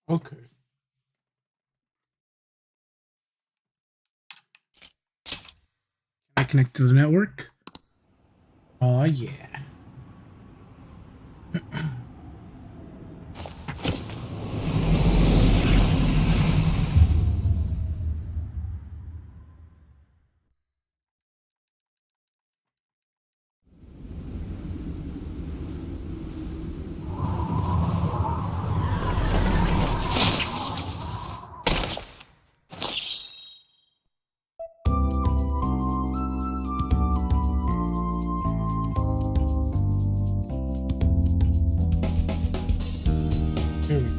Okay. Can I connect to the network? Oh yeah. Here we go.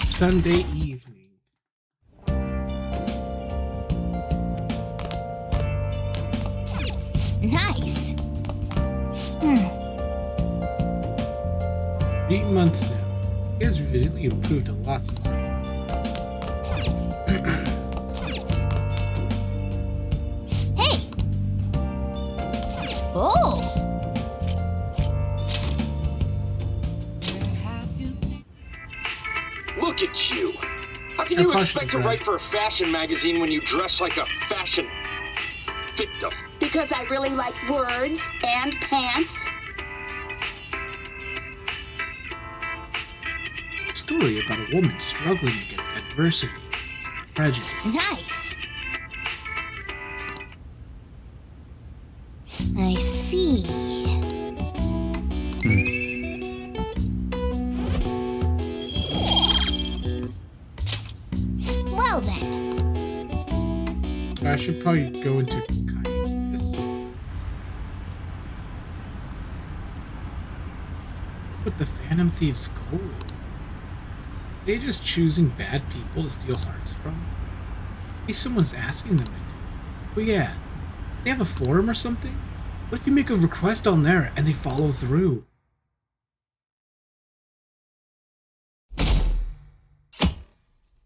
Sunday evening. Nice. 8 months now. He has really improved a lot since then. Hey. Oh. Look at you! How can They're you partially expect to right. write for a fashion magazine when you dress like a fashion victim? Because I really like words and pants. A story about a woman struggling against adversity, prejudice. Nice. I see. Well then. I should probably go into kindness. What the Phantom Thieves' goal is? They just choosing bad people to steal hearts from? Maybe someone's asking them to do it. But yeah, they have a forum or something? What if you make a request on there and they follow through?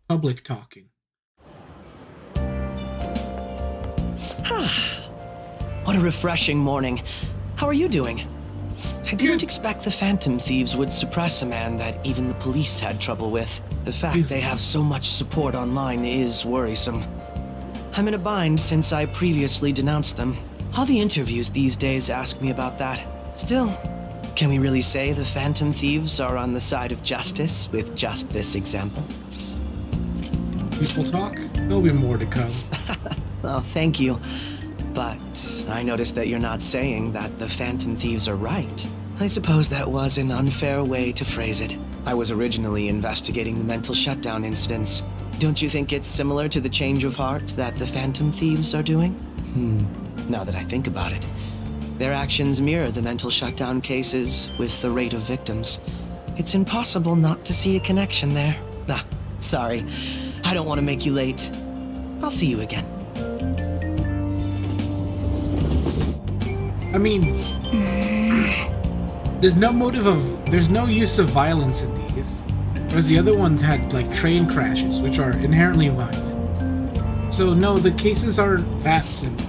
Public talking. What a refreshing morning. How are you doing? I didn't Good. expect the Phantom Thieves would suppress a man that even the police had trouble with. The fact He's- they have so much support online is worrisome. I'm in a bind since I previously denounced them. All the interviews these days ask me about that. Still, can we really say the Phantom Thieves are on the side of justice with just this example? People talk? There'll be more to come. Oh, thank you. But I noticed that you're not saying that the Phantom Thieves are right. I suppose that was an unfair way to phrase it. I was originally investigating the mental shutdown incidents. Don't you think it's similar to the change of heart that the Phantom Thieves are doing? Now that I think about it, their actions mirror the mental shutdown cases with the rate of victims. It's impossible not to see a connection there. Ah, sorry. I don't want to make you late. I'll see you again. I mean, there's no use of violence in these. Whereas the other ones had, like, train crashes, which are inherently violent. So, no, the cases aren't that similar.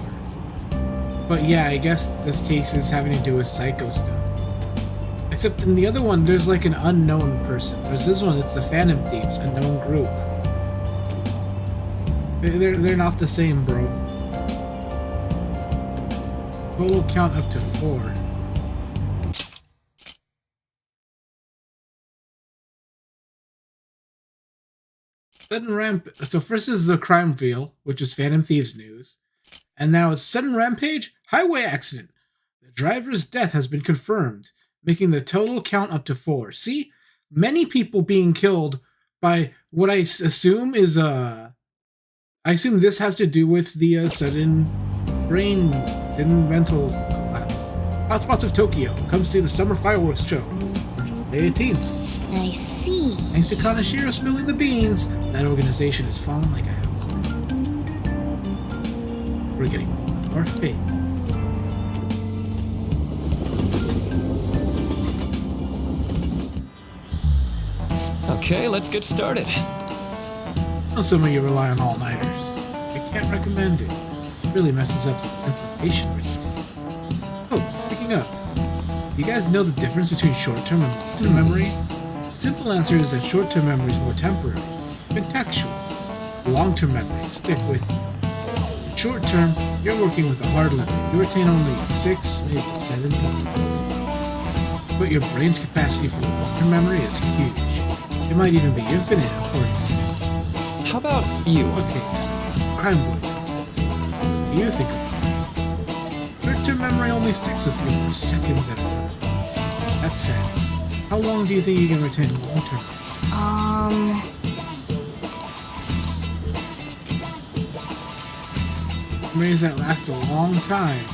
But yeah, I guess this case is having to do with psycho stuff. Except in the other one, there's, like, an unknown person. Whereas this one, it's the Phantom Thieves, a known group. They're not the same, bro. Total count up to 4. Sudden ramp. So first is the crime reel, which is Phantom Thieves news, and now it's sudden rampage, highway accident. The driver's death has been confirmed, making the total count up to 4. See, many people being killed by what I assume is I assume this has to do with the sudden mental collapse. Hotspots of Tokyo. Come see the summer fireworks show on July 18th. I see. Thanks to Kanashiro spilling the beans, that organization is falling like a house of cards. We're getting more famous. Okay, let's get started. Well, some of you rely on all-nighters. I can't recommend it. It really messes up the information. information retention. Oh, speaking of, you guys know the difference between short-term and long-term memory? The simple answer is that short-term memory is more temporary, contextual. Long-term memories stick with you. In short-term, you're working with a hard limit. You retain only 6, maybe 7 pieces of memory. But your brain's capacity for long-term memory is huge. It might even be infinite according to some. How about you? Okay, so, Crime Boy, what do you think about it? Short-term memory only sticks with you for seconds at a time. That said, how long do you think you can retain long-term memory? Memories that last a long time.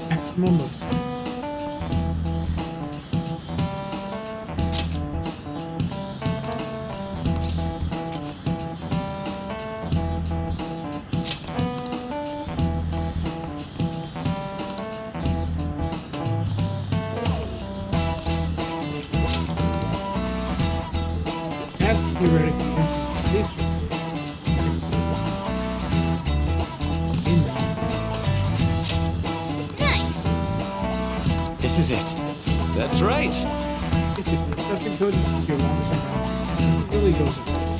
Maximum of 10. Have theoretically infinite space for them. In them. Nice. This is it. That's right. Basically, stuff encoded into your long-term memory really goes away.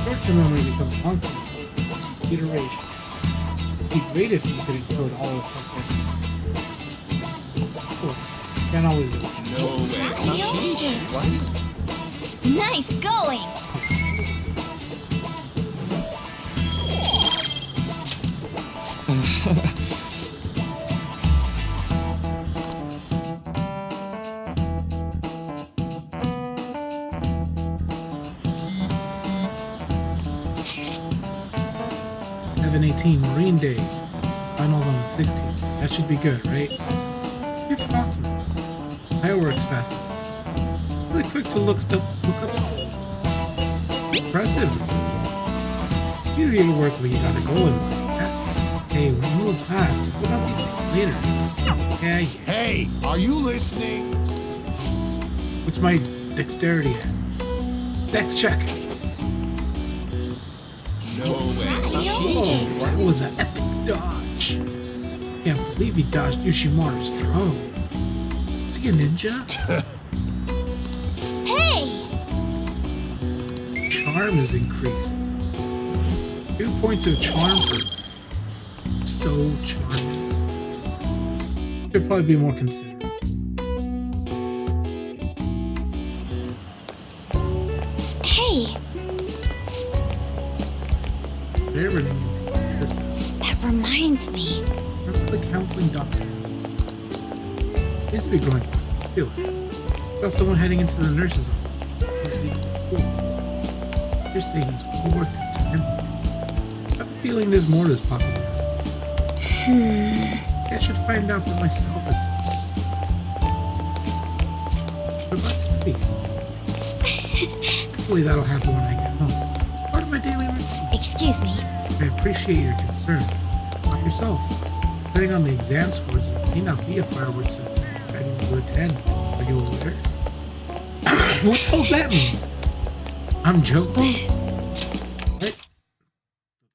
Short-term memory becomes long-term memory. Iteration. It'd be great if you could encode all the text answers. Cool. Can't always do it. Nice going. Seven 18 Marine Day. Finals on the 16th. That should be good, right? What are you talking about? Fireworks Festival. Really quick to look up stuff. Impressive. Easier to work when you got a goal in mind. Yeah? Hey, we're in the middle of class. Talk about these things later. Yeah. Hey, are you listening? What's my dexterity at? Dex check. No way. Oh, that was an epic dodge. Can't believe he dodged Yoshimaru's throw. Is he a ninja? Hey! Charm is increasing. 2 points of charm per round. So charming. Should probably be more considerate. Hey, They're running into this. that reminds me. Remember the counseling doctor? Seems to be growing popular. Saw someone heading into the nurse's office. Leaving school. They're saying he's well worth his time. I have a feeling there's more to his popularity. I should find out for myself at some point. What about studying? Hopefully that'll happen when I get home. It's part of my daily routine. Excuse me. I appreciate your concern. About yourself. Depending on the exam scores, there may not be a fireworks festival ready to attend. Are you aware? What the hell's that mean? I'm joking. But, Right?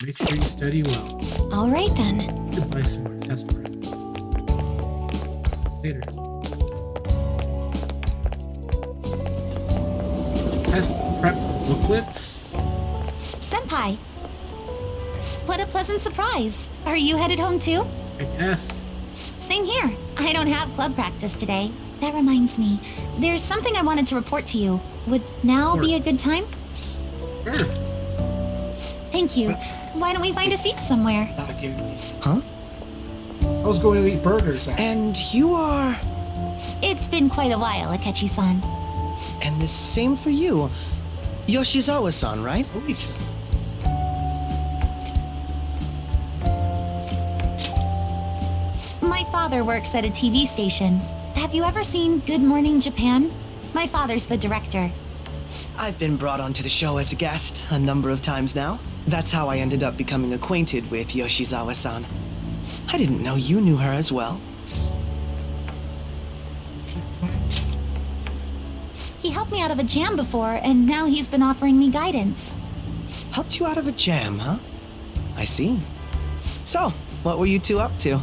Make sure you study well. all right then. Goodbye, some more test prep. Later. Test prep booklets? Senpai. What a pleasant surprise. Are you headed home too? I guess. Same here. I don't have club practice today. That reminds me. There's something I wanted to report to you. Would now be a good time? Sure. Thank you. Why don't we find a seat somewhere? Not giving me. Huh? I was going to eat burgers. Actually. And you are... It's been quite a while, Akechi-san. And the same for you. Yoshizawa-san, right? Oh, each other. My father works at a TV station. Have you ever seen Good Morning Japan? My father's the director. I've been brought onto the show as a guest a number of times now. That's how I ended up becoming acquainted with Yoshizawa-san. I didn't know you knew her as well. helped me out of a jam before, and now he's been offering me guidance. Helped you out of a jam, huh? I see. So, what were you two up to?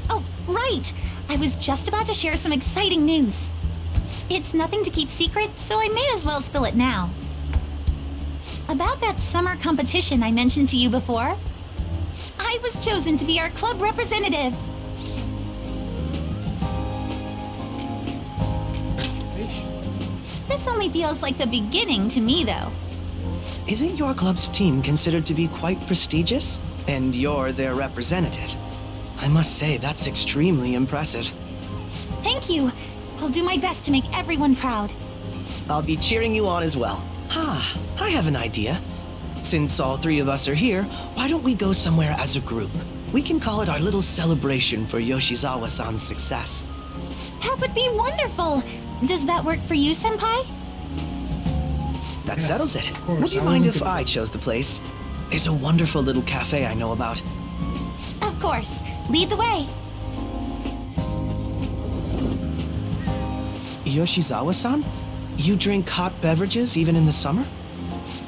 Oh, right! I was just about to share some exciting news. It's nothing to keep secret, so I may as well spill it now. About that summer competition I mentioned to you before, I was chosen to be our club representative. This only feels like the beginning to me, though. Isn't your club's team considered to be quite prestigious? And you're their representative. I must say, that's extremely impressive. Thank you. I'll do my best to make everyone proud. I'll be cheering you on as well. I have an idea. Since all three of us are here, why don't we go somewhere as a group? We can call it our little celebration for Yoshizawa-san's success. That would be wonderful. Does that work for you, Senpai? That Yes, settles it. of course. Would you I mind wasn't if gonna- I chose the place? There's a wonderful little cafe I know about. Of course. Lead the way. Yoshizawa-san? You drink hot beverages even in the summer?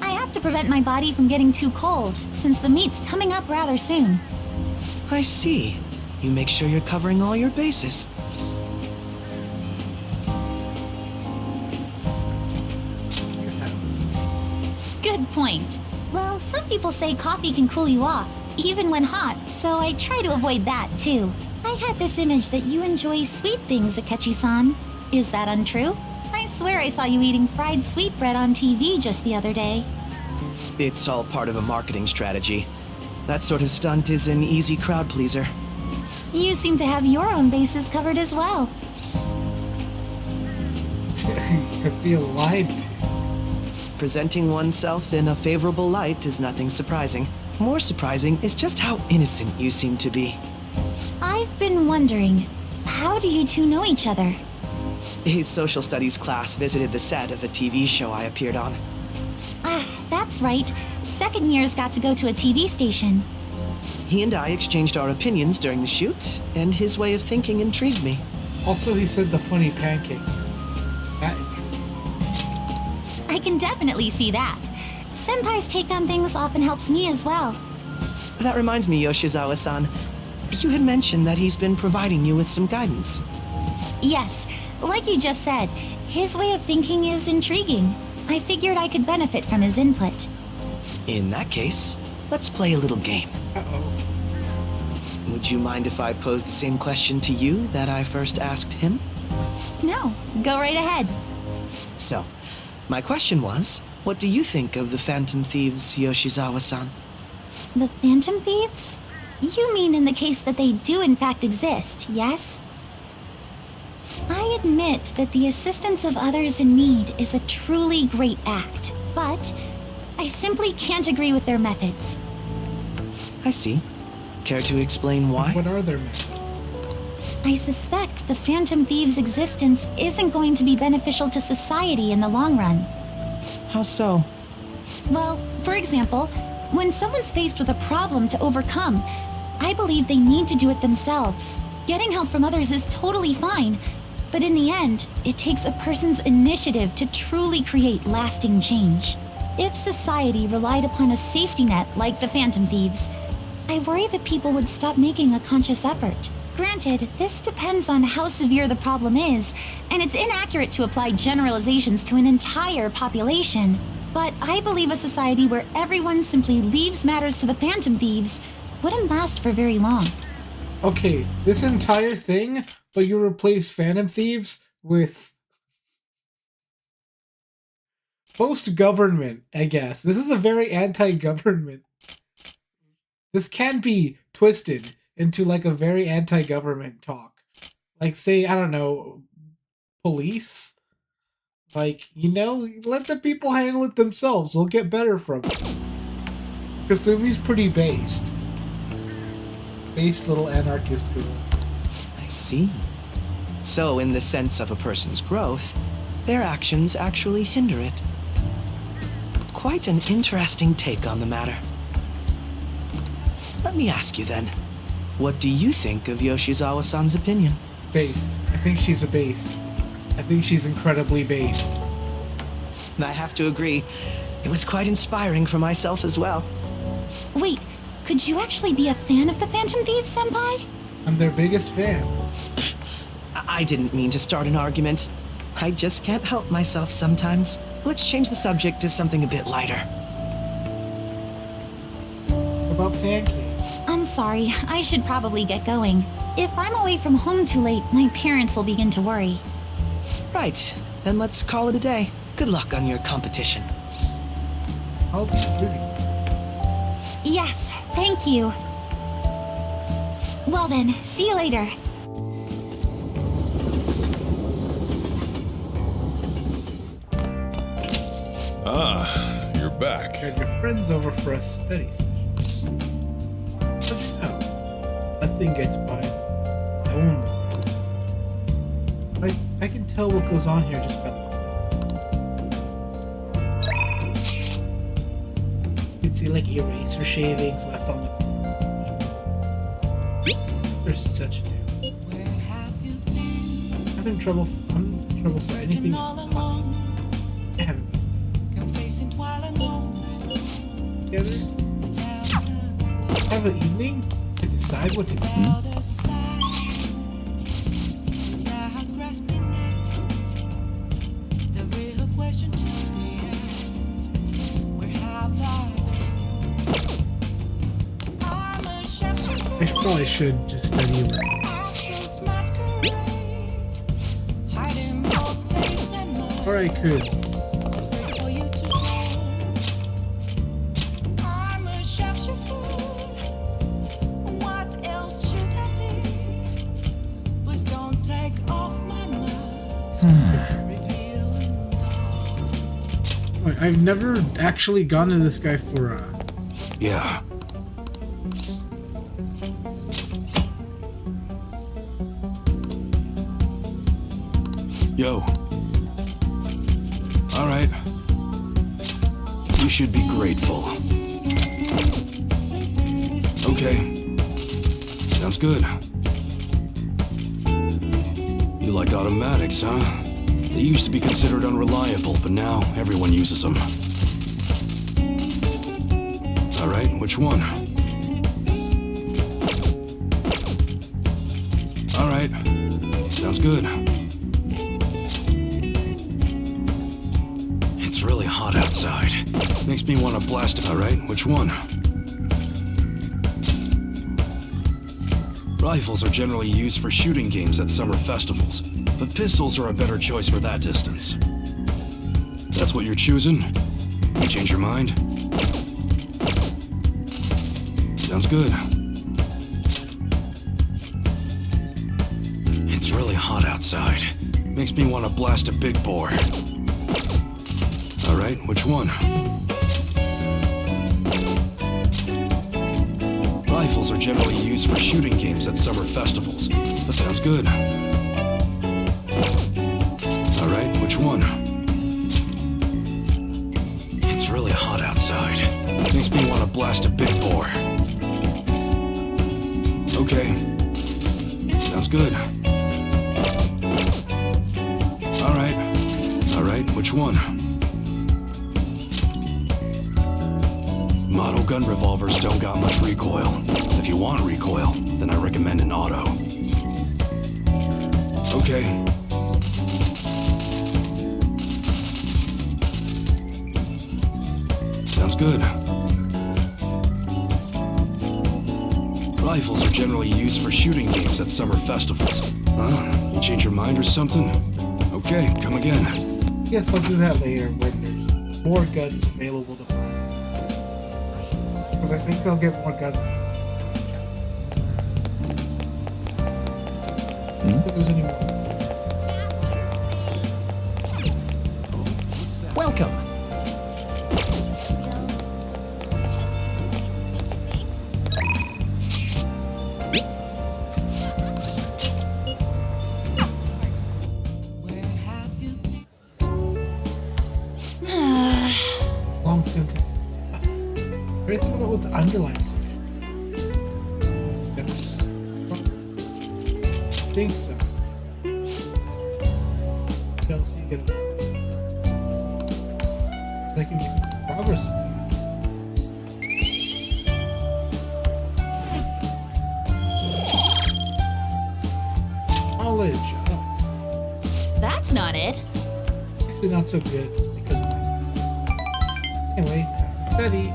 I have to prevent my body from getting too cold, since the meet's coming up rather soon. I see. You make sure you're covering all your bases. Good point. Well, some people say coffee can cool you off, even when hot, so I try to avoid that too. I had this image that you enjoy sweet things, Akechi-san. Is that untrue? I swear I saw you eating fried sweetbread on TV just the other day. It's all part of a marketing strategy. That sort of stunt is an easy crowd pleaser. You seem to have your own bases covered as well. I feel lied to. Presenting oneself in a favorable light is nothing surprising. More surprising is just how innocent you seem to be. I've been wondering, how do you two know each other? His social studies class visited the set of a TV show I appeared on. Ah, that's right. Second years got to go to a TV station. He and I exchanged our opinions during the shoot, and his way of thinking intrigued me. Also, he said the funny pancakes. That I can definitely see that. Senpai's take on things often helps me as well. That reminds me, Yoshizawa-san. You had mentioned that he's been providing you with some guidance. Yes, like you just said, his way of thinking is intriguing. I figured I could benefit from his input. In that case, let's play a little game. Uh-oh. Would you mind if I posed the same question to you that I first asked him? No, go right ahead. So, my question was, what do you think of the Phantom Thieves, Yoshizawa-san? The Phantom Thieves? You mean in the case that they do in fact exist, yes? I admit that the assistance of others in need is a truly great act, but I simply can't agree with their methods. I see. Care to explain why? What are their methods? I suspect the Phantom Thieves' existence isn't going to be beneficial to society in the long run. How so? Well, for example, when someone's faced with a problem to overcome, I believe they need to do it themselves. Getting help from others is totally fine, but in the end, it takes a person's initiative to truly create lasting change. If society relied upon a safety net like the Phantom Thieves, I worry that people would stop making a conscious effort. Granted, this depends on how severe the problem is, and it's inaccurate to apply generalizations to an entire population. But I believe a society where everyone simply leaves matters to the Phantom Thieves wouldn't last for very long. Okay, this entire thing, but you replace Phantom Thieves with post-government, I guess. This is a very anti-government. This can be twisted into like a very anti-government talk. Like, say, I don't know, police? Like, you know, let the people handle it themselves. They'll get better from it. Kasumi's pretty based. Based little anarchist girl. I see. So, in the sense of a person's growth, their actions actually hinder it. Quite an interesting take on the matter. Let me ask you then, what do you think of Yoshizawa-san's opinion? Based. I think she's a based. I think she's incredibly based. I have to agree, it was quite inspiring for myself as well. Wait, could you actually be a fan of the Phantom Thieves, Senpai? I'm their biggest fan. I didn't mean to start an argument. I just can't help myself sometimes. Let's change the subject to something a bit lighter. What about pancakes? I'm sorry, I should probably get going. If I'm away from home too late, my parents will begin to worry. Right, then let's call it a day. Good luck on your competition. I'll be rooting. Yes, thank you. Well then, see you later. Ah, you're back. Had your friends over for a study session. How'd you know? Nothing gets by. I own them. I can tell what goes on here just by looking. You can see like eraser shavings left on the corner. There's such a deal. I'm in trouble for anything that's funny. I haven't been studying. Together? Have an evening to decide what to do. I probably should just study with or I could. I've never actually gone to this guy for Yeah. Yo. All right. You should be grateful. Okay. Sounds good. You like automatics, huh? They used to be considered unreliable, but now everyone uses them. All right, which one? All right. Sounds good. It's really hot outside. Makes me want to blast it. All right, which one? Rifles are generally used for shooting games at summer festivals, but pistols are a better choice for that distance. That's what you're choosing? You change your mind? Sounds good. It's really hot outside. Makes me want to blast a big bore. All right, which one? Rifles are generally used for shooting games at summer festivals. That sounds good. All right, which one? It's really hot outside. Makes me want to blast a big bore. Okay. Sounds good. All right. All right, which one? Model gun revolvers don't got much recoil. If you want recoil, then I recommend an auto. Okay. Sounds good. Rifles are generally used for shooting games at summer festivals. Huh? You change your mind or something? Okay, come again. Guess I'll do that later when there's more guns available to buy. Because I think they'll get more guns. If there's any more. Welcome. Long sentences. What do you think about what the underline section? I think so. Chelsea, get it. Like you make progress. Knowledge. Oh, That's not it. actually not so good just because of my time. Anyway, time to study.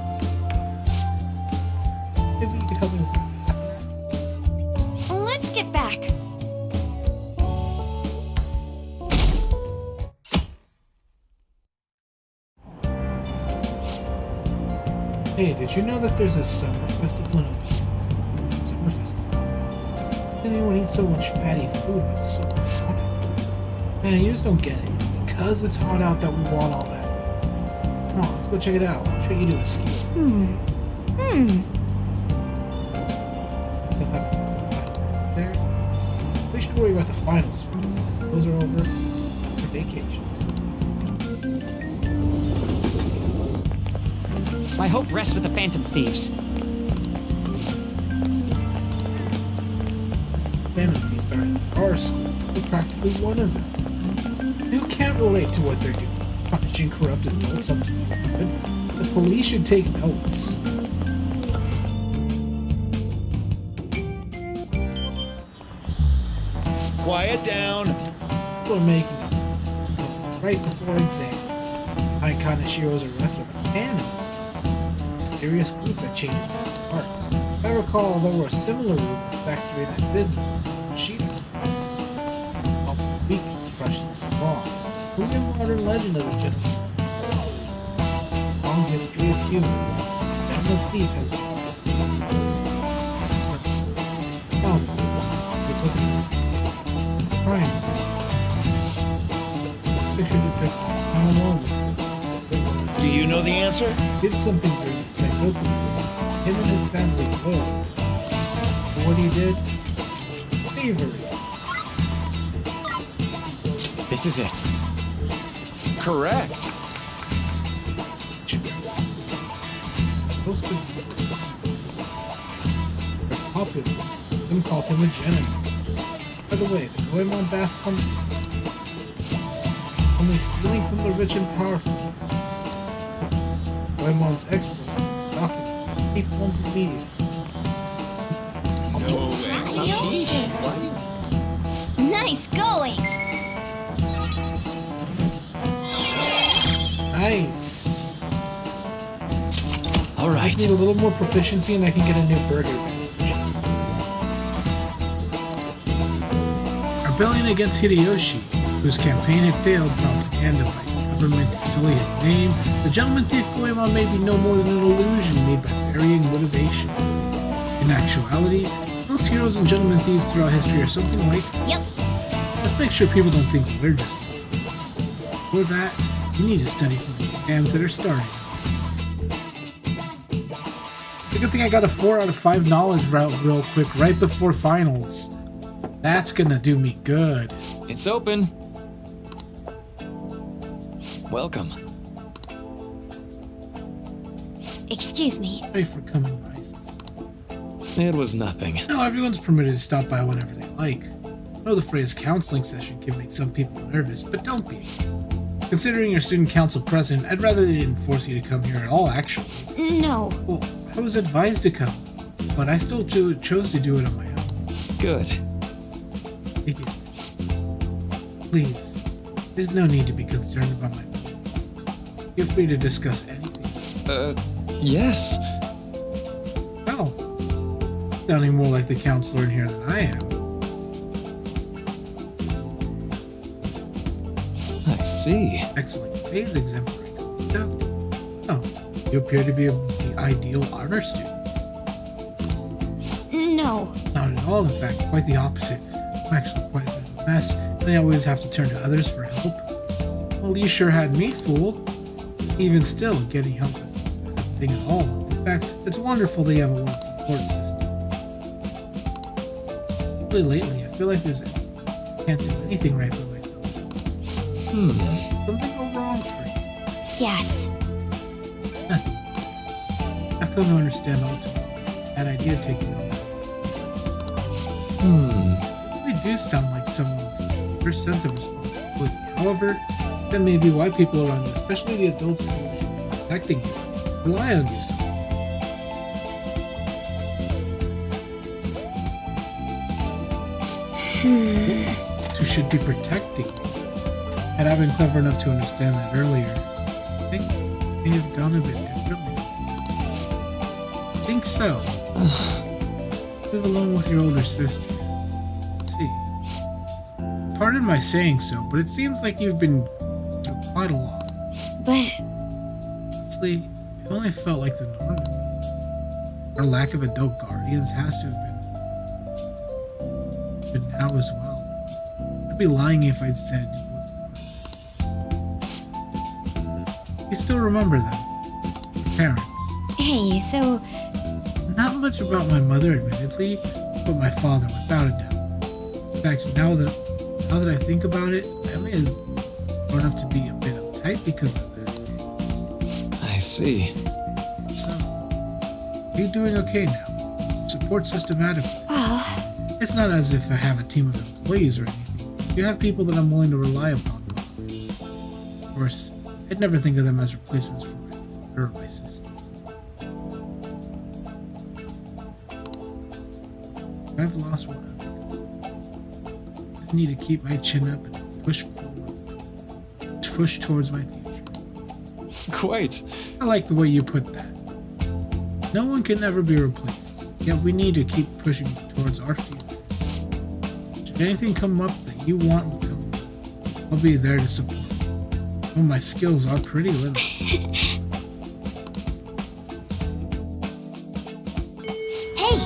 Maybe you could help me with my math. Let's get back. Hey, did you know that there's a summer festival? Summer festival. Anyone eats so much fatty food? It's so hot. Man, you just don't get it. It's because it's hot out that we want all that. Come on, let's go check it out. I'll treat you to a ski. They'll have it there. We should worry about the finals first. Those are over. For vacations. My hope rests with the Phantom Thieves. Phantom Thieves started at our school. We're practically one of them. You can't relate to what they're doing. Punishing corrupt adults up to no good. The police should take notes. Quiet down. People are making it right before exams. Behind Kanashiro's arrest are the Phantom Thieves, a mysterious group that changes people's hearts. If I recall, there were similar rumors back during that business with Kushida. Help the weak and crush the strong. Truly a modern legend of the gentleman. Long history of humans. The Gentleman Thief has been seen. Now then, let's look at this crime. Picture depicts the final moments of this. Do you know the answer? Did something during the Sengoku period. Him and his family both. But what he did? Thievery. This is it. Correct. Most of the are popular. Some calls him a gentleman. By the way, the Goemon bath comes from only stealing from the rich and powerful. Goemon's exploits are documented in many forms of media. Nice going. Nice. All I right. just need a little more proficiency and I can get a new burger badge. Rebellion against Hideyoshi, whose campaign had failed propaganda by the government to sully his name, the Gentleman Thief Goemon may be no more than an illusion made by varying motivations. In actuality, most heroes and Gentleman Thieves throughout history are something like that. Yep. Let's make sure people don't think we're just heroes. For that, you need to study for the exams that are starting. It's a good thing I got a 4 out of 5 knowledge route real quick right before finals. That's gonna do me good. It's open. Welcome. Excuse me. Sorry for coming by. It was nothing. No, everyone's permitted to stop by whenever they like. I know the phrase counseling session can make some people nervous, but don't be. Considering your student council president, I'd rather they didn't force you to come here at all, actually. No. Well, I was advised to come, but I still chose to do it on my own. Good. Thank you. Please, there's no need to be concerned about my mood. Feel free to discuss anything. Yes. Well, sounding more like the counselor in here than I am. I see. Excellent grades, exemplary conduct. Oh, you appear to be the ideal honor student. No. Not at all, in fact, quite the opposite. I'm actually quite a bit of a mess, and I always have to turn to others for help. Well, you sure had me fooled. Even still, getting help isn't a thing at all. In fact, it's wonderful that you have a well-support system. Really lately, I feel like I can't do anything right by myself. Something go wrong for you? Yes. Nothing. I've come to understand ultimately that idea taking over. You really do sound like someone with a deeper sense of responsibility. However, that may be why people around you, especially the adults who protecting you. Rely on you, son. Who should be protecting you. Had I been clever enough to understand that earlier, things may have gone a bit differently. I think so. Live alone with your older sister. Let's see. Pardon my saying so, but it seems like you've been through quite a lot. But Honestly, it only felt like the norm to me. Our lack of adult guardians has to have been now as well. I'd be lying if I'd said it wasn't. You still remember them? Parents. hey, so Not much about my mother, admittedly, but my father, without a doubt. In fact, now that I think about it, I may have grown up to be a bit uptight because of that. I see. So, are you doing okay now? Support system adequate? well, It's not as if I have a team of employees or anything. You have people that I'm willing to rely upon. Of course, I'd never think of them as replacements for my father or my sister. I've lost one of them. I just need to keep my chin up and push forward. Push towards my future. Quite. I like the way you put that. No one can ever be replaced. Yet we need to keep pushing towards our future. Should anything come up that you want to tell me, I'll be there to support. Well, my skills are pretty limited. Hey,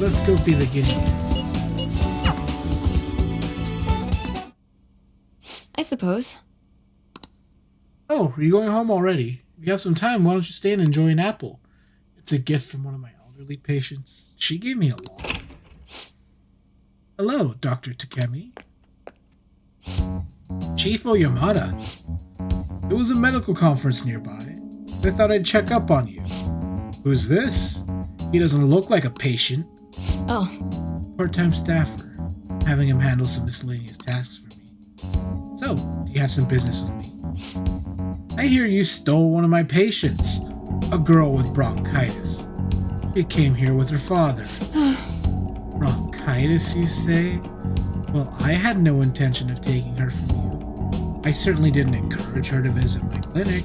Let's go be the guinea pig. I suppose. Oh, are you going home already? If you have some time, why don't you stay and enjoy an apple? It's a gift from one of my elderly patients. She gave me a lot. Hello, Dr. Takemi. Chief Oyamada. It was a medical conference nearby. I thought I'd check up on you. Who's this? He doesn't look like a patient. Oh, Part-time staffer, having him handle some miscellaneous tasks for me. So, do you have some business with me? I hear you stole one of my patients, a girl with bronchitis. She came here with her father. Bronchitis, you say? Well, I had no intention of taking her from you. I certainly didn't encourage her to visit my clinic.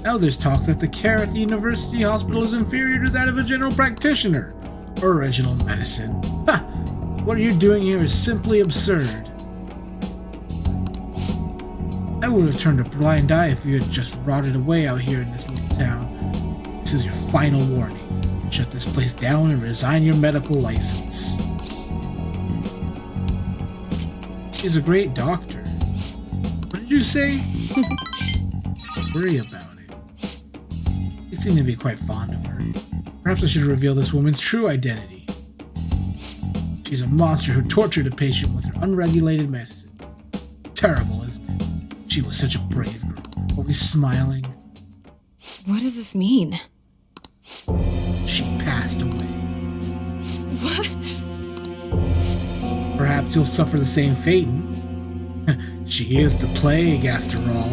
Now there's talk that the care at the university hospital is inferior to that of a general practitioner. Original medicine. Ha! What you're doing here is simply absurd. I would have turned a blind eye if you had just rotted away out here in this little town. This is your final warning. Shut this place down and resign your medical license. She's a great doctor. What did you say? Worry about it. You seem to be quite fond of her. Perhaps I should reveal this woman's true identity. She's a monster who tortured a patient with her unregulated medicine. Terrible, isn't it? She was such a brave girl, always smiling. what does this mean? She passed away. What? Perhaps you'll suffer the same fate. She is the plague, after all.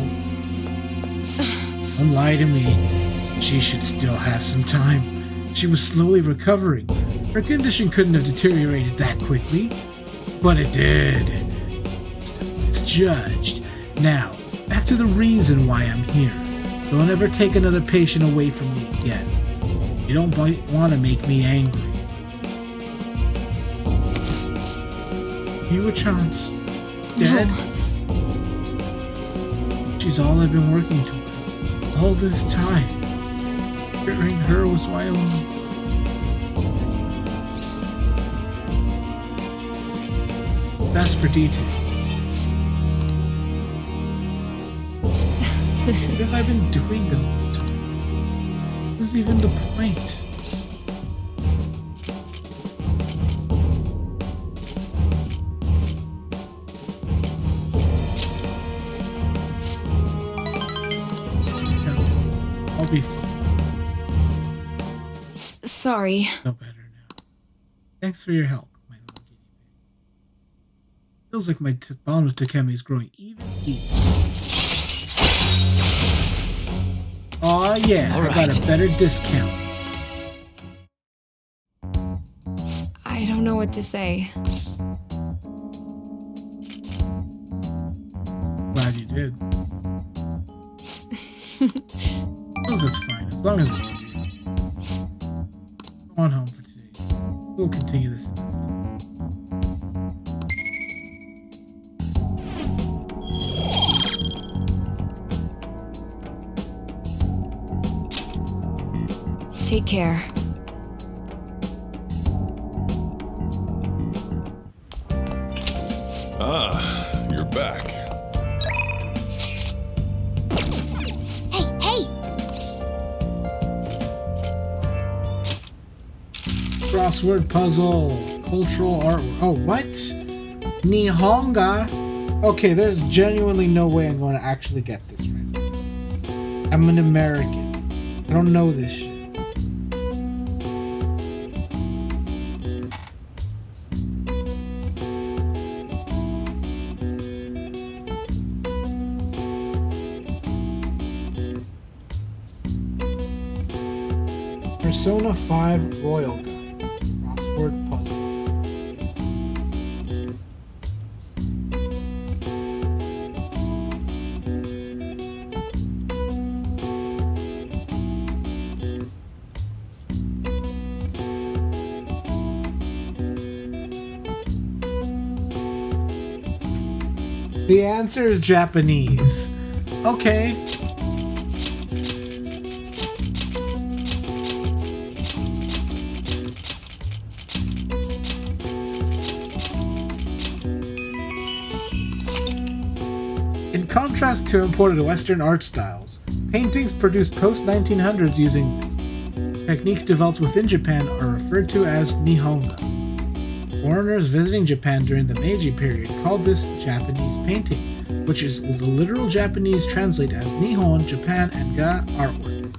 Don't lie to me. She should still have some time. She was slowly recovering. Her condition couldn't have deteriorated that quickly. But it did. It's misjudged. Now, back to the reason why I'm here. Don't ever take another patient away from me again. You don't want to make me angry. You a chance. Dead? No. She's all I've been working toward. All this time. Burying her was my only... That's for details. What have I been doing all this time? What was even the point? I'll be fine. Sorry. No better now. Thanks for your help, my little guinea pig. Feels like my bond with Takemi is growing even deeper. Aw, yeah, All I got right. a better discount. I don't know what to say. Glad you did. Suppose that's fine, as long as it's you. Go on home for today. We'll continue this another time. Take care. Ah, you're back. Hey, hey! Crossword puzzle. Cultural art. Oh, what? Nihonga? Okay, there's genuinely no way I'm going to actually get this right. I'm an American. I don't know this shit. Persona 5 Royal Gun. Crossword puzzle. The answer is Japanese. Okay. In contrast to imported Western art styles, paintings produced post-1900s using techniques developed within Japan are referred to as Nihonga. Foreigners visiting Japan during the Meiji period called this Japanese painting, which is the literal Japanese translate as Nihon, Japan, and Ga artwork.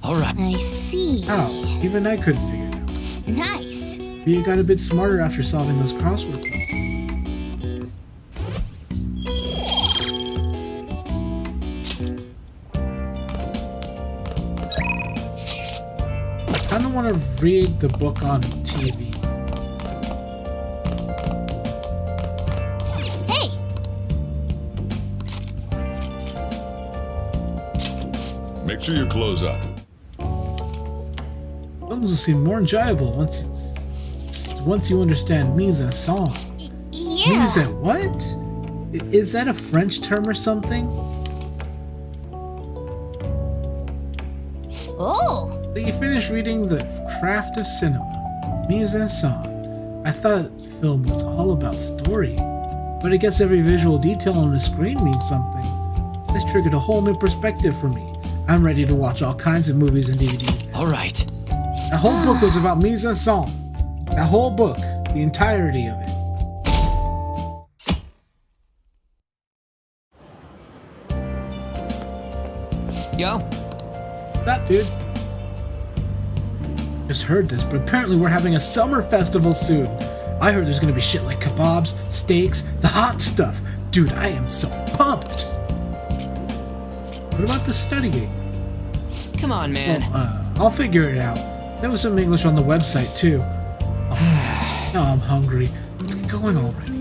All right. I see. Oh, even I couldn't figure it out. Nice. But you got a bit smarter after solving those crossword puzzles. I kind of want to read the book on TV. Hey! Make sure you close up. Films will seem more enjoyable once you understand mise en scène. Yeah. Mise en what? Is that a French term or something? Oh! So you finished reading The Craft of Cinema, mise en scène. I thought film was all about story, but I guess every visual detail on the screen means something. This triggered a whole new perspective for me. I'm ready to watch all kinds of movies and DVDs now. All right. That whole book was about mise en scène. That whole book, the entirety of it. Yo. That dude. Just heard this, but apparently we're having a summer festival soon. I heard there's gonna be shit like kebabs, steaks, the hot stuff. Dude, I am so pumped. What about the studying? Come on, man. Well, I'll figure it out. There was some English on the website too. Oh, now I'm hungry. Let's get going already.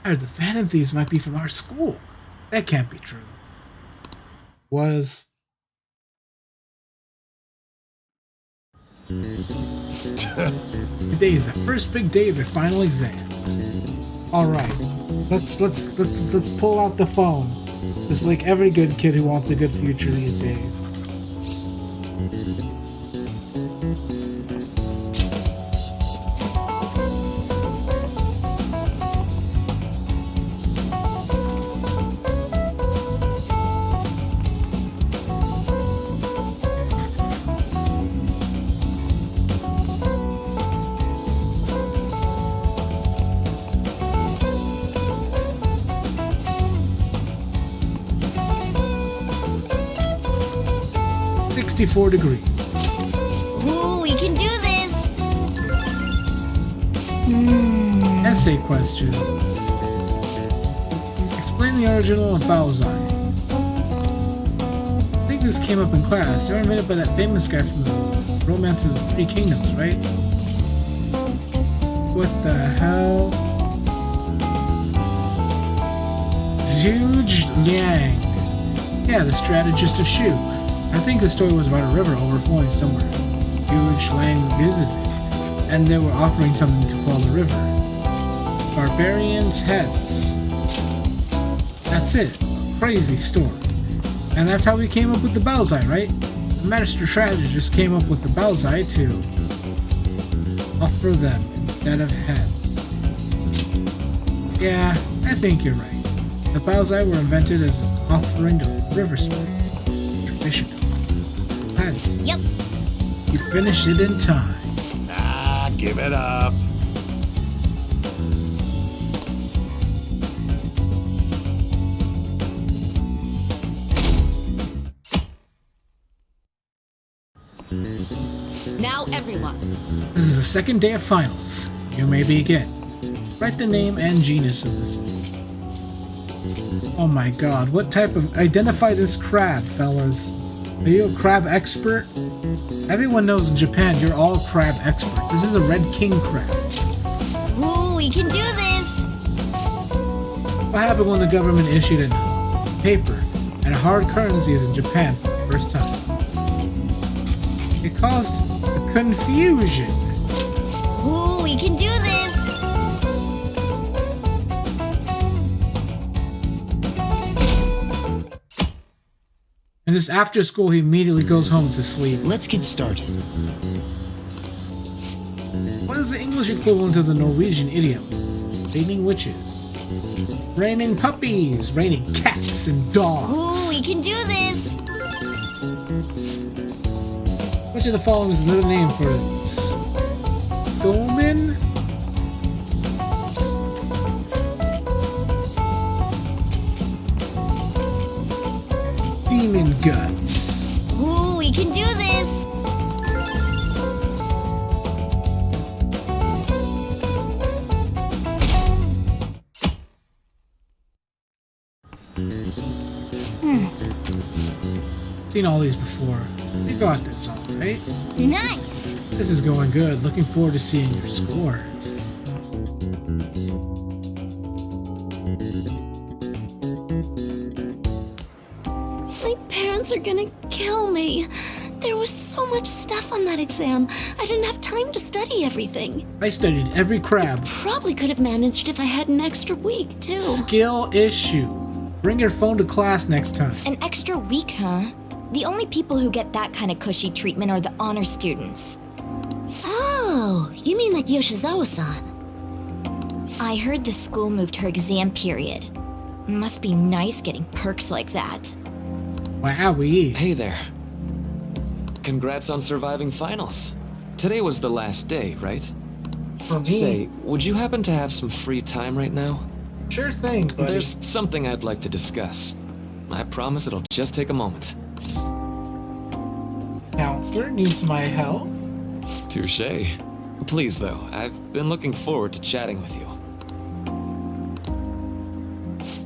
I heard the Phantom Thieves might be from our school. That can't be true. Was. Today is the first big day of your final exams. All right, let's pull out the phone, just like every good kid who wants a good future these days. 64 degrees. Ooh, we can do this! Essay question. Explain the original of Balzai. I think this came up in class. They were invented by that famous guy from the Romance of the Three Kingdoms, right? What the hell? Zhuge Liang. Yeah, the strategist of Shu. I think the story was about a river overflowing somewhere. Zhuge Liang visited, and they were offering something to quell the river. Barbarians' heads. That's it. Crazy story. And that's how we came up with the Balzai, right? The Master Strategist came up with the Balzai to offer them instead of heads. Yeah, I think you're right. The Balzai were invented as an offering to river spirit. Tradition. Heads. Yep. You finished it in time. Ah, give it up. Now, everyone. This is the second day of finals. You may begin. Write the name and genus of this. Oh my god, what type of... Identify this crab, fellas. Are you a crab expert? Everyone knows in Japan you're all crab experts. This is a red king crab. Ooh, we can do this! What happened when the government issued a paper and a hard currency is in Japan for the first time? It caused a confusion. Ooh, we can do this! And just after school, he immediately goes home to sleep. Let's get started. What is the English equivalent of the Norwegian idiom? Raining witches. Raining puppies. Raining cats and dogs. Ooh, we can do this! Which of the following is another name for Solman? Demon guts. Ooh, we can do this! Seen all these before. You got this, alright? Nice! This is going good. Looking forward to seeing your score. My parents are gonna kill me. There was so much stuff on that exam. I didn't have time to study everything. I studied every crab. Probably could have managed if I had an extra week, too. Skill issue. Bring your phone to class next time. An extra week, huh? The only people who get that kind of cushy treatment are the honor students. Oh, you mean like Yoshizawa-san? I heard the school moved her exam period. Must be nice getting perks like that. Wowee. Hey there. Congrats on surviving finals. Today was the last day, right? For me, Say, would you happen to have some free time right now? sure thing, buddy. There's something I'd like to discuss. I promise it'll just take a moment. Counselor needs my help. Touché. Please, though, I've been looking forward to chatting with you.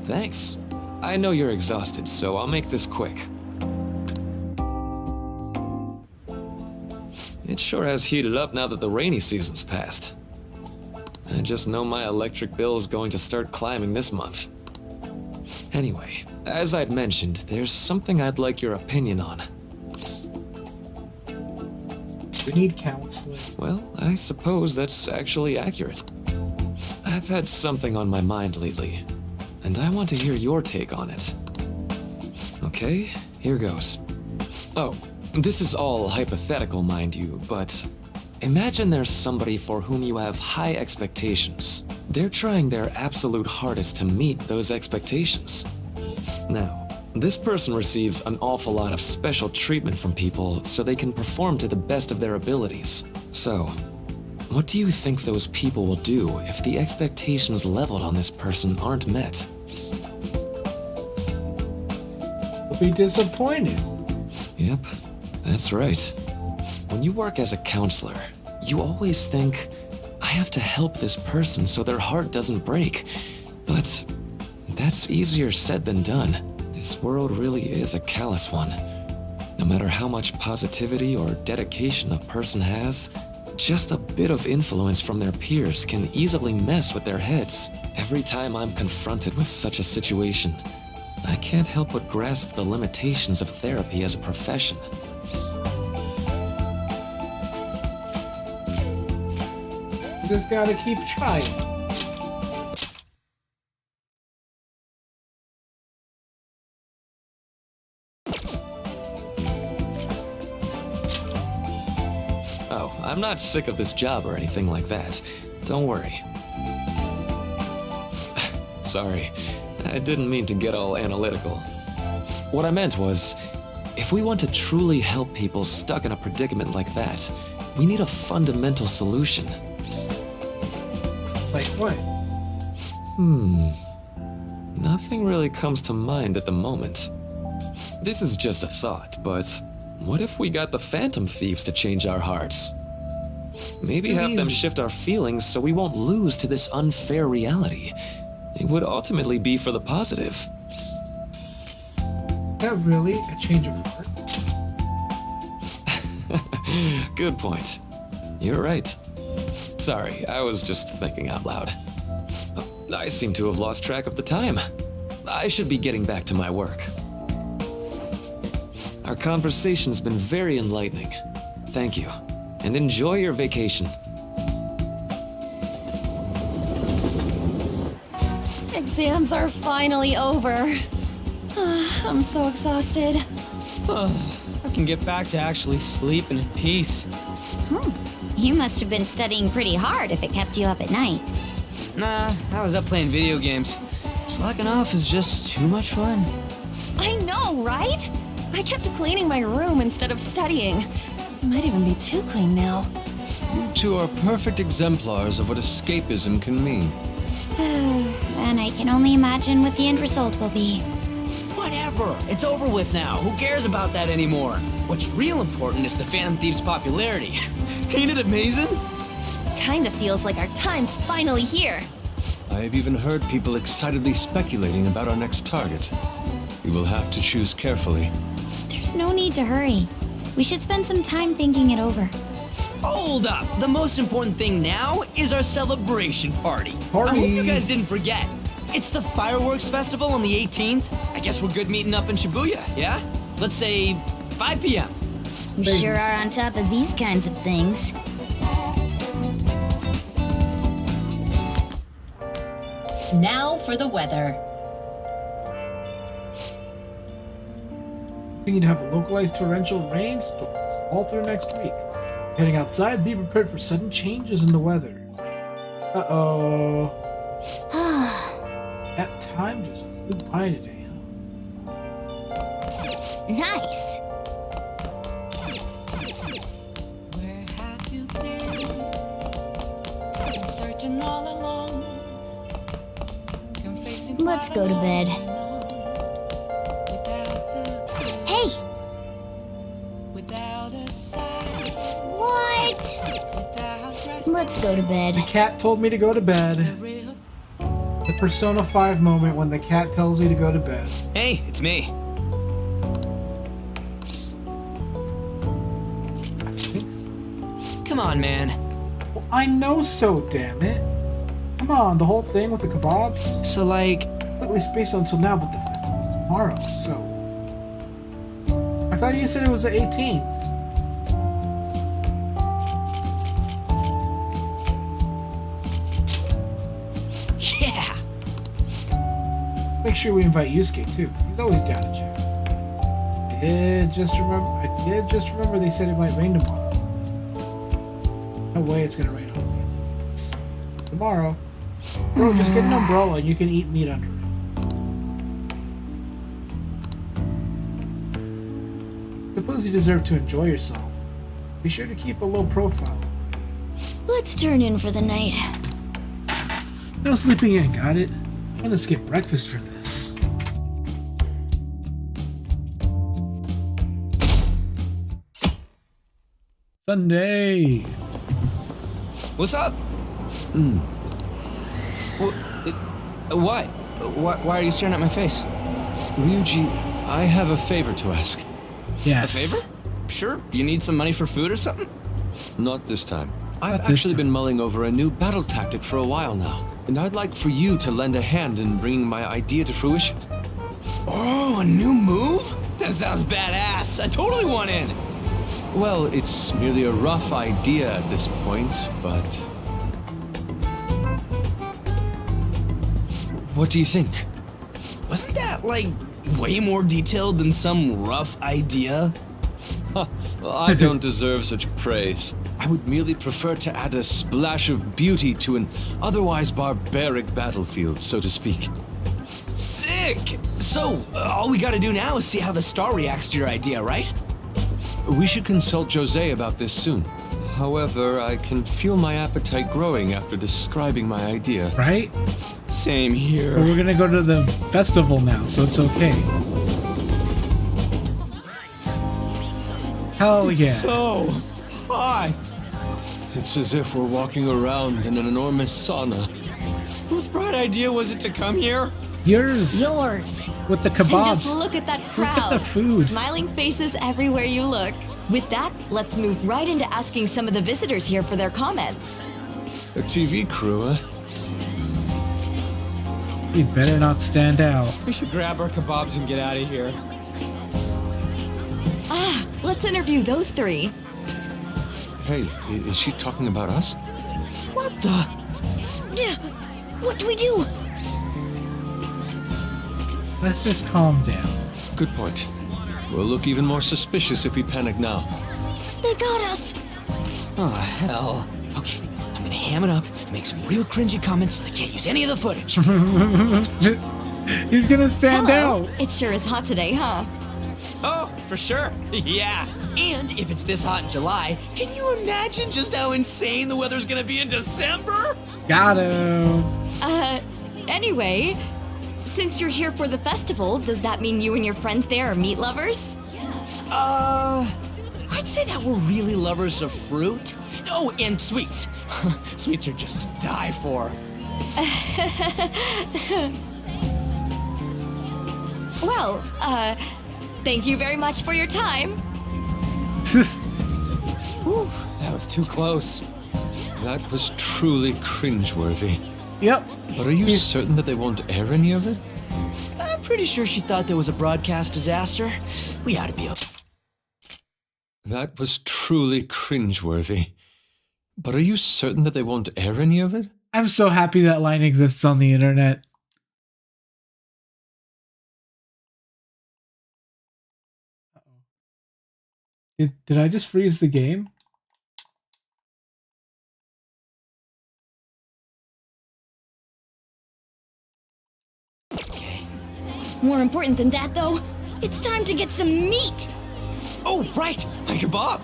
Thanks. I know you're exhausted, so I'll make this quick. It sure has heated up now that the rainy season's passed. I just know my electric bill is going to start climbing this month. Anyway, as I'd mentioned, there's something I'd like your opinion on. We need counseling. Well, I suppose that's actually accurate. I've had something on my mind lately, and I want to hear your take on it. Okay, here goes. Oh, this is all hypothetical, mind you, but imagine there's somebody for whom you have high expectations. They're trying their absolute hardest to meet those expectations. Now, this person receives an awful lot of special treatment from people so they can perform to the best of their abilities. So, what do you think those people will do if the expectations leveled on this person aren't met? We'll be disappointed. Yep, That's right. When you work as a counselor, you always think, I have to help this person so their heart doesn't break. But that's easier said than done. This world really is a callous one. No matter how much positivity or dedication a person has, just a bit of influence from their peers can easily mess with their heads. Every time I'm confronted with such a situation, I can't help but grasp the limitations of therapy as a profession. You just gotta keep trying. Oh, I'm not sick of this job or anything like that. Don't worry. Sorry, I didn't mean to get all analytical. What I meant was, if we want to truly help people stuck in a predicament like that, we need a fundamental solution. Like what? Nothing really comes to mind at the moment. This is just a thought, but what if we got the Phantom Thieves to change our hearts? Maybe have them shift our feelings so we won't lose to this unfair reality. It would ultimately be for the positive. Is that really a change of heart? Good point. You're right. Sorry, I was just thinking out loud. I seem to have lost track of the time. I should be getting back to my work. Our conversation's been very enlightening. Thank you, and enjoy your vacation. Exams are finally over. I'm so exhausted. I can get back to actually sleeping in peace. You must have been studying pretty hard if it kept you up at night. Nah, I was up playing video games. Slacking off is just too much fun. I know, right? I kept cleaning my room instead of studying. It might even be too clean now. You two are perfect exemplars of what escapism can mean. And I can only imagine what the end result will be. Whatever! It's over with now. Who cares about that anymore? What's real important is the Phantom Thieves' popularity. Ain't it amazing? Kinda feels like our time's finally here. I have even heard people excitedly speculating about our next target. We will have to choose carefully. There's no need to hurry. We should spend some time thinking it over. Hold up! The most important thing now is our celebration party. I hope you guys didn't forget. It's the fireworks festival on the 18th. I guess we're good meeting up in Shibuya, yeah? Let's say 5 p.m. You sure are on top of these kinds of things. Now for the weather. Thinking to have localized torrential rainstorms all through next week. Heading outside, be prepared for sudden changes in the weather. Uh-oh. That time just flew by today, huh? Nice. Where have you been? Searching all along. Let's go to bed. Hey! What? Let's go to bed. The cat told me to go to bed. The Persona 5 moment when the cat tells you to go to bed. Hey, it's me. Thanks. Come on, man. Well, I know so, damn it. Come on, the whole thing with the kebabs? So, like... At least based on until now, but the festival's tomorrow, so... I thought you said it was the 18th. Yeah! Make sure we invite Yusuke, too. He's always down to check. I did just remember they said it might rain tomorrow. No way it's gonna rain all day. So tomorrow. Bro, just get an umbrella and you can eat meat under it. Suppose you deserve to enjoy yourself. Be sure to keep a low profile. Let's turn in for the night. No sleeping in, got it? I'm gonna skip breakfast for this. Sunday. What's up? What? Why are you staring at my face? Ryuji, I have a favor to ask. Yes. A favor? Sure. You need some money for food or something? Not this time. I've Not this actually time. been mulling over a new battle tactic for a while now, and I'd like for you to lend a hand in bringing my idea to fruition. Oh, a new move? That sounds badass. I totally want in. Well, it's merely a rough idea at this point, but... What do you think? Wasn't that, like, way more detailed than some rough idea? Well, I don't deserve such praise. I would merely prefer to add a splash of beauty to an otherwise barbaric battlefield, so to speak. Sick! So, all we gotta do now is see how the star reacts to your idea, right? We should consult Jose about this soon. However, I can feel my appetite growing after describing my idea. Right? Same here. But we're gonna go to the festival now, so it's okay. Hell yeah. So hot. It's as if we're walking around in an enormous sauna. Whose bright idea was it to come here? Yours. Yours. With the And kebabs. just look at that crowd. Look at the food. Smiling faces everywhere you look. With that, let's move right into asking some of the visitors here for their comments. A TV crew, huh? You better not stand out. We should grab our kebabs and get out of here. Ah, let's interview those three. Hey, is she talking about us? What the? Yeah. What do we do? Let's just calm down. Good point. We'll look even more suspicious if we panic now. They got us. Oh, hell. Okay, I'm gonna ham it up and make some real cringy comments so they can't use any of the footage. He's gonna stand Hello. out. It sure is hot today, huh? Oh, for sure. Yeah. And if it's this hot in July, can you imagine just how insane the weather's gonna be in December? Got him. Anyway, since you're here for the festival, does that mean you and your friends there are meat lovers? I'd say that we're really lovers of fruit. Oh, and sweets. Sweets are just to die for. Well, thank you very much for your time. Whew, that was too close. That was truly cringeworthy. Yep. But are you certain that they won't air any of it? I'm pretty sure she thought there was a broadcast disaster. We ought to be okay. That was truly cringeworthy. But are you certain that they won't air any of it? I'm so happy that line exists on the internet. Did I just freeze the game? More important than that, though, it's time to get some meat. Oh, right, my kebab.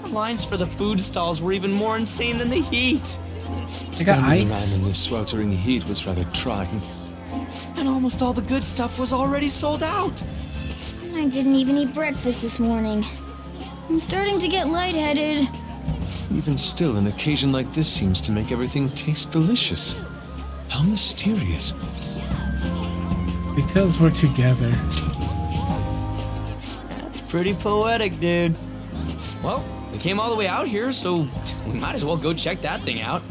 The lines for the food stalls were even more insane than the heat. I got Standing ice. around in this sweltering heat was rather trying. And almost all the good stuff was already sold out. I didn't even eat breakfast this morning. I'm starting to get lightheaded. Even still, an occasion like this seems to make everything taste delicious. How mysterious. Because we're together. That's pretty poetic, dude. Well, we came all the way out here, so we might as well go check that thing out.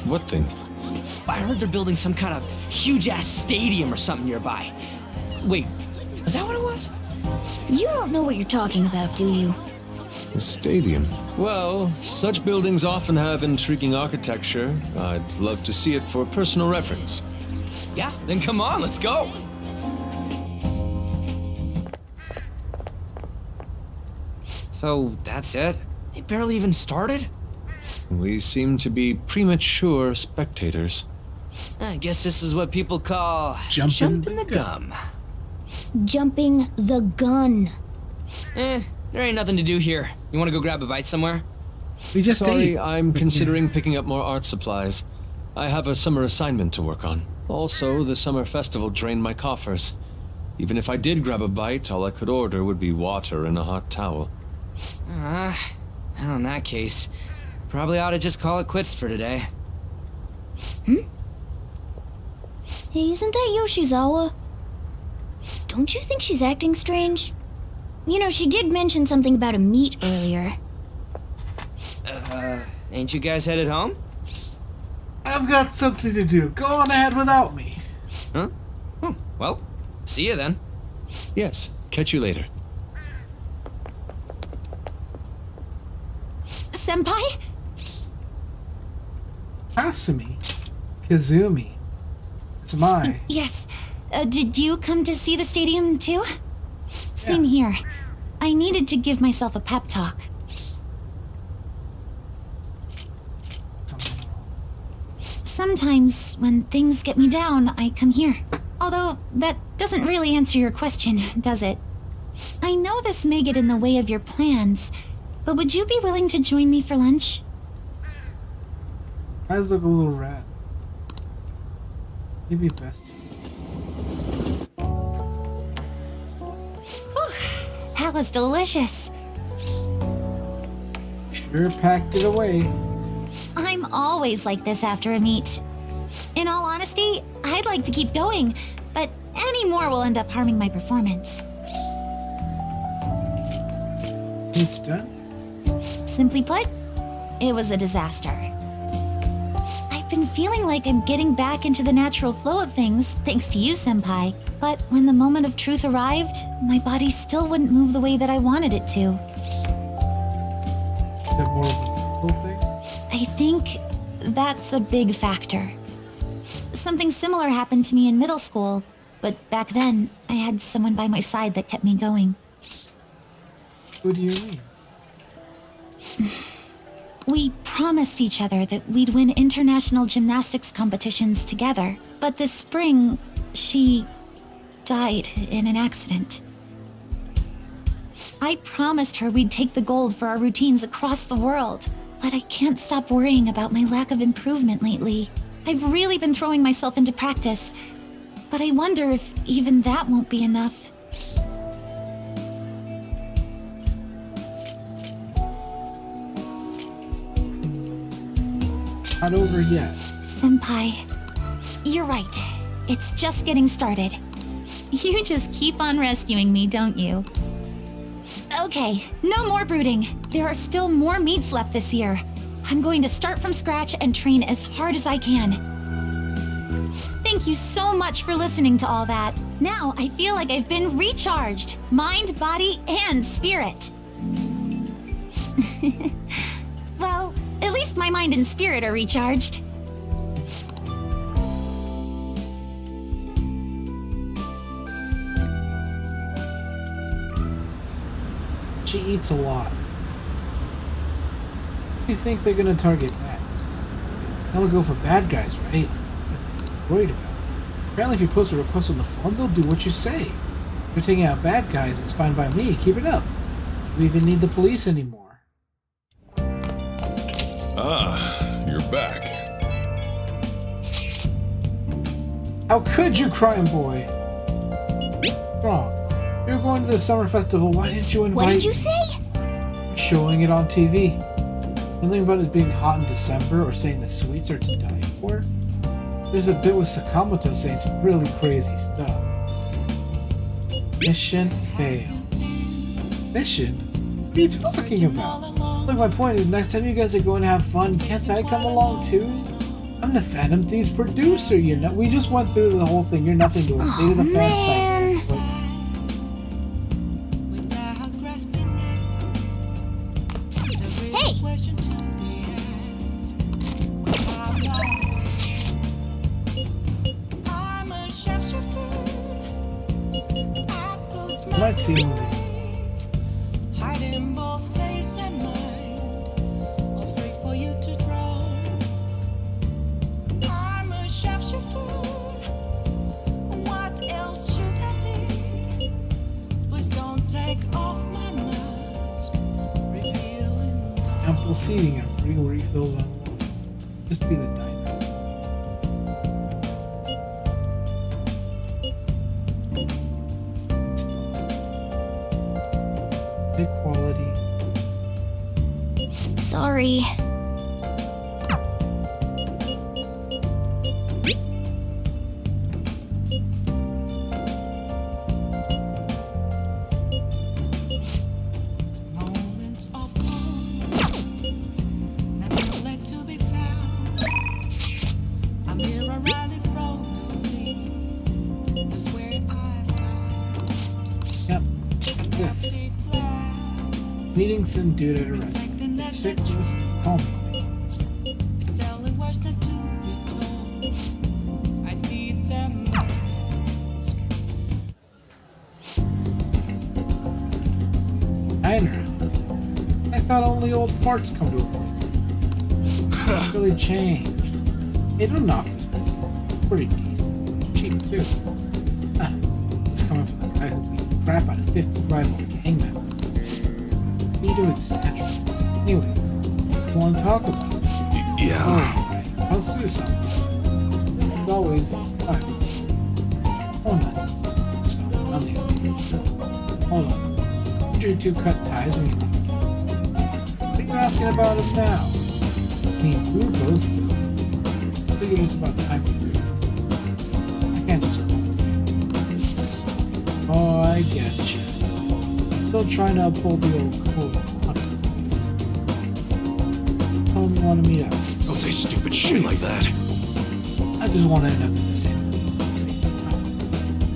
What thing? I heard they're building some kind of huge-ass stadium or something nearby. Wait, is that what it was? You don't know what you're talking about, do you? A stadium. Well, such buildings often have intriguing architecture. I'd love to see it for personal reference. Yeah, then come on, let's go. So, that's it? It barely even started? We seem to be premature spectators. I guess this is what people call Jumping the gum. Jumping the gun. There ain't nothing to do here. You wanna go grab a bite somewhere? We just Sorry, ate. I'm considering picking up more art supplies. I have a summer assignment to work on. Also, the summer festival drained my coffers. Even if I did grab a bite, all I could order would be water and a hot towel. Well, in that case, probably ought to just call it quits for today. Hey, isn't that Yoshizawa? Don't you think she's acting strange? You know, she did mention something about a meet earlier. Ain't you guys headed home? I've got something to do. Go on ahead without me. Huh? Oh, well, see you then. Yes, catch you later. Senpai? Asumi. Kazumi. It's Mai. Yes. Did you come to see the stadium too? Same here. I needed to give myself a pep talk. Sometimes, when things get me down, I come here. Although, that doesn't really answer your question, does it? I know this may get in the way of your plans, but would you be willing to join me for lunch? Eyes look a little red. Maybe best. Whew, that was delicious. Sure packed it away. I'm always like this after a meet. In all honesty, I'd like to keep going, but any more will end up harming my performance. It's done? Simply put, it was a disaster. I've been feeling like I'm getting back into the natural flow of things, thanks to you, Senpai. But when the moment of truth arrived, my body still wouldn't move the way that I wanted it to. Is that more of a mental thing? I think that's a big factor. Something similar happened to me in middle school, but back then, I had someone by my side that kept me going. What do you mean? We promised each other that we'd win international gymnastics competitions together, but this spring, she died in an accident. I promised her we'd take the gold for our routines across the world, but I can't stop worrying about my lack of improvement lately. I've really been throwing myself into practice, but I wonder if even that won't be enough. Not over yet. Senpai, you're right. It's just getting started. You just keep on rescuing me, don't you? Okay, no more brooding. There are still more meets left this year. I'm going to start from scratch and train as hard as I can. Thank you so much for listening to all that. Now I feel like I've been recharged. Mind, body, and spirit. Well, at least my mind and spirit are recharged. She eats a lot. What do you think they're gonna target next? They'll go for bad guys, right? Worried about. Apparently if you post a request on the forum, they'll do what you say. If you're taking out bad guys, it's fine by me. Keep it up. We even need the police anymore. Ah, you're back. How could you, crime boy? What's wrong? You're going to the summer festival. Why didn't you invite? What did you say? Showing it on TV. Something about it being hot in December or saying the sweets are to die for. There's a bit with Sakamoto saying some really crazy stuff. Mission failed. Mission? What are you talking about? Look, my point is, next time you guys are going to have fun, can't I come along too? I'm the Phantom Thieves producer, you know. We just went through the whole thing. You're nothing to us. Stay to the fan site. Hey! You might see a movie. Hiding both face and mind, afraid for you to drown. I'm a sharpshooter. What else should I be? Please don't take off my mask. Revealing Ample seating and free refills on water. Just be the diner. High quality. sorry. Moments of calm, nowhere to be found. A mirror right in front of me. That's where I found. Yep. This. Meetings and due to arrest. Sick was calming. It's telling words that to be told. I need them mask. I thought only old farts come to a place. Really changed. Hey, don't knock this place. Pretty decent. Cheap too. It's coming from the guy who beat the crap out of 50 rival gang members. Need to exaggerate. Anyways, you want to talk about it? Yeah. Alright, I'll do something. As always, violence. Oh, nothing. So, on the other. Hold on. Did you two cut ties when you left the camp? What are you asking about him now? I mean, we were both here. I figured it's about time we were. I can't just call him. Oh, I get you. Still trying to uphold the old code. Tell him you want to meet up. Don't say stupid shit like that. I just want to end up in the same place at the same time.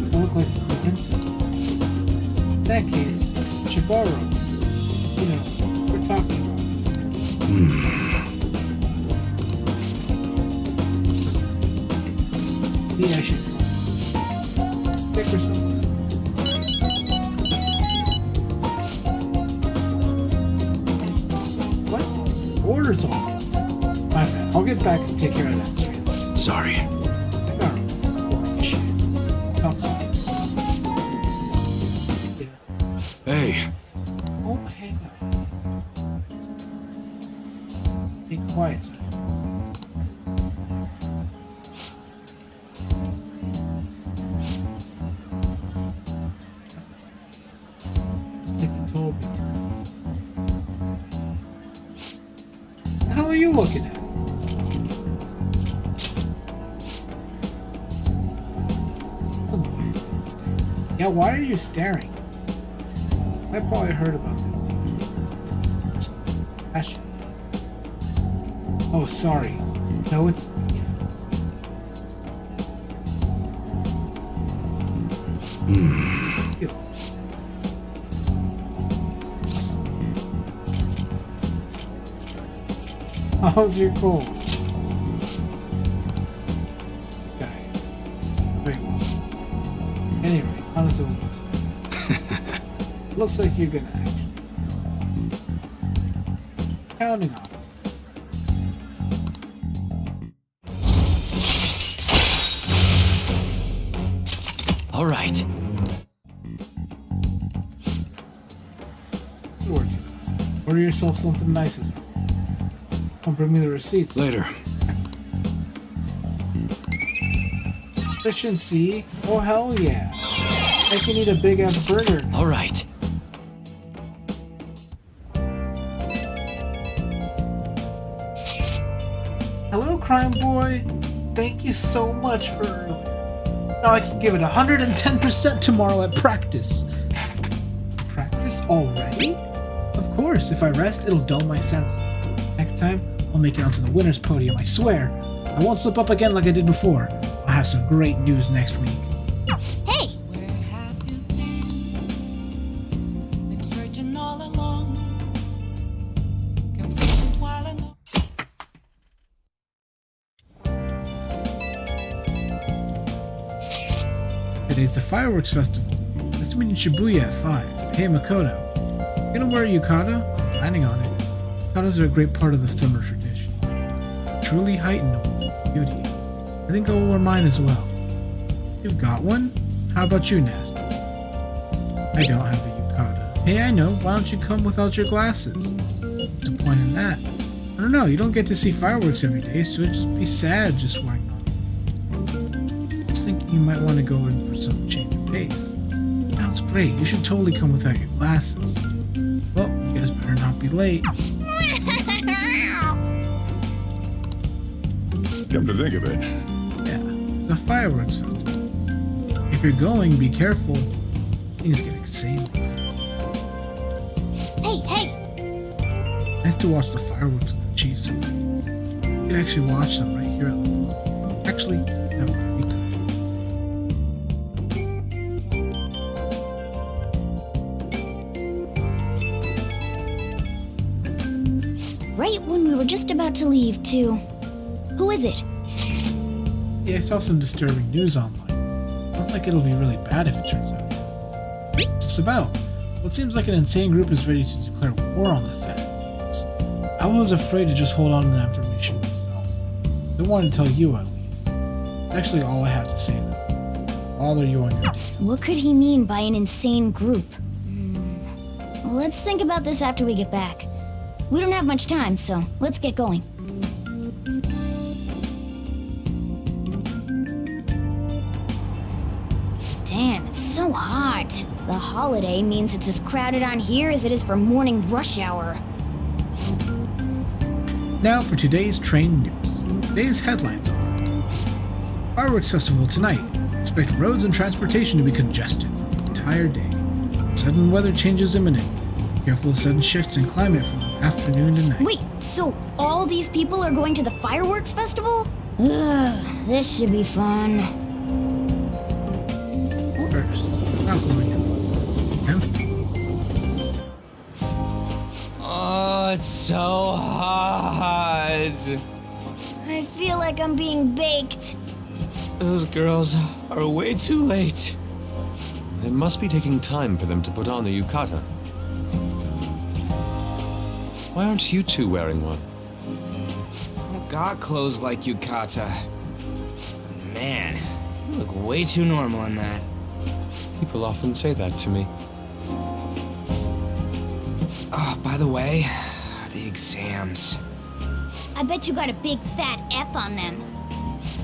It look like a coincidence. In that case, Chibaro. You know, we're talking about. Maybe I should pick or something. What? Orders on. My bad. I'll get back and take care of that straight. Sorry. I got it. Shit. Talk soon. Yeah. Hey. Oh, hang on. Be quiet. Told me to. The hell are you looking at? Yeah, why are you staring? I probably heard about that thing. Oh, sorry. No, it's... Yes. Ew. How's your cold? Okay. Very well. Anyway, honestly, it was looks like you're gonna actually. Counting on it. All right. Order yourself something nice as well. Come bring me the receipts. Later. Efficiency? Oh, hell yeah. I can eat a big ass burger. All right. Hello, crime boy. Thank you so much for early. Now I can give it 110% tomorrow at practice. Practice already? Of course, if I rest, it'll dull my senses. Next time, I'll make it onto the winner's podium, I swear. I won't slip up again like I did before. I'll have some great news next week. Hey! Where have you been searching all along. Confused while I'm Today's the fireworks festival. Nice to meet you in Shibuya at 5. Hey, Makoto. You gonna wear a yukata? I'm planning on it. Yukatas are a great part of the summer tradition. Truly heighten a woman's beauty. I think I'll wear mine as well. You've got one? How about you, Nasty? I don't have the yukata. Hey, I know. Why don't you come without your glasses? What's the point in that? I don't know. You don't get to see fireworks every day, so it'd just be sad just wearing them. I was thinking you might want to go in for some change of pace. Sounds great. You should totally come without your glasses. Well, you guys better not be late. Come to think of it. Yeah, it's a fireworks festival. If you're going, be careful. Things get insane. Hey! Nice to watch the fireworks with the chief someday. You can actually watch them right here at the mall. Actually, no, we could. Right when we were just about to leave, too. Who is it? Yeah, I saw some disturbing news online. Sounds like it'll be really bad if it turns out. What's this about? Well, it seems like an insane group is ready to declare war on the Phantom Thieves. I was afraid to just hold on to that information myself. I wanted to tell you at least. That's actually all I have to say though. Bother you on your day. What could he mean by an insane group? Well, let's think about this after we get back. We don't have much time, so let's get going. Damn, it's so hot. The holiday means it's as crowded on here as it is for morning rush hour. Now for today's train news. Today's headlines are: Fireworks Festival tonight. Expect roads and transportation to be congested for the entire day. Sudden weather changes imminent. Careful of sudden shifts in climate from afternoon to night. Wait, so all these people are going to the fireworks festival? Ugh, this should be fun. First, not going to empty. Oh, it's so hot. I feel like I'm being baked. Those girls are way too late. It must be taking time for them to put on the yukata. Why aren't you two wearing one? I got clothes like yukata. Man, you look way too normal in that. People often say that to me. Oh, by the way, the exams. I bet you got a big fat F on them.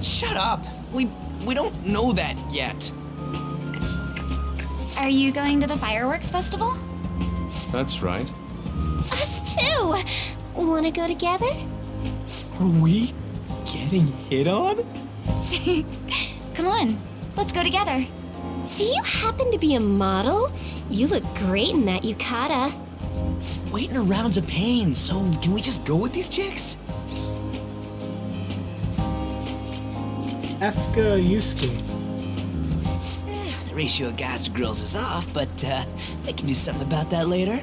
Shut up! We don't know that yet. Are you going to the fireworks festival? That's right. Us too! Wanna go together? Are we getting hit on? Come on, let's go together. Do you happen to be a model? You look great in that yukata. Waiting around's a pain, so can we just go with these chicks? Ask Yusuke. The ratio of guys to girls is off, but we can do something about that later.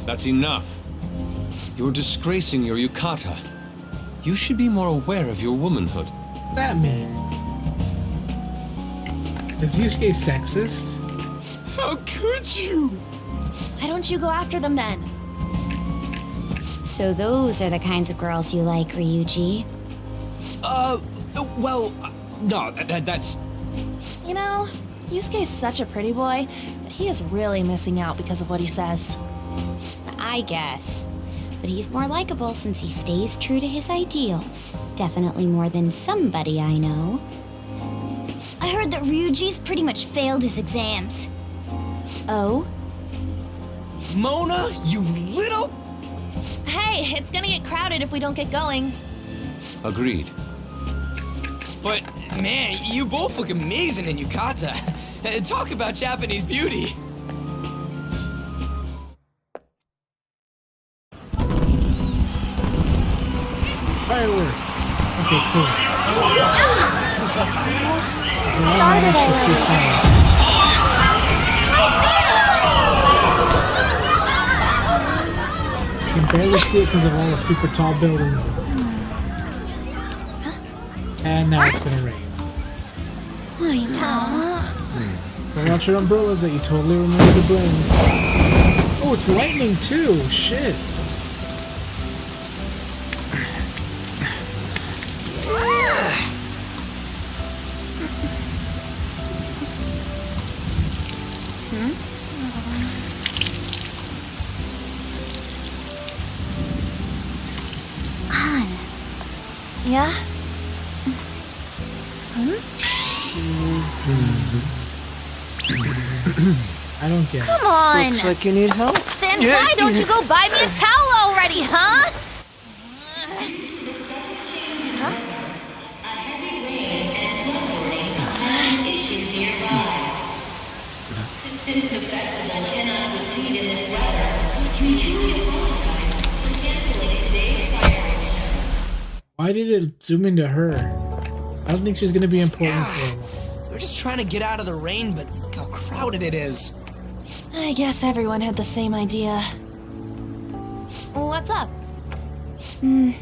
That's enough. You're disgracing your yukata. You should be more aware of your womanhood. What's that mean? Is Yusuke sexist? How could you? Why don't you go after them then? So those are the kinds of girls you like, Ryuji. Well, no, that's... You know, Yusuke's such a pretty boy, but he is really missing out because of what he says. I guess. But he's more likable since he stays true to his ideals. Definitely more than somebody I know. I heard that Ryuji's pretty much failed his exams. Oh? Mona, you little... Hey, it's gonna get crowded if we don't get going. Agreed. But, man, you both look amazing in yukata. Talk about Japanese beauty. Fireworks. Okay, cool. Started Nice to see fireworks. You can barely see it because of all the super tall buildings in the sky. And now it's gonna rain. I know. Don't watch your umbrellas that you totally remember to bring. Oh, it's lightning too! Shit! Yeah? I don't get it. Come on! Looks like you need help. Then why don't you go buy me a towel already, huh? Since the festival cannot proceed in this weather, we truly apologize for canceling today's fireworks. Why did it zoom into her? I don't think she's gonna be important for a while. We're just trying to get out of the rain, but look how crowded it is. I guess everyone had the same idea. What's up? I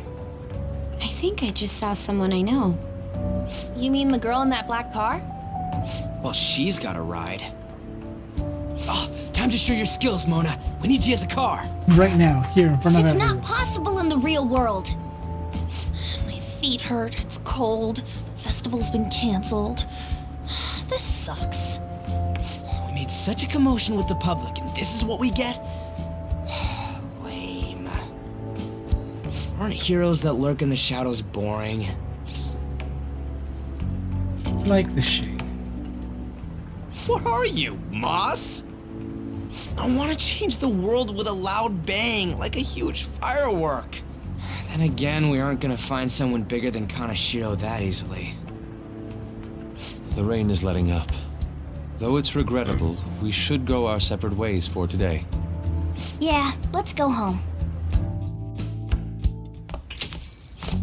think I just saw someone I know. You mean the girl in that black car? Well, she's got a ride. Oh, time to show your skills, Mona. We need you as a car. Right now, here in front of It's everyone. not possible in the real world. My feet hurt. It's cold. The festival's been canceled. This sucks. We made such a commotion with the public, and this is what we get? Lame. Aren't heroes that lurk in the shadows boring? Like the shade. What are you, Moss? I want to change the world with a loud bang, like a huge firework. Then again, we aren't gonna find someone bigger than Kanashiro that easily. The rain is letting up. Though it's regrettable, we should go our separate ways for today. Yeah, let's go home.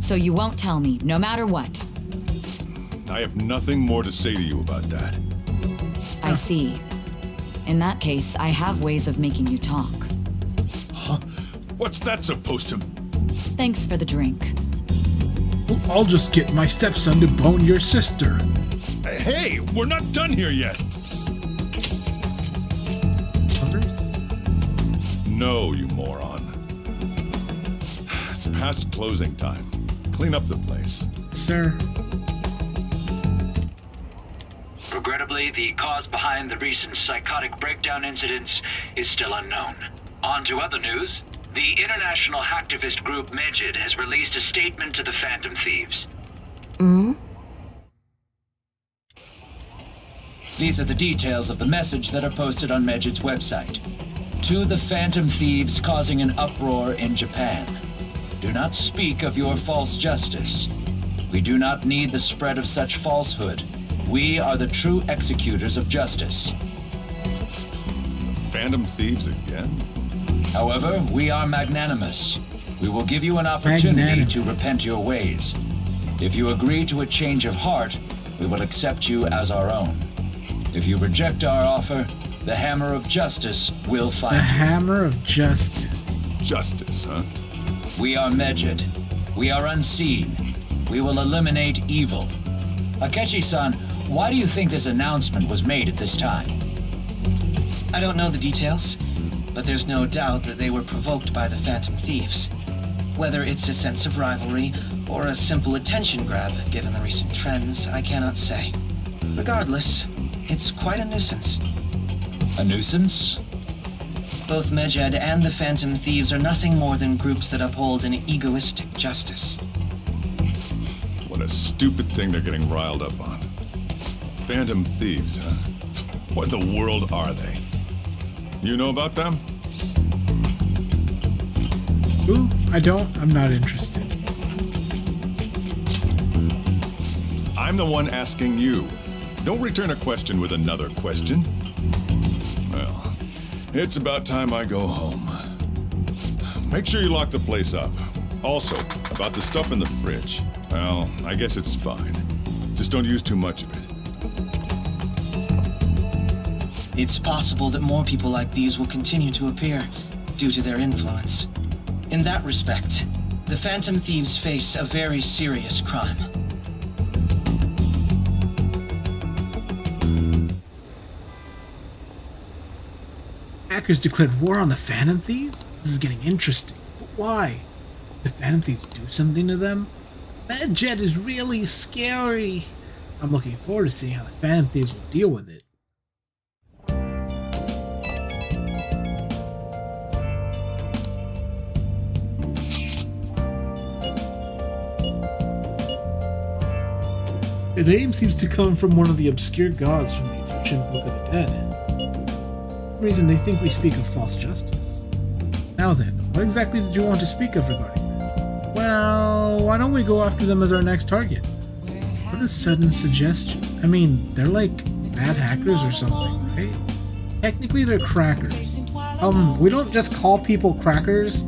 So you won't tell me, no matter what. I have nothing more to say to you about that. I see. In that case, I have ways of making you talk. Huh? What's that supposed to... Thanks for the drink. Well, I'll just get my stepson to bone your sister. Hey, we're not done here yet. No, you moron. It's past closing time. Clean up the place. Sir. Regrettably, the cause behind the recent psychotic breakdown incidents is still unknown. On to other news. The international hacktivist group Medjed has released a statement to the Phantom Thieves. These are the details of the message that are posted on Medjed's website. To the Phantom Thieves causing an uproar in Japan. Do not speak of your false justice. We do not need the spread of such falsehood. We are the true executors of justice. Phantom Thieves again? However, we are magnanimous. We will give you an opportunity to repent your ways. If you agree to a change of heart, we will accept you as our own. If you reject our offer, the Hammer of Justice will find you. The Hammer of Justice. Justice, huh? We are Medjed. We are unseen. We will eliminate evil. Akechi-san, why do you think this announcement was made at this time? I don't know the details, but there's no doubt that they were provoked by the Phantom Thieves. Whether it's a sense of rivalry or a simple attention grab given the recent trends, I cannot say. Regardless, it's quite a nuisance. A nuisance? Both Medjed and the Phantom Thieves are nothing more than groups that uphold an egoistic justice. What a stupid thing they're getting riled up on. Phantom Thieves, huh? What in the world are they? You know about them? Ooh, I don't. I'm not interested. I'm the one asking you. Don't return a question with another question. Well, it's about time I go home. Make sure you lock the place up. Also, about the stuff in the fridge. Well, I guess it's fine. Just don't use too much of it. It's possible that more people like these will continue to appear due to their influence. In that respect, the Phantom Thieves face a very serious crime. Hackers declared war on the Phantom Thieves? This is getting interesting. But why? Did the Phantom Thieves do something to them? Medjed is really scary. I'm looking forward to seeing how the Phantom Thieves will deal with it. The name seems to come from one of the obscure gods from the Egyptian Book of the Dead. For some reason they think we speak of false justice. Now then, what exactly did you want to speak of regarding Medjed? Well, why don't we go after them as our next target? What a sudden suggestion. I mean, they're like bad hackers or something, right? Technically, they're crackers. We don't just call people crackers.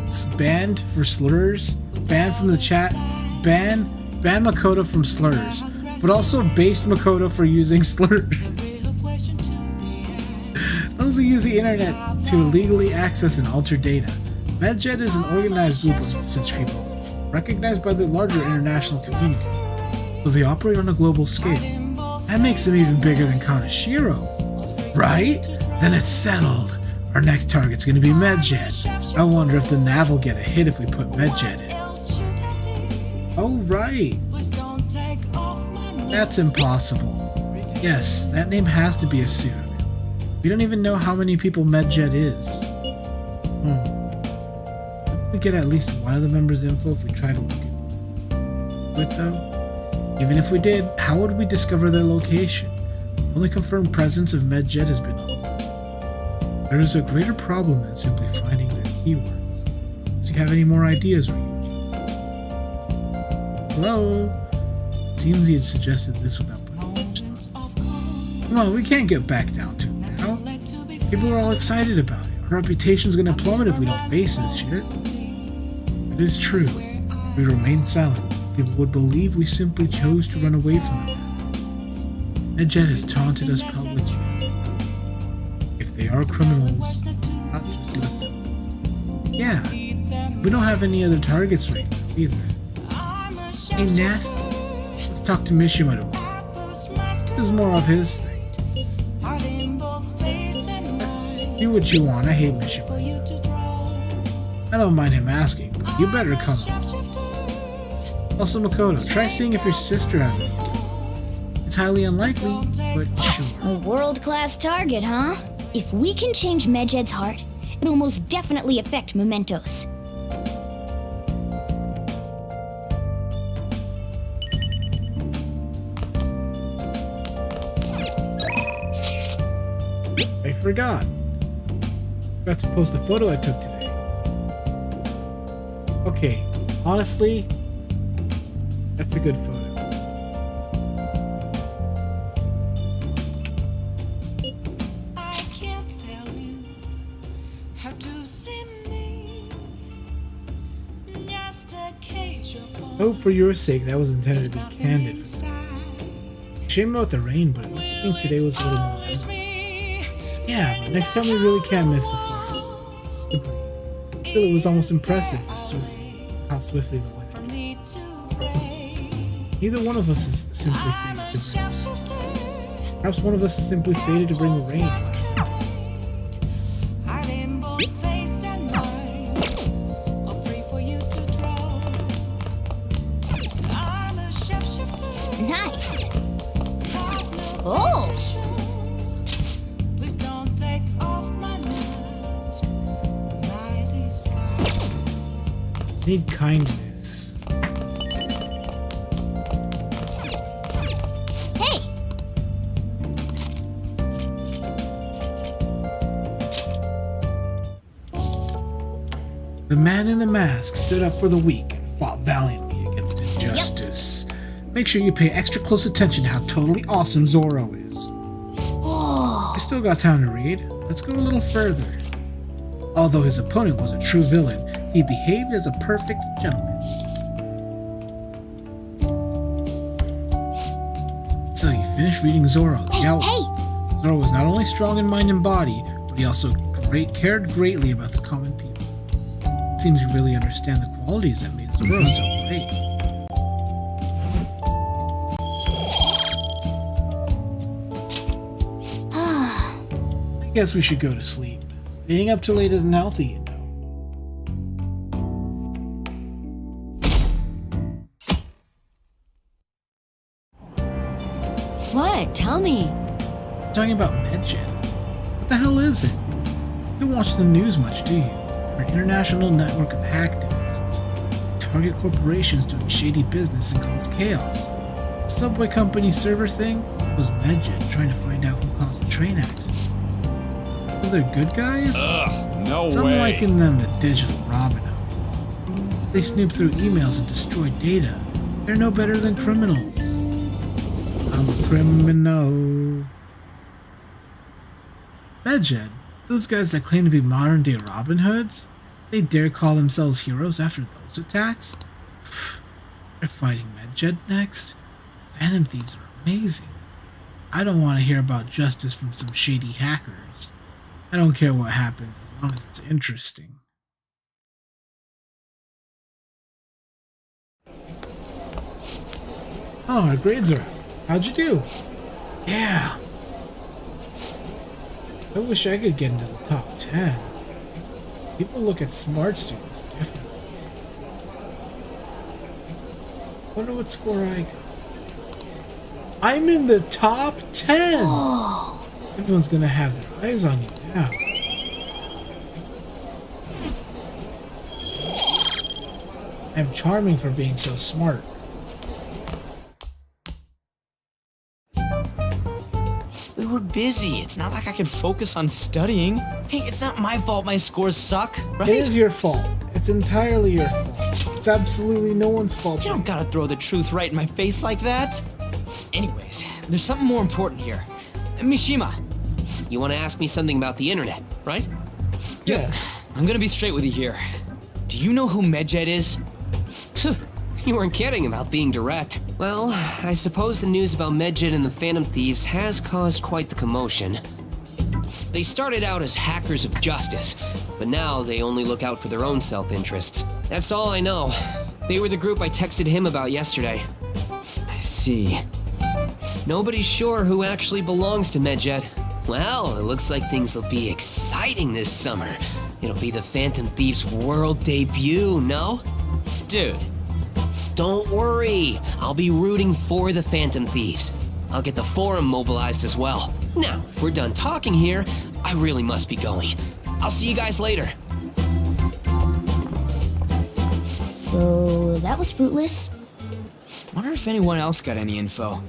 It's banned for slurs, banned from the chat, ban Makoto from slurs, but also based Makoto for using slurs. Those who use the internet to illegally access and alter data. Medjed is an organized group of such people, recognized by the larger international community, so they operate on a global scale. That makes them even bigger than Kaneshiro. Right? Then it's settled. Our next target's gonna be Medjed. I wonder if the Nav will get a hit if we put Medjed in. Oh, right. That's impossible. Yes, that name has to be a pseudonym. We don't even know how many people Medjed is. Couldn't we get at least one of the members' info if we try to look into it, though? Even if we did, how would we discover their location? The only confirmed presence of Medjed has been home. There is a greater problem than simply finding their keywords. Do you have any more ideas, Ryuji? Hello? It seems he had suggested this without putting much thought. Come on, we can't get back down to it now. People are all excited about it. Our reputation's gonna plummet if we don't face this shit. It is true. If we remain silent, people would believe we simply chose to run away from them. Medjed has taunted us publicly. If they are criminals, not just let them. Yeah, we don't have any other targets right now either. Hey, Nasty, let's talk to Mishima tomorrow. This is more of his thing. Do what you want, I hate Mishima. I don't mind him asking, but you better come on. Also, Makoto, try seeing if your sister has it. It's highly unlikely, but sure. A world-class target, huh? If we can change Medjed's heart, it'll most definitely affect Mementos. I forgot. Forgot to post the photo I took today. Okay, honestly, that's a good photo. Hope for your sake that was intended to be candid for them. Shame about the rain, but at least it means today was a little more rainy. Yeah, but next time we really can't miss the fireworks. Agreed. Still, it was almost impressive for how swiftly the weather changed. Neither one of us is simply fated to bring. Perhaps one of us is simply fated to bring the rain. Nice. Oh. Need kindness. Hey. The man in the mask stood up for the weak and fought valiantly against injustice. Yep. Make sure you pay extra close attention to how totally awesome Zoro is. Oh. I still got time to read. Let's go a little further. Although his opponent was a true villain, he behaved as a perfect gentleman. So you finished reading Zoro. Hey. Zoro was not only strong in mind and body, but he also cared greatly about the common people. It seems you really understand the qualities that made Zoro so great. I guess we should go to sleep. Staying up too late isn't healthy, you know. What? Tell me. I'm talking about Medjed. What the hell is it? You don't watch the news much, do you? They're an international network of hacktivists. Target corporations doing shady business and cause chaos. The subway company server thing? That was Medjed trying to find out who caused the train accident. So they're good guys? Ugh, no Some way. liken them to digital Robin Hoods. They snoop through emails and destroy data. They're no better than criminals. I'm a criminal. Medjed, those guys that claim to be modern-day Robin Hoods, they dare call themselves heroes after those attacks? They're fighting Medjed next? Phantom Thieves are amazing. I don't want to hear about justice from some shady hackers. I don't care what happens as long as it's interesting. Oh, our grades are out. How'd you do? Yeah. I wish I could get into the top 10. People look at smart students differently. Wonder what score I got. I'm in the top 10! Oh. Everyone's gonna have their eyes on you now. I'm charming for being so smart. We were busy. It's not like I could focus on studying. Hey, it's not my fault my scores suck, right? It is your fault. It's entirely your fault. It's absolutely no one's fault. You don't gotta throw the truth right in my face like that. Anyways, there's something more important here. Mishima. You want to ask me something about the internet, right? Yeah. I'm gonna be straight with you here. Do you know who Medjed is? You weren't kidding about being direct. Well, I suppose the news about Medjed and the Phantom Thieves has caused quite the commotion. They started out as hackers of justice, but now they only look out for their own self-interests. That's all I know. They were the group I texted him about yesterday. I see. Nobody's sure who actually belongs to Medjed. Well, it looks like things will be exciting this summer. It'll be the Phantom Thieves' world debut, no? Dude. Don't worry, I'll be rooting for the Phantom Thieves. I'll get the forum mobilized as well. Now, if we're done talking here, I really must be going. I'll see you guys later. So, that was fruitless. Wonder if anyone else got any info.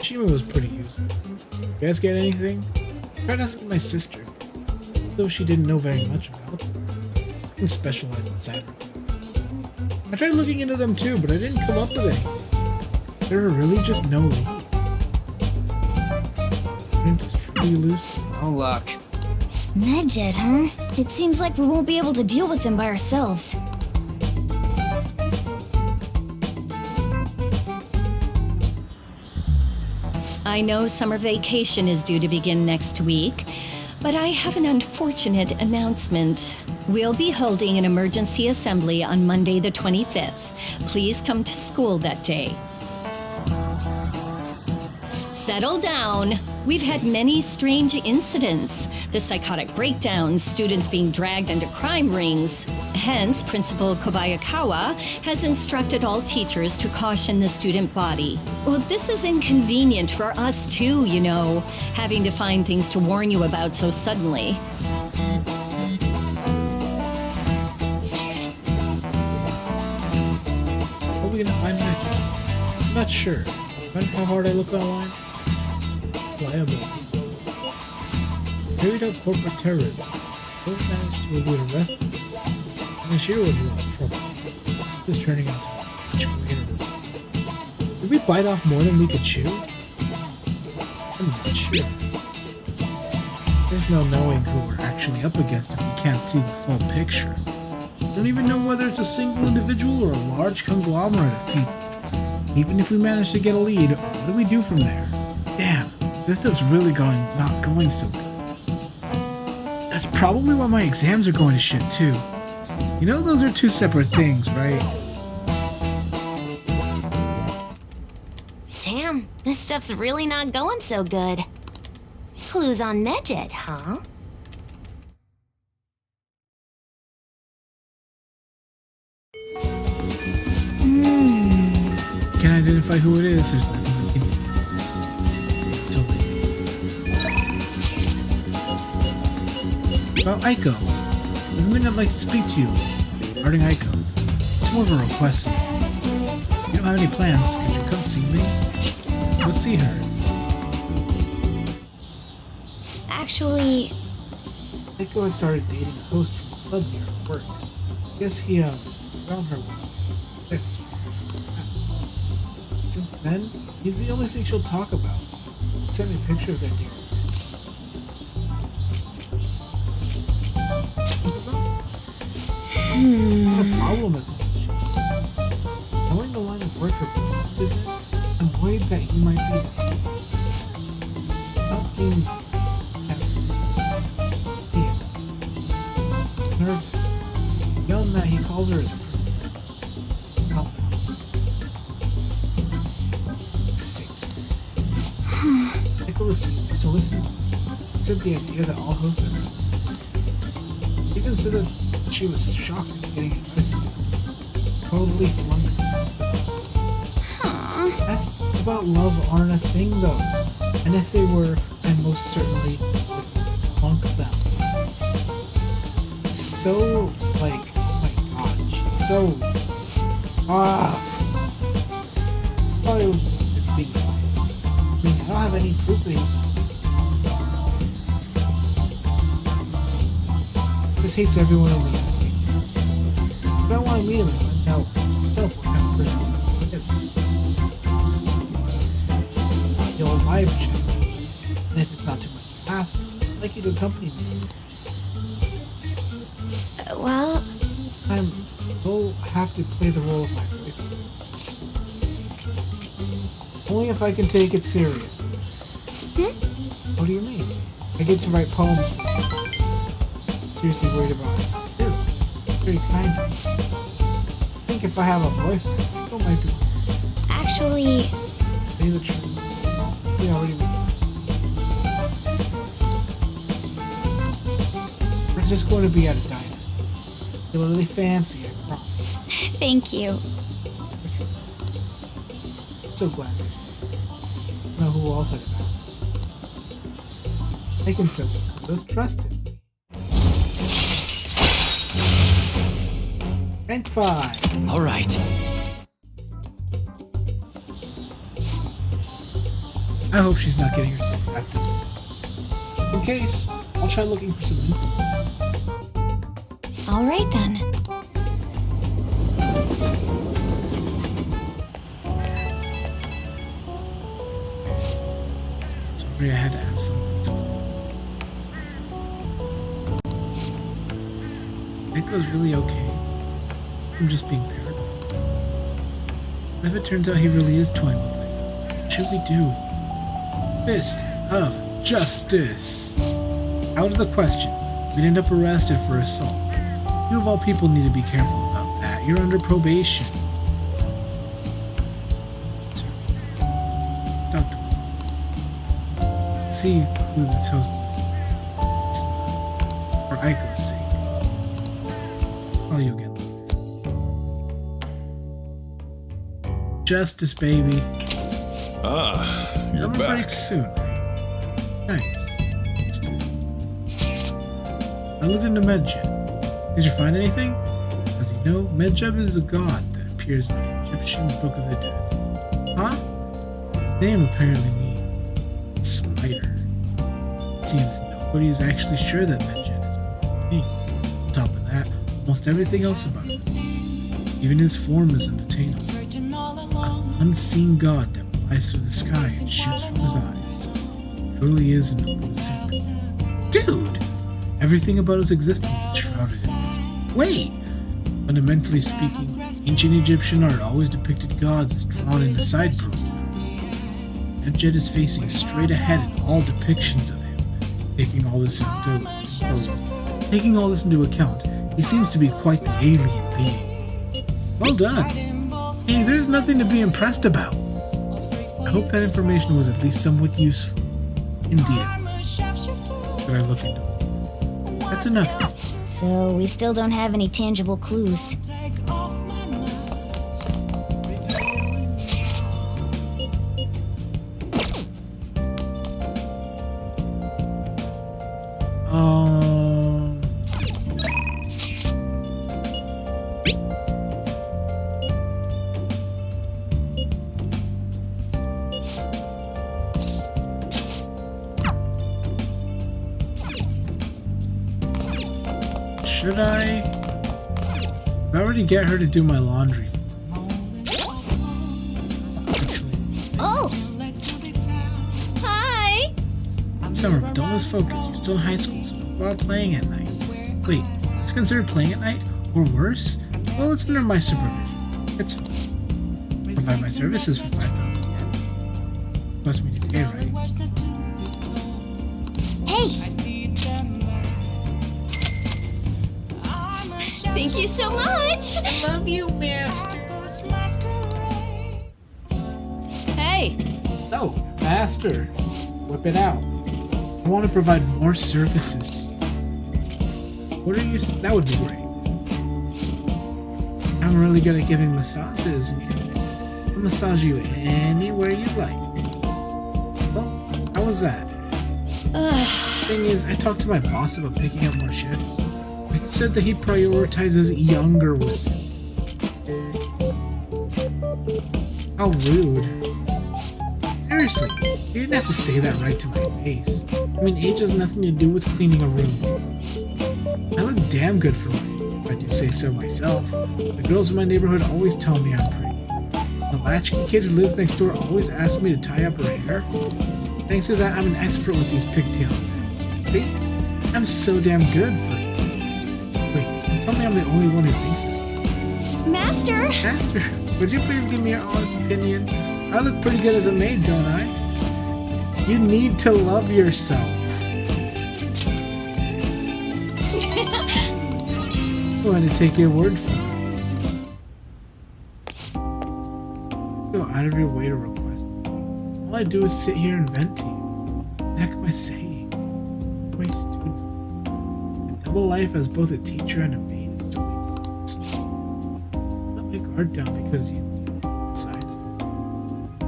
Shima was pretty useless. You guys get anything? I tried asking my sister, though she didn't know very much about them. She didn't specialize in cyber. I tried looking into them too, but I didn't come up with anything. There were really just no leads. I'm just truly loose. No luck. Medjed, huh? It seems like we won't be able to deal with them by ourselves. I know summer vacation is due to begin next week, but I have an unfortunate announcement. We'll be holding an emergency assembly on Monday the 25th. Please come to school that day. Settle down. We've had many strange incidents. The psychotic breakdowns, students being dragged into crime rings. Hence, Principal Kobayakawa has instructed all teachers to caution the student body. Well, this is inconvenient for us too, you know, having to find things to warn you about so suddenly. How are we gonna find magic? I'm not sure. Remember how hard I look online? Liable. Carried out corporate terrorism. Don't manage to elude arrests. And Nishiro was in a lot of trouble. This is turning out to be a much greater role. Did we bite off more than we could chew? I'm not sure. There's no knowing who we're actually up against if we can't see the full picture. Don't even know whether it's a single individual or a large conglomerate of people. Even if we manage to get a lead, what do we do from there? Damn, this stuff's really not going so good. That's probably why my exams are going to shit too. You know those are two separate things, right? Damn, this stuff's really not going so good. Clues on Medjed, huh? Can't identify who it is, there's nothing we can do. About Aiko. There's something I'd like to speak to you regarding Aiko. It's more of a request than anything. If you don't have any plans, could you come see me? Go see her. Actually... Aiko has started dating a host from a club near her work. I guess he, found her one. Since then, he's the only thing she'll talk about. He sent me a picture of their date. Not a problem as long as she's knowing the line of work her boyfriend is in, I'm worried that he might be deceived. That seems he is nervous. Beyond that, he calls her his princess. Eiko refuses to listen. He said the idea that all hosts are equal. He even said that she was shocked at getting advice from someone. Totally flunked. Tests about love aren't a thing though. And if they were, I most certainly would flunk them. So, like, oh my god, she's so... Probably just being wise. I mean, I don't have any proof that he's just hates everyone in the entertainment. If I want to meet him, I know myself what kind of person he is. You'll vibe check. And if it's not too much to ask, I'd like you to accompany me. Well... You'll have to play the role of my boyfriend. Only if I can take it seriously. What do you mean? I get to write poems for you. Seriously worried about it. Dude, that's very kind of you. I think if I have a boyfriend, Eiko might be... Actually... Tell you the truth. We already made that. We're just going to be at a diner. Feel really fancy, I promise. Thank you. So glad. I don't know who else I'd have asked. Aiken says Makoto's trusted me. Rank 5. All right. I hope she's not getting herself wrapped up. In case, I'll try looking for some info. All right then. Sorry, I had to ask something so. Eiko's really okay. I'm just being paranoid. What if it turns out he really is toying with Eiko? What should we do? Fist of justice! Out of the question. We'd end up arrested for assault. You of all people need to be careful about that. You're under probation. Stop doing that. See who this host is. For Aiko's sake. Call you again. Justice, baby. You're Summer back. break soon. Nice. I looked into Medjed. Did you find anything? As you know, Medjed is a god that appears in the Egyptian Book of the Dead. Huh? His name apparently means Smiter. It seems nobody is actually sure that Medjed is a being. On top of that, almost everything else about him is new. Even his form is unattainable. An unseen god that flies through the sky and shoots from his eyes. Truly is an elusive being. Dude! Everything about his existence is shrouded in mystery. Wait! Fundamentally speaking, ancient Egyptian art always depicted gods as drawn into side profiles. Medjed is facing straight ahead in all depictions of him. Taking all this into account, he seems to be quite the alien being. Well done! Hey, there's nothing to be impressed about. I hope that information was at least somewhat useful. Indeed. Should I look into it? That's enough then. So we still don't have any tangible clues. Should I already get her to do my laundry for me? Oh! Hi! Summer, don't lose focus. You're still in high school, so don't go out playing at night. Wait, it's considered playing at night? Or worse? Well, it's under my supervision. It's fine. Provide my services for 5,000 yen. Must be to pay, right? Hey! Thank you so much! I love you, Master! Hey! No, Master! Whip it out. I want to provide more services to you. What are you... That would be great. I'm really good at giving massages. I'll massage you anywhere you like. Well, how was that? Thing is, I talked to my boss about picking up more shifts. He said that he prioritizes younger women. How rude. Seriously, you didn't have to say that right to my face. I mean, age has nothing to do with cleaning a room. I look damn good for my age, if I do say so myself. The girls in my neighborhood always tell me I'm pretty. The latchkey kid who lives next door always asks me to tie up her hair. Thanks to that, I'm an expert with these pigtails now. See? I'm so damn good for it. Wait, tell me I'm the only one who thinks this. Master! Master, would you please give me your honest opinion? I look pretty good as a maid, don't I? You need to love yourself. I'm going to take your word for it. Go out of your way to request me. All I do is sit here and vent to you. What the heck am I saying? My student. A double life as both a teacher and a maid is so exhausting. Let my guard down because you deal with both sides of it.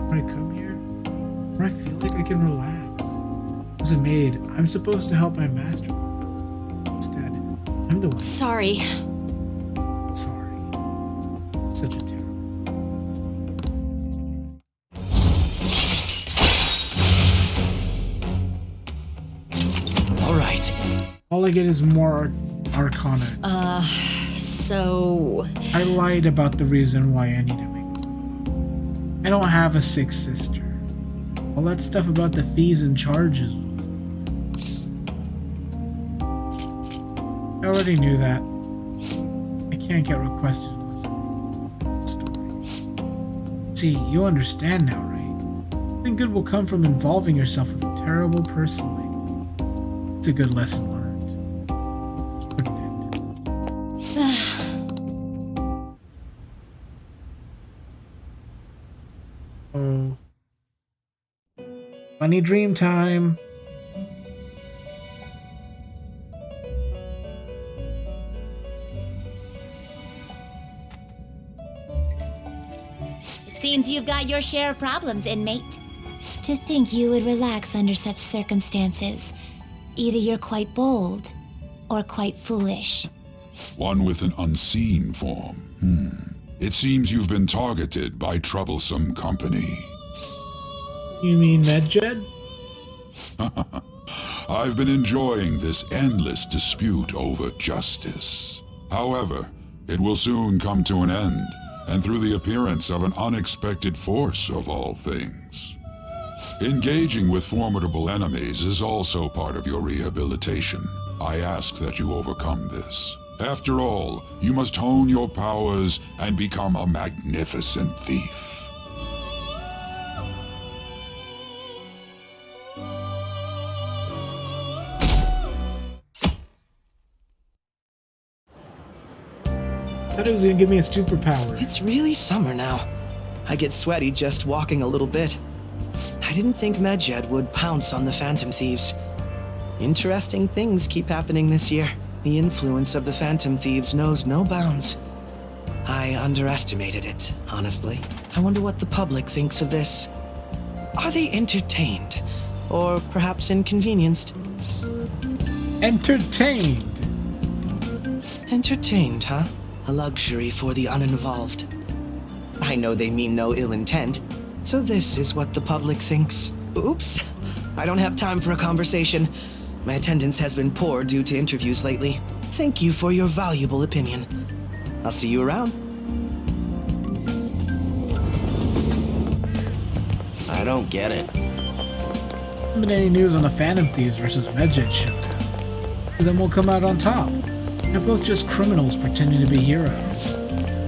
When I come here, where I feel like I can relax. As a maid, I'm supposed to help my master. Instead, I'm the one. Sorry. Sorry. Such a terrible. All right. All I get is more Arcana. So... I lied about the reason why I need to make money. I don't have a sixth sister. All that stuff about the fees and charges was... I already knew that. I can't get requested unless I make a story. See, you understand now, right? Nothing good will come from involving yourself with a terrible person like me. It's a good lesson learned. Put an end to this. Oh. Funny dream time. It seems you've got your share of problems, inmate. To think you would relax under such circumstances. Either you're quite bold, or quite foolish. One with an unseen form. It seems you've been targeted by troublesome company. You mean Medjed? I've been enjoying this endless dispute over justice. However, it will soon come to an end, and through the appearance of an unexpected force of all things. Engaging with formidable enemies is also part of your rehabilitation. I ask that you overcome this. After all, you must hone your powers and become a magnificent thief. I thought it was gonna give me a superpower. It's really summer now. I get sweaty just walking a little bit. I didn't think Medjed would pounce on the Phantom Thieves. Interesting things keep happening this year. The influence of the Phantom Thieves knows no bounds. I underestimated it, honestly. I wonder what the public thinks of this. Are they entertained? Or perhaps inconvenienced? Entertained! Entertained, huh? A luxury for the uninvolved. I know they mean no ill intent, so this is what the public thinks. Oops, I don't have time for a conversation. My attendance has been poor due to interviews lately. Thank you for your valuable opinion. I'll see you around. I don't get it. Haven't been any news on the Phantom Thieves versus Medjed showdown. Then we'll come out on top. They're both just criminals pretending to be heroes.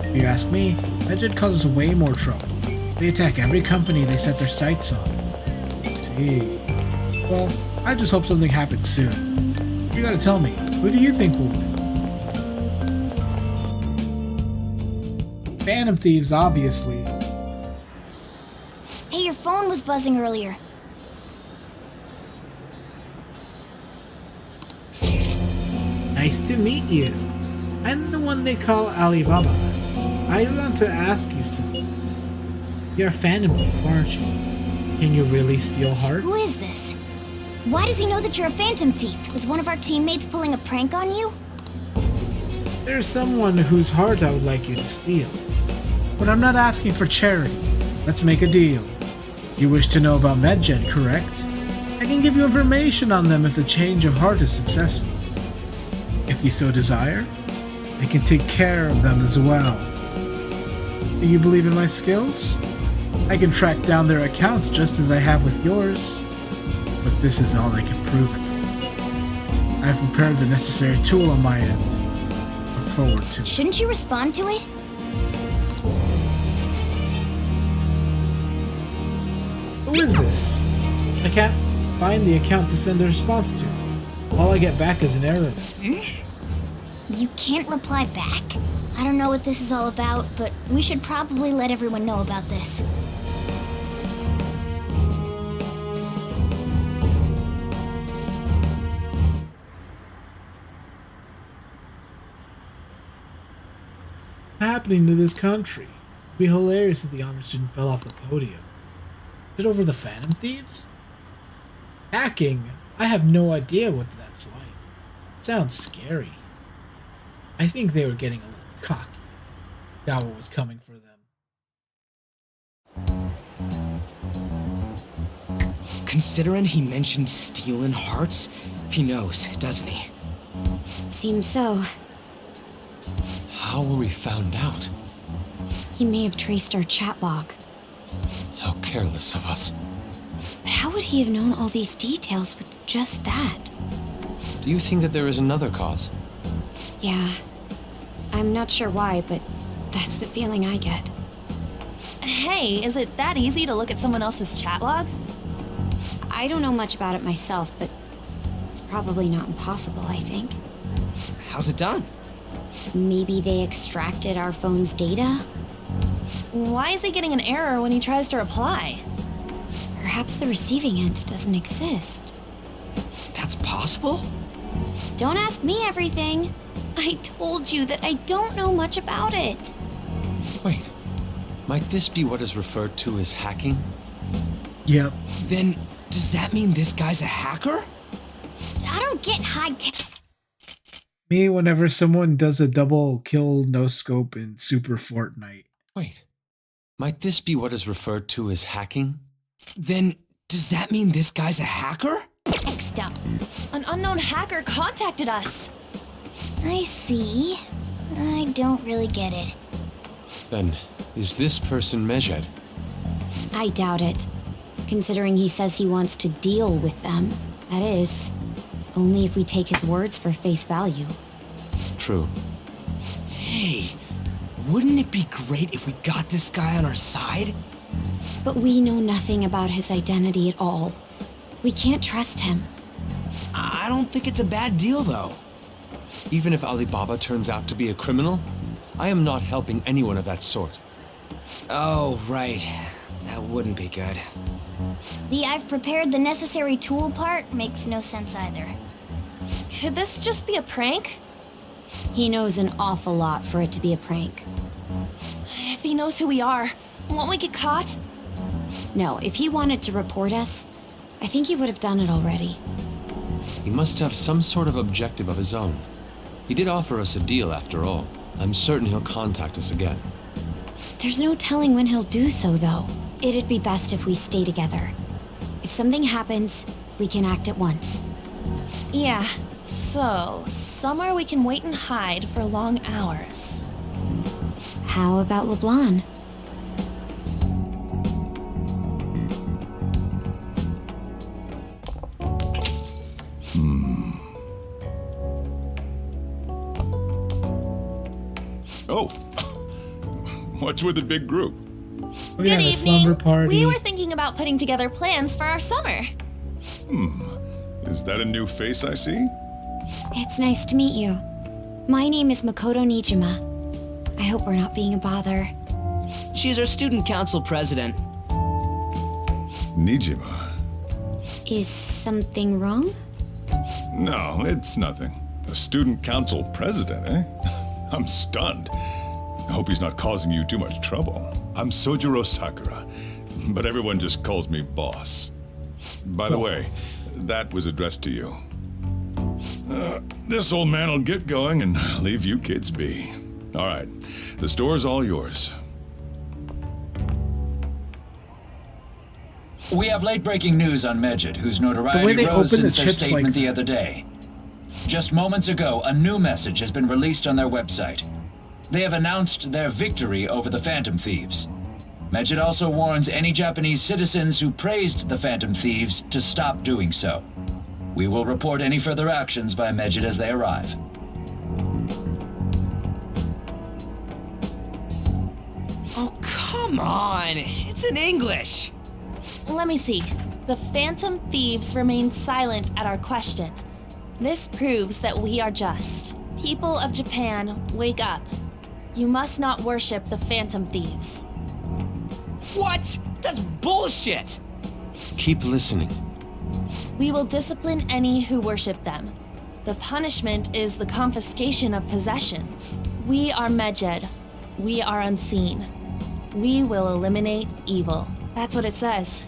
If you ask me, Medjed causes way more trouble. They attack every company they set their sights on. I see. Well, I just hope something happens soon. You gotta tell me, who do you think will win? Phantom Thieves, obviously. Hey, your phone was buzzing earlier. Nice to meet you. I'm the one they call Alibaba. I want to ask you something. You're a Phantom Thief, aren't you? Can you really steal hearts? Who is this? Why does he know that you're a Phantom Thief? Was one of our teammates pulling a prank on you? There's someone whose heart I would like you to steal. But I'm not asking for charity. Let's make a deal. You wish to know about Medjed, correct? I can give you information on them if the change of heart is successful. If you so desire, I can take care of them as well. Do you believe in my skills? I can track down their accounts just as I have with yours. But this is all I can prove it. I've prepared the necessary tool on my end. Look forward to it. Shouldn't you respond to it? Who is this? I can't find the account to send a response to. All I get back is an error message. You can't reply back? I don't know what this is all about, but we should probably let everyone know about this. What's happening to this country? It'd be hilarious if the honor student fell off the podium. Is it over the Phantom Thieves? Hacking? I have no idea what that's like. It sounds scary. I think they were getting a little cocky. Got what was coming for them. Considering he mentioned stealing hearts, he knows, doesn't he? Seems so. How were we found out? He may have traced our chat log. How careless of us. But how would he have known all these details with just that? Do you think that there is another cause? Yeah. I'm not sure why, but that's the feeling I get. Hey, is it that easy to look at someone else's chat log? I don't know much about it myself, but it's probably not impossible, I think. How's it done? Maybe they extracted our phone's data? Why is he getting an error when he tries to reply? Perhaps the receiving end doesn't exist. That's possible? Don't ask me everything. I told you that I don't know much about it. Wait, might this be what is referred to as hacking? Yep. Then, does that mean this guy's a hacker? I don't get high tech. Me, whenever someone does a double kill no scope in Super Fortnite. Wait, might this be what is referred to as hacking? Then, does that mean this guy's a hacker? Next up. An unknown hacker contacted us. I see. I don't really get it. Then, is this person Medjed? I doubt it. Considering he says he wants to deal with them. That is, only if we take his words for face value. True. Hey, wouldn't it be great if we got this guy on our side? But we know nothing about his identity at all. We can't trust him. I don't think it's a bad deal, though. Even if Alibaba turns out to be a criminal, I am not helping anyone of that sort. Oh, right. That wouldn't be good. The I've prepared the necessary tool part makes no sense either. Could this just be a prank? He knows an awful lot for it to be a prank. If he knows who we are, won't we get caught? No, if he wanted to report us, I think he would have done it already. He must have some sort of objective of his own. He did offer us a deal after all. I'm certain he'll contact us again. There's no telling when he'll do so, though. It'd be best if we stay together. If something happens, we can act at once. Yeah, so somewhere we can wait and hide for long hours. How about LeBlanc? Oh, what's with the big group? We're gonna have a slumber party. We were thinking about putting together plans for our summer. Is that a new face I see? It's nice to meet you. My name is Makoto Nijima. I hope we're not being a bother. She's our student council president. Nijima? Is something wrong? No, it's nothing. A student council president, eh? I'm stunned. I hope he's not causing you too much trouble. I'm Sojiro Sakura, but everyone just calls me boss. By the way, that was addressed to you. This old man will get going and leave you kids be. All right, the store's all yours. We have late-breaking news on Medjed, whose The way notoriety they rose open the since their chips statement like the other day. Just moments ago, a new message has been released on their website. They have announced their victory over the Phantom Thieves. Medjed also warns any Japanese citizens who praised the Phantom Thieves to stop doing so. We will report any further actions by Medjed as they arrive. Oh, come on! It's in English! Let me see. The Phantom Thieves remain silent at our question. This proves that we are just. People of Japan, wake up. You must not worship the Phantom Thieves. What? That's bullshit! Keep listening. We will discipline any who worship them. The punishment is the confiscation of possessions. We are Medjed. We are unseen. We will eliminate evil. That's what it says.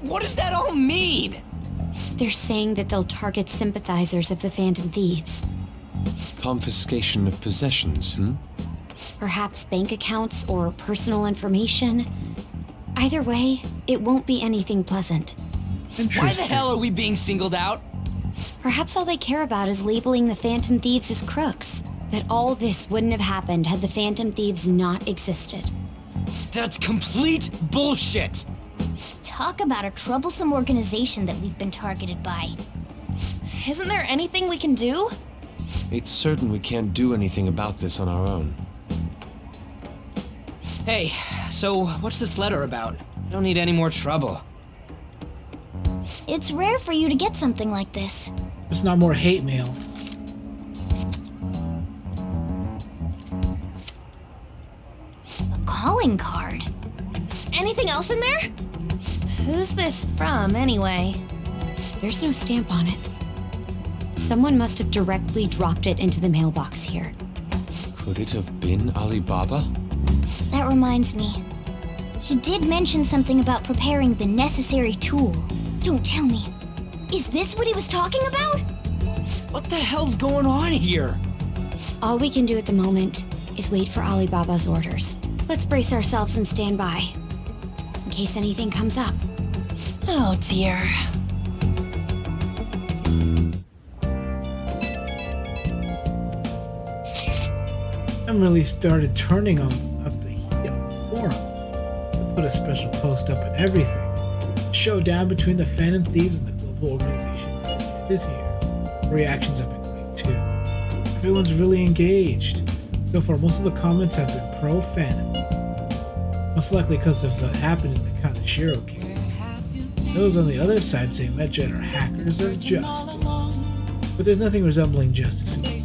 What does that all mean? They're saying that they'll target sympathizers of the Phantom Thieves. Confiscation of possessions, Perhaps bank accounts or personal information. Either way, it won't be anything pleasant. Why the hell are we being singled out? Perhaps all they care about is labeling the Phantom Thieves as crooks. That all this wouldn't have happened had the Phantom Thieves not existed. That's complete bullshit! Talk about a troublesome organization that we've been targeted by. Isn't there anything we can do? It's certain we can't do anything about this on our own. Hey, so what's this letter about? I don't need any more trouble. It's rare for you to get something like this. It's not more hate mail. A calling card. Anything else in there? Who's this from, anyway? There's no stamp on it. Someone must have directly dropped it into the mailbox here. Could it have been Alibaba? That reminds me. He did mention something about preparing the necessary tool. Don't tell me. Is this what he was talking about? What the hell's going on here? All we can do at the moment is wait for Alibaba's orders. Let's brace ourselves and stand by. In case anything comes up. Oh dear. I'm really started turning up the heat on the forum. I put a special post up and everything. The showdown between the Phantom Thieves and the global organization is here. Reactions have been great too. Everyone's really engaged. So far, most of the comments have been pro-Phantom. Most likely because of what happened in the Kaneshiro case. Those on the other side say Medjed are hackers of justice. But there's nothing resembling justice here.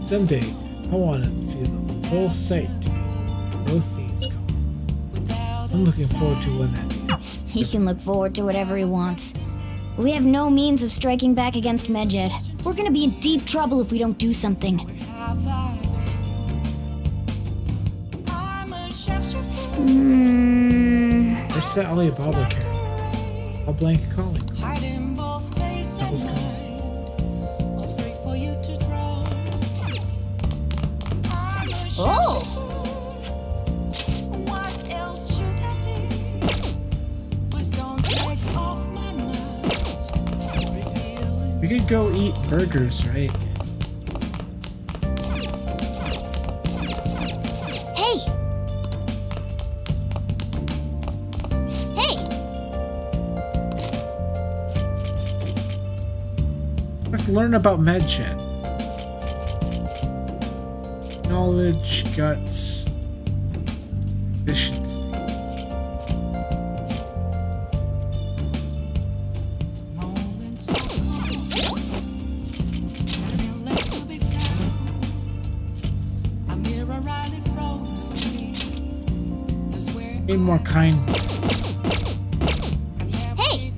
Someday, I want to see the whole site to be full of pro-thieves comments. I'm looking forward to when that is. He can look forward to whatever he wants. We have no means of striking back against Medjed. We're gonna be in deep trouble if we don't do something. Where's that Alibaba character? A blank calling. How's it going? Oh! We could go eat burgers, right? Hey! Hey! Let's learn about Medjed. And knowledge, guts, efficiency. Need more kindness. Hey!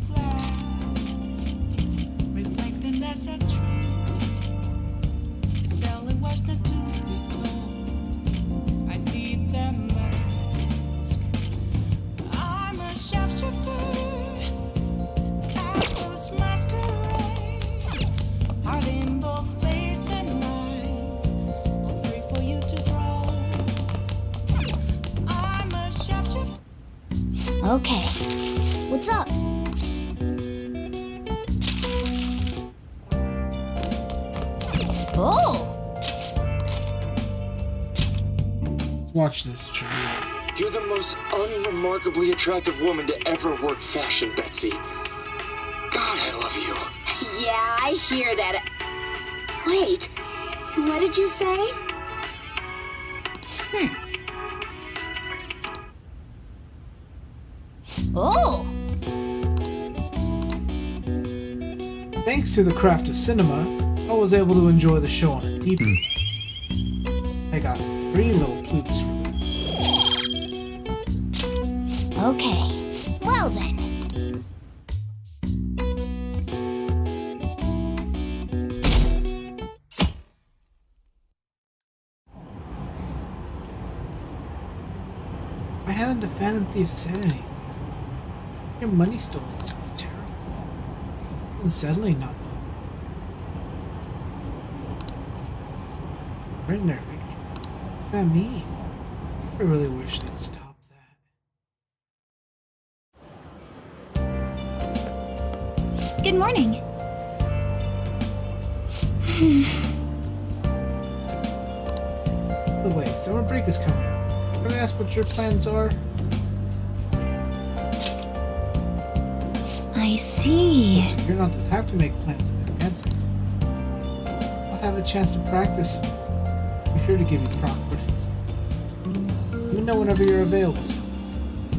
Okay. What's up? Oh! Let's watch this, Chewie. You're the most unremarkably attractive woman to ever work fashion, Betsy. God, I love you. Yeah, I hear that. Wait, what did you say? Oh! Thanks to the craft of cinema, I was able to enjoy the show on a deeper level. I got 3 little ploops for this. Okay. Well then. Why haven't the Phantom Thieves said anything? Your money stolen sounds terrible. Unsettling not knowing. Earn their victory. What does that mean? I really wish they'd stop that. Good morning. By the way, summer break is coming up. Can I ask what your plans are? I see. Listen, you're not the type to make plans in advances. I'll have a chance to practice. Be sure to give you prompt questions. Let me know whenever you're available.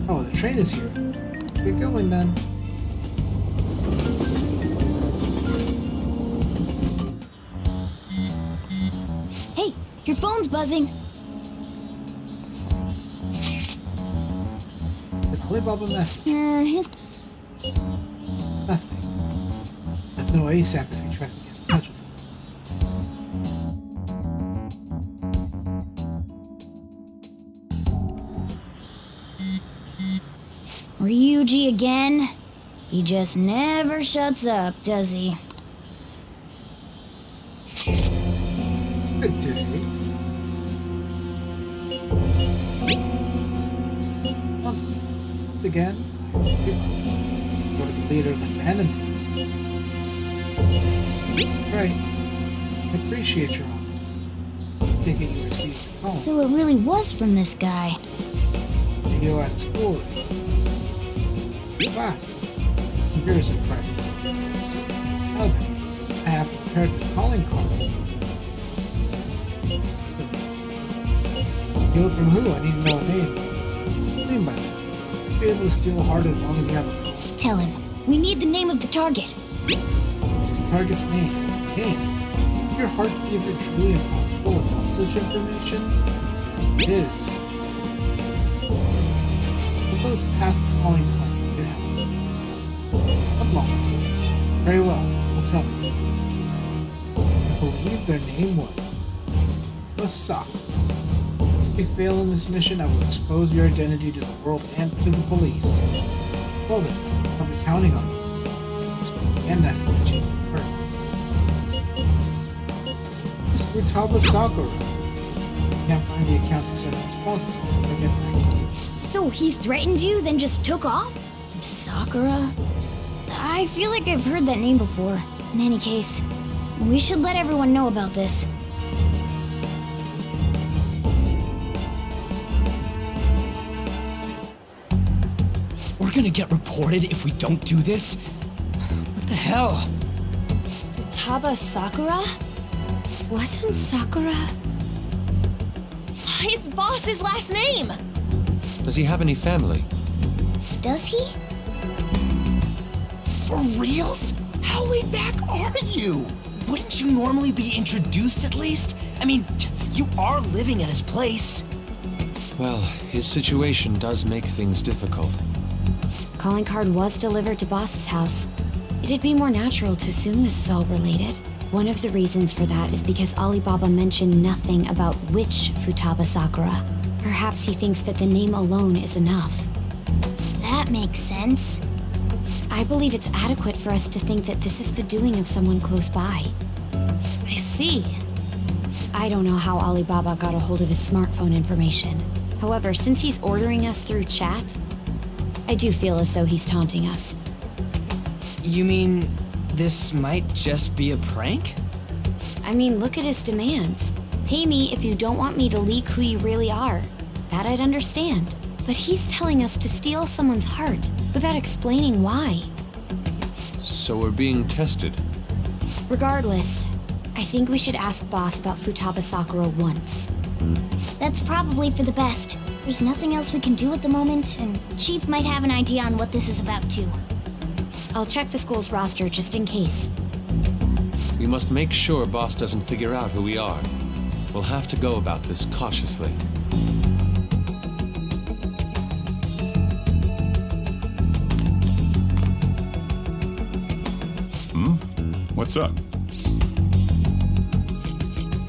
Oh, the train is here. Get going then. Hey, your phone's buzzing. Did Alibaba message? His... Nothing. Let's know ASAP if he tries to get in touch with him. Ryuji again? He just never shuts up, does he? Good day. Once again, I go to the leader of the Phantom Thieves. Right. I appreciate your honesty. I take it you received your phone. So it really was from this guy. You're at school. Class. Here's a present. Now then, I have prepared the calling card. Steal from who? I need to know a name. What do you mean by that? You'll be able to steal a heart as long as you have a call. Tell him. We need the name of the target. What's the target's name? Name? Is your heart thievery truly impossible without such information? It is. Those past calling cards did have. Come on. Very well, I'll tell you. I believe their name was Osaka. If you fail in this mission, I will expose your identity to the world and to the police. Well then, I'll be counting on you. And after the change of heart. Mr. Futaba Sakura. I can't find the account to send a response to. I'll get back to you. So he threatened you, then just took off? Sakura? I feel like I've heard that name before. In any case, we should let everyone know about this. We're gonna get reported if we don't do this? What the hell? Futaba Sakura? Wasn't Sakura... It's Boss's last name! Does he have any family? Does he? For reals? How laid back are you? Wouldn't you normally be introduced at least? I mean, you are living at his place. Well, his situation does make things difficult. Calling card was delivered to Boss's house. It'd be more natural to assume this is all related. One of the reasons for that is because Alibaba mentioned nothing about which Futaba Sakura. Perhaps he thinks that the name alone is enough. That makes sense. I believe it's adequate for us to think that this is the doing of someone close by. I see. I don't know how Alibaba got a hold of his smartphone information. However, since he's ordering us through chat, I do feel as though he's taunting us. You mean this might just be a prank? I mean, look at his demands. Pay me if you don't want me to leak who you really are. That I'd understand. But he's telling us to steal someone's heart without explaining why. So we're being tested. Regardless, I think we should ask Boss about Futaba Sakura once. That's probably for the best. There's nothing else we can do at the moment, and Chief might have an idea on what this is about too. I'll check the school's roster just in case. We must make sure Boss doesn't figure out who we are. We'll have to go about this cautiously. What's up?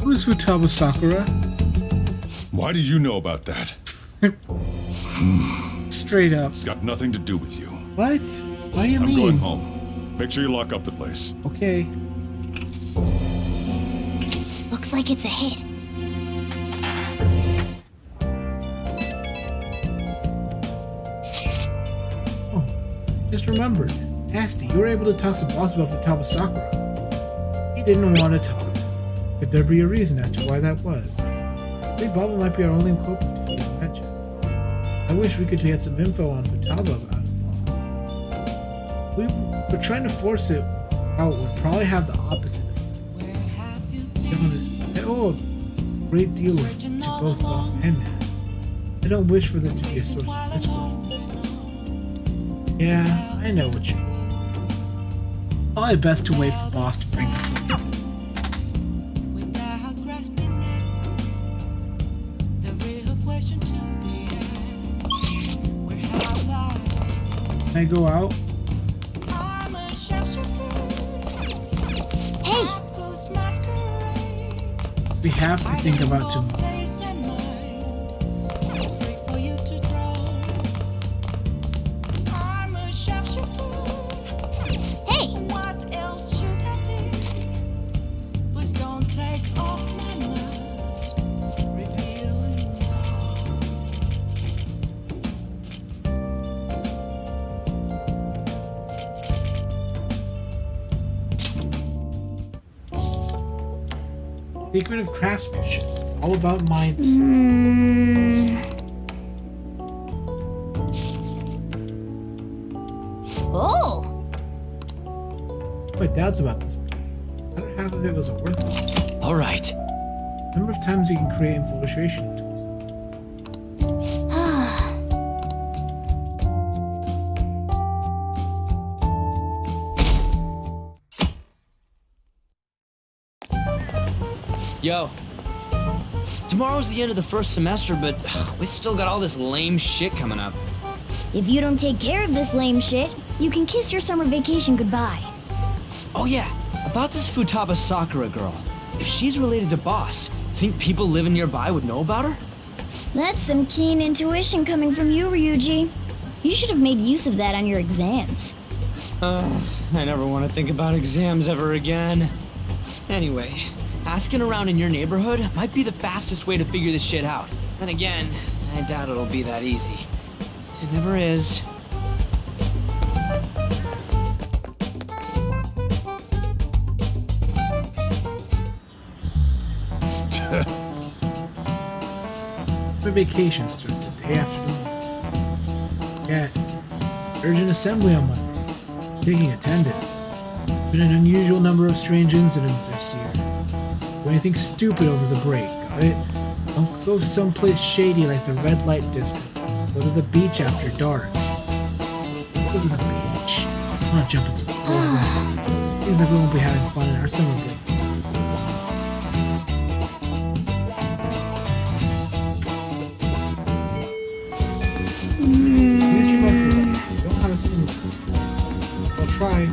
Who's Futaba Sakura? Why do you know about that? Straight up. It's got nothing to do with you. What? Why do you mean? I'm going home. Make sure you lock up the place. Okay. Looks like it's a hit. Oh, just remembered. Nasty, you were able to talk to Boss about Futaba Sakura. He didn't want to talk. Could there be a reason as to why that was? Alibaba might be our only hope to defeat Medjed. I wish we could get some info on Futaba about it, Boss. We're trying to force it out would probably have the opposite effect. Oh, a great deal to both Boss and Nasty. I don't wish for this to be a source of discord. Yeah, I know what you mean. Probably best to wait for Boss to bring this up. Can I go out? Hey! We have to think about tomorrow. Secret of craftsmanship. It's all about mindset. Oh! My doubts about this book. I don't half of it was worth it. All right. Number of times you can create infiltration tools. Yo. Tomorrow's the end of the first semester, but we still got all this lame shit coming up. If you don't take care of this lame shit, you can kiss your summer vacation goodbye. Oh yeah, about this Futaba Sakura girl. If she's related to Boss, think people living nearby would know about her? That's some keen intuition coming from you, Ryuji. You should have made use of that on your exams. I never want to think about exams ever again. Anyway, asking around in your neighborhood might be the fastest way to figure this shit out. Then again, I doubt it'll be that easy. It never is. My vacation starts the day after tomorrow. Yeah, urgent assembly on Monday. Taking attendance. There's been an unusual number of strange incidents this year. Do anything stupid over the break, got it? Don't go someplace shady like the red light district. Go to the beach after dark. Go to the beach. I'm gonna jump into the pool. Seems like we won't be having fun in our summer break. Don't have a single. I'll try.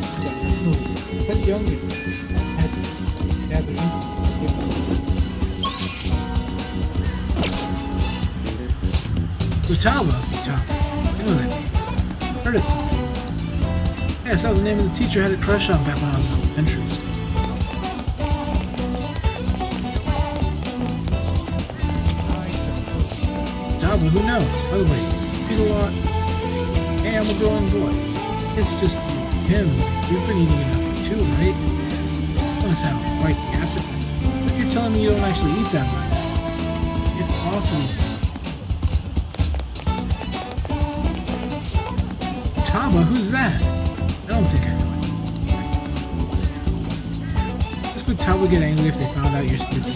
Ted Young had gathered Futaba. I know that name. Heard it somewhere. Yes, that was the name of the teacher I had a crush on back when I was in elementary school. Futaba, who knows? By the way, eat a lot. Hey, I'm a growing boy. It's just him. You've been eating enough too, right? You must have quite the appetite. But you're telling me you don't actually eat that much. It's awesome. Futaba, who's that? I don't think I know it. Does Futaba get angry if they found out you're stupid?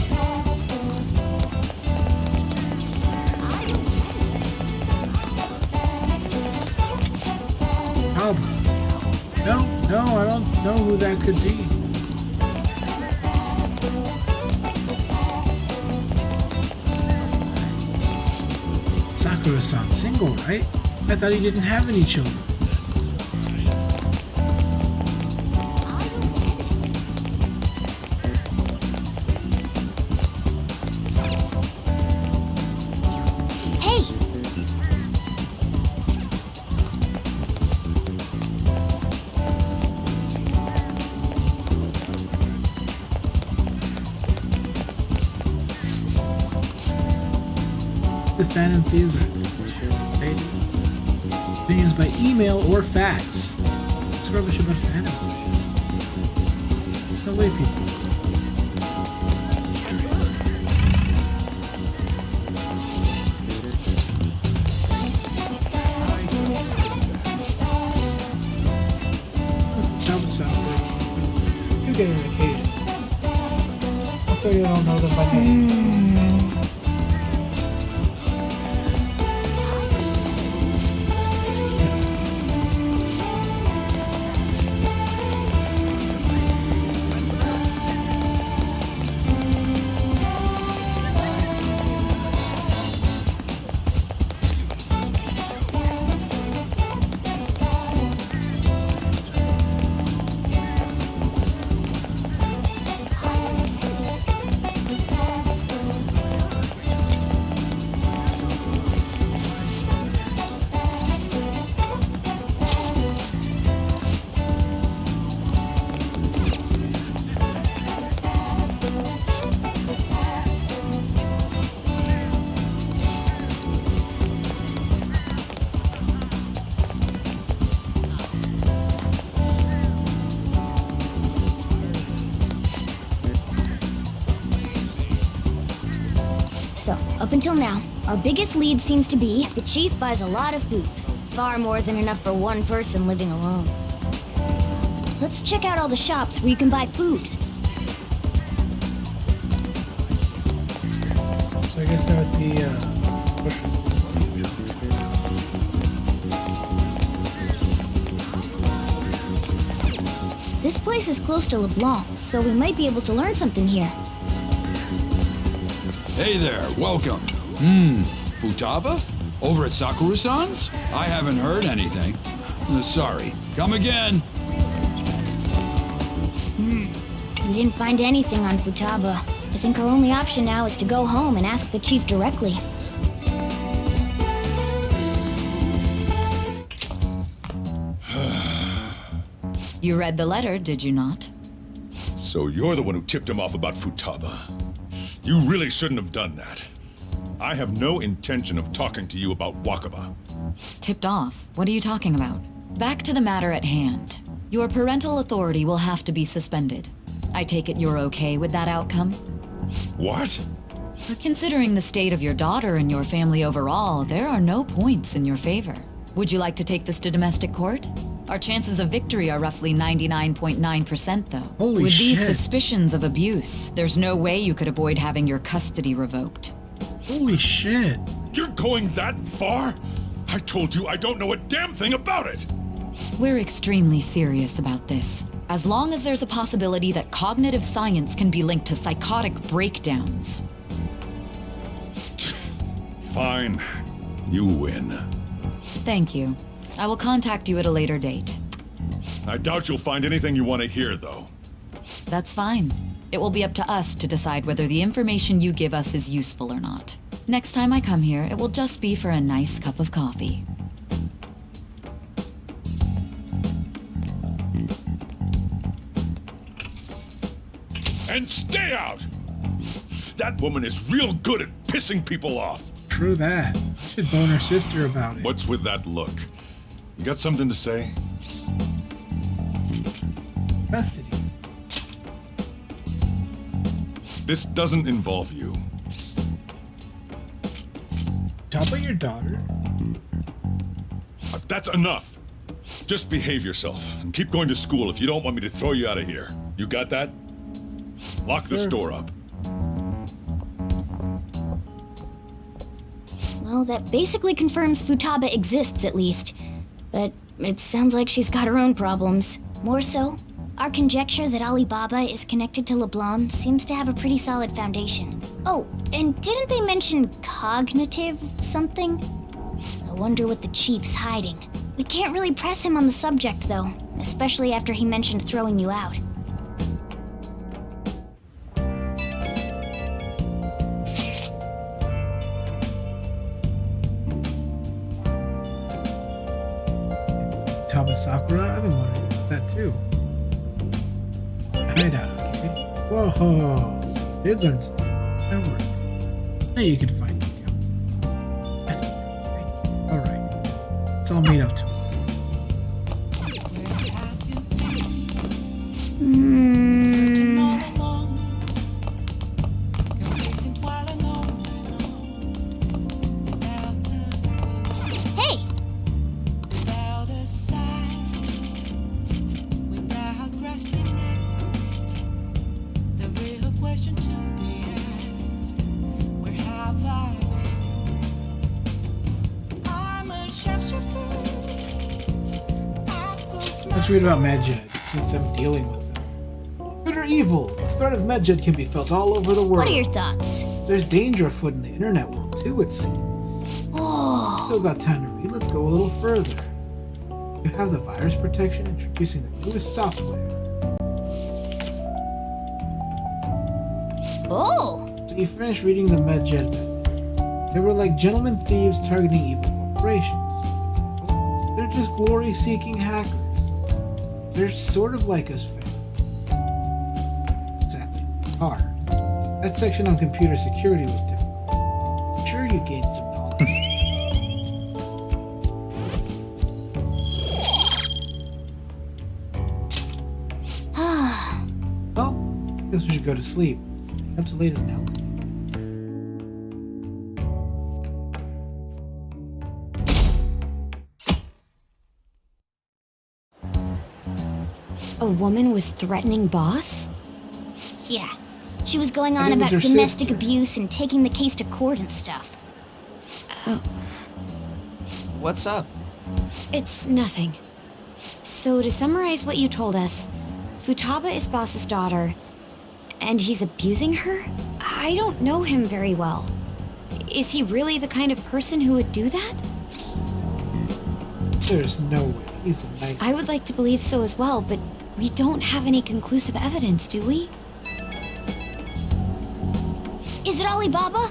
Futaba. No, I don't know who that could be. Sakura-san's single, right? I thought he didn't have any children. The Phantom Thieves are opinions by email or fax. What's rubbish about Phantom? No way, people. Jump sound good. You get an occasion. Hopefully you don't know them by name. So, up until now, our biggest lead seems to be the chief buys a lot of food. Far more than enough for one person living alone. Let's check out all the shops where you can buy food. So I guess that would be, This place is close to LeBlanc, so we might be able to learn something here. Hey there, welcome. Futaba? Over at Sakura-san's? I haven't heard anything. Sorry. Come again. We didn't find anything on Futaba. I think our only option now is to go home and ask the chief directly. You read the letter, did you not? So you're the one who tipped him off about Futaba. You really shouldn't have done that. I have no intention of talking to you about Wakaba. Tipped off? What are you talking about? Back to the matter at hand. Your parental authority will have to be suspended. I take it you're okay with that outcome? What? Considering the state of your daughter and your family overall, there are no points in your favor. Would you like to take this to domestic court? Our chances of victory are roughly 99.9% though. Holy With these shit. suspicions of abuse, there's no way you could avoid having your custody revoked. Holy shit. You're going that far? I told you I don't know a damn thing about it! We're extremely serious about this. As long as there's a possibility that cognitive science can be linked to psychotic breakdowns. Fine. You win. Thank you. I will contact you at a later date. I doubt you'll find anything you want to hear, though. That's fine. It will be up to us to decide whether the information you give us is useful or not. Next time I come here, it will just be for a nice cup of coffee. And stay out! That woman is real good at pissing people off. True that. I should bone her sister about it. What's with that look? You got something to say? Custody. This doesn't involve you. Talk about your daughter. That's enough. Just behave yourself and keep going to school if you don't want me to throw you out of here. You got that? Lock this door up. Well, that basically confirms Futaba exists, at least. But it sounds like she's got her own problems. More so, our conjecture that Alibaba is connected to LeBlanc seems to have a pretty solid foundation. Oh, and didn't they mention cognitive something? I wonder what the chief's hiding. We can't really press him on the subject, though, especially after he mentioned throwing you out. Sakura, I've been wondering about that too. Hideout, okay? Whoa, so you did learn something. That worked. Now you can find me. Yes, thank you. Alright. It's all made up to me. Let's read about Medjed, since I'm dealing with them. Good or evil, the threat of Medjed can be felt all over the world. What are your thoughts? There's danger afoot in the internet world too, it seems. Oh. Still got time to read, let's go a little further. You have the virus protection introducing the newest software. Oh! So you finished reading the Medjed books. They were like gentlemen thieves targeting evil corporations. They're just glory-seeking hackers. They're sort of like us fans. Exactly. Are. That section on computer security was difficult. I'm sure you gained some knowledge. Well, guess we should go to sleep. Staying up so late is now. A woman was threatening Boss? Yeah. She was going on it was about her domestic sister. abuse and taking the case to court and stuff. What's up? It's nothing. So to summarize what you told us, Futaba is Boss's daughter, and he's abusing her? I don't know him very well. Is he really the kind of person who would do that? There's no way. He's a nice. I would like to believe so as well, but we don't have any conclusive evidence, do we? Is it Alibaba?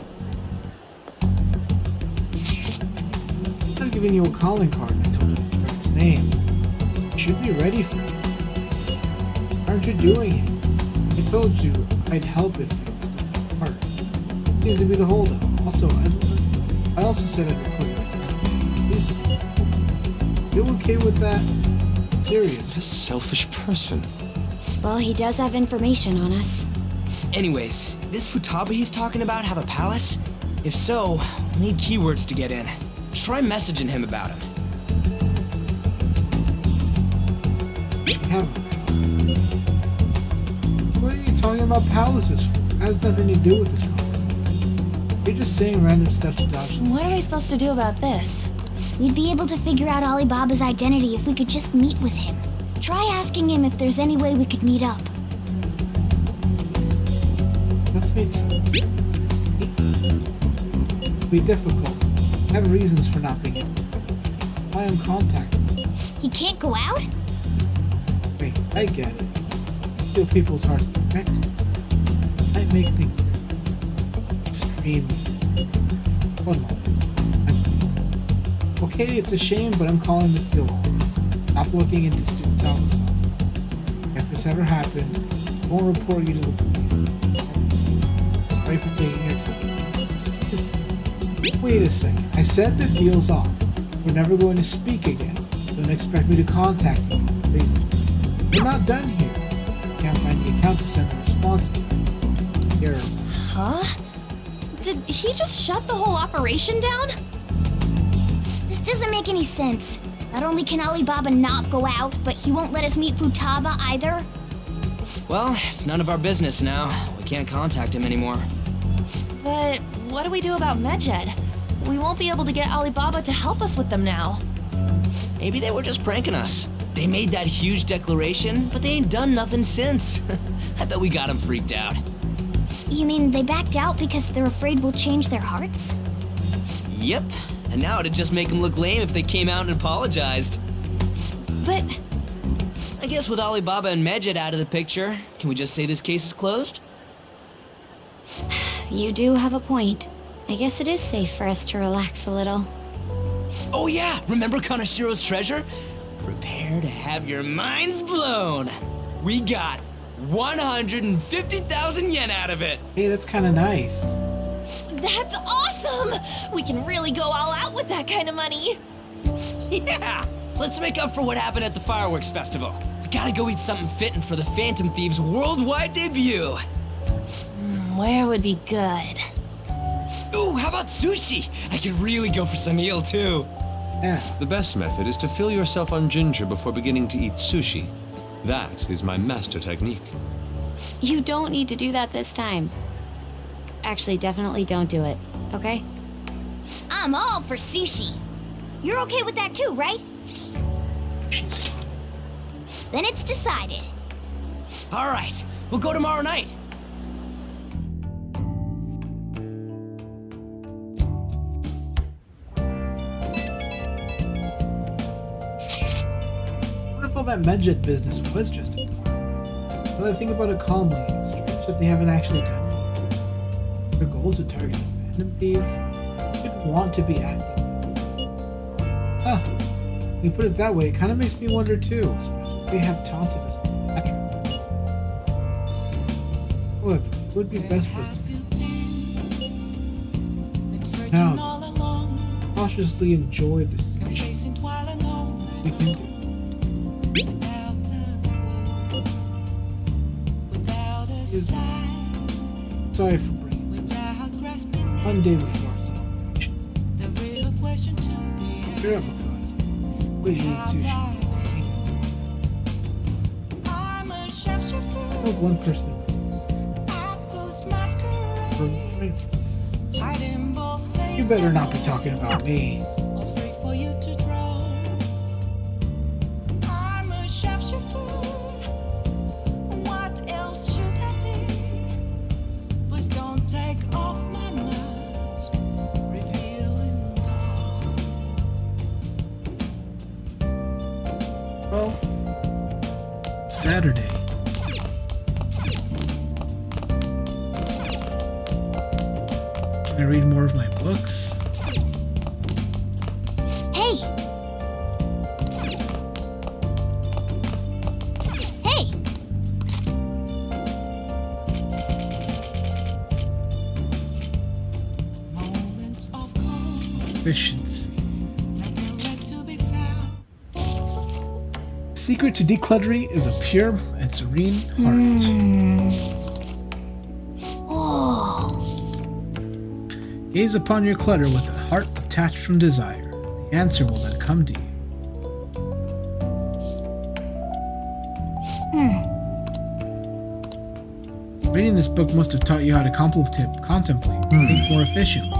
I've given you a calling card and I told you its name. You should be ready for this. Aren't you doing it? I told you I'd help if you stole my part. Seems to be the holdup. Also, I also said I'd report you. Please, you okay with that? Serious. This selfish person. Well, he does have information on us. Anyways, this Futaba he's talking about have a palace? If so, we'll need keywords to get in. Try messaging him about him. We have a palace. What are you talking about palaces for? It has nothing to do with this conversation. You're just saying random stuff to dodge. What are we supposed to do about this? We'd be able to figure out Alibaba's identity if we could just meet with him. Try asking him if there's any way we could meet up. Let's meet be difficult. I have reasons for not being able to. Why I'm contacting him. He can't go out? Wait, I get it. Steal people's hearts direct. I make things different. Extremely. One moment. Okay, it's a shame, but I'm calling this deal off. Stop looking into Stu Thomas. If this ever happened, I won't report you to the police. Sorry for taking your time. Excuse me. Wait a second. I said the deal's off. We're never going to speak again. Don't expect me to contact you. We're not done here. I can't find the account to send the response to. Here. Huh? Did he just shut the whole operation down? This doesn't make any sense. Not only can Alibaba not go out, but he won't let us meet Futaba either. Well, it's none of our business now. We can't contact him anymore. But what do we do about Medjed? We won't be able to get Alibaba to help us with them now. Maybe they were just pranking us. They made that huge declaration, but they ain't done nothing since. I bet we got them freaked out. You mean they backed out because they're afraid we'll change their hearts? Yep. And now it'd just make them look lame if they came out and apologized. But I guess with Alibaba and Medjed out of the picture, can we just say this case is closed? You do have a point. I guess it is safe for us to relax a little. Oh yeah, remember Kanashiro's treasure? Prepare to have your minds blown. We got 150,000 yen out of it. Hey, that's kind of nice. that's awesome! We can really go all out with that kind of money. Yeah! Let's make up for what happened at the fireworks festival. We gotta go eat something fitting for the Phantom Thieves' worldwide debut. Where would be good? Ooh, how about sushi? I could really go for some eel, too. Yeah. The best method is to fill yourself on ginger before beginning to eat sushi. That is my master technique. You don't need to do that this time. Actually, definitely don't do it, okay? I'm all for sushi. You're okay with that too, right? Then it's decided. All right, we'll go tomorrow night. What if all that Medjed business was just a part? Now that I think about it calmly, it's strange that they haven't actually done anything. Their goals to target the Phantom Thieves should want to be active. Huh. When you put it that way, it kind of makes me wonder too, especially if they have taunted us theatrically. However, it would be best for us to now then, cautiously enjoy the sushi we can do. Sorry for bringing this one day before our celebration. Cheer up, Makoto. We're eating sushi. No one person in particular. You better not be talking about me. Saturday. Can I read more of my books? Hey! Hey! Efficiency. Secret to decluttering is a pure and serene heart. Oh. Gaze upon your clutter with a heart detached from desire. The answer will then come to you. Reading this book must have taught you how to contemplate, think more efficiently.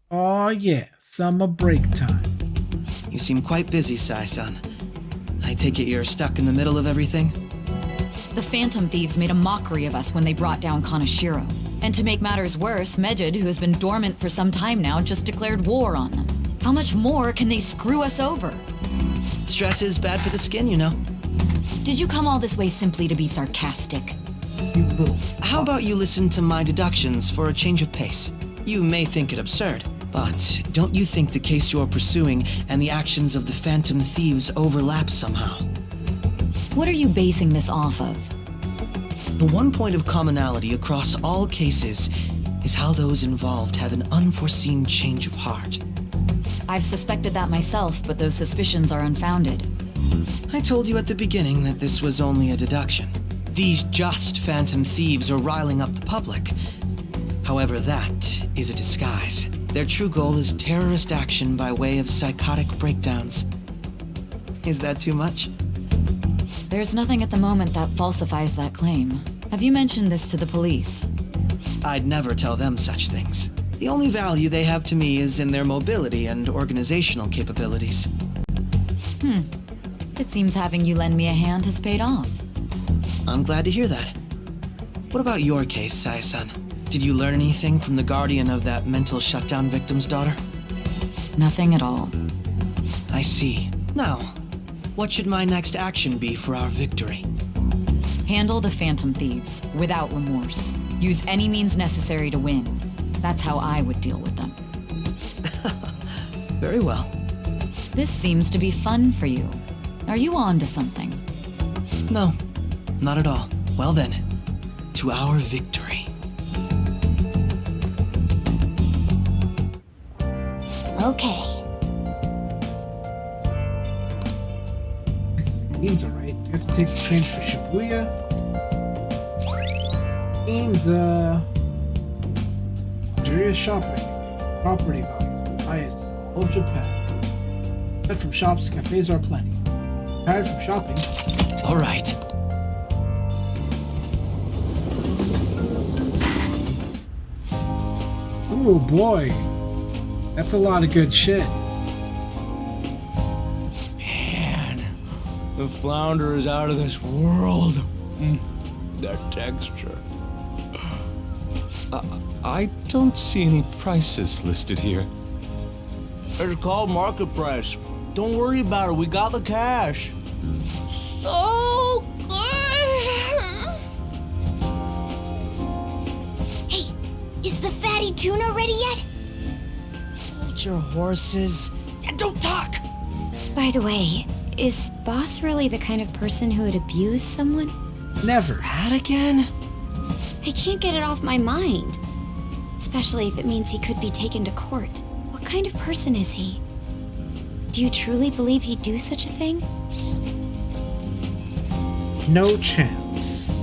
Oh yeah, summer break time. You seem quite busy, Sai-san. I take it you're stuck in the middle of everything? The Phantom Thieves made a mockery of us when they brought down Kaneshiro. And to make matters worse, Medjed, who has been dormant for some time now, just declared war on them. How much more can they screw us over? Stress is bad for the skin, you know. Did you come all this way simply to be sarcastic? How about you listen to my deductions for a change of pace? You may think it absurd, but don't you think the case you're pursuing and the actions of the Phantom Thieves overlap somehow? What are you basing this off of? The one point of commonality across all cases is how those involved have an unforeseen change of heart. I've suspected that myself, but those suspicions are unfounded. I told you at the beginning that this was only a deduction. These just Phantom Thieves are riling up the public. However, that is a disguise. Their true goal is terrorist action by way of psychotic breakdowns. Is that too much? There's nothing at the moment that falsifies that claim. Have you mentioned this to the police? I'd never tell them such things. The only value they have to me is in their mobility and organizational capabilities. It seems having you lend me a hand has paid off. I'm glad to hear that. What about your case, Sai-san? Did you learn anything from the guardian of that mental shutdown victim's daughter? Nothing at all. I see. Now, what should my next action be for our victory? Handle the Phantom Thieves, without remorse. Use any means necessary to win. That's how I would deal with them. Very well. This seems to be fun for you. Are you on to something? No, not at all. Well then, to our victory. Okay. Beans are right. Do you have to take the train for Shibuya? Beans, luxurious shopping. It's property values are the highest in all of Japan. Aside from shops, cafes are plenty. Tired from shopping? All right. Ooh boy, that's a lot of good shit. Man, the flounder is out of this world. That texture. I don't see any prices listed here. It's called market price. Don't worry about it. We got the cash. So good! Hey, is the fatty tuna ready yet? Hold your horses and don't talk! By the way, is Boss really the kind of person who would abuse someone? Never. That again? I can't get it off my mind. Especially if it means he could be taken to court. What kind of person is he? Do you truly believe he'd do such a thing? No chance.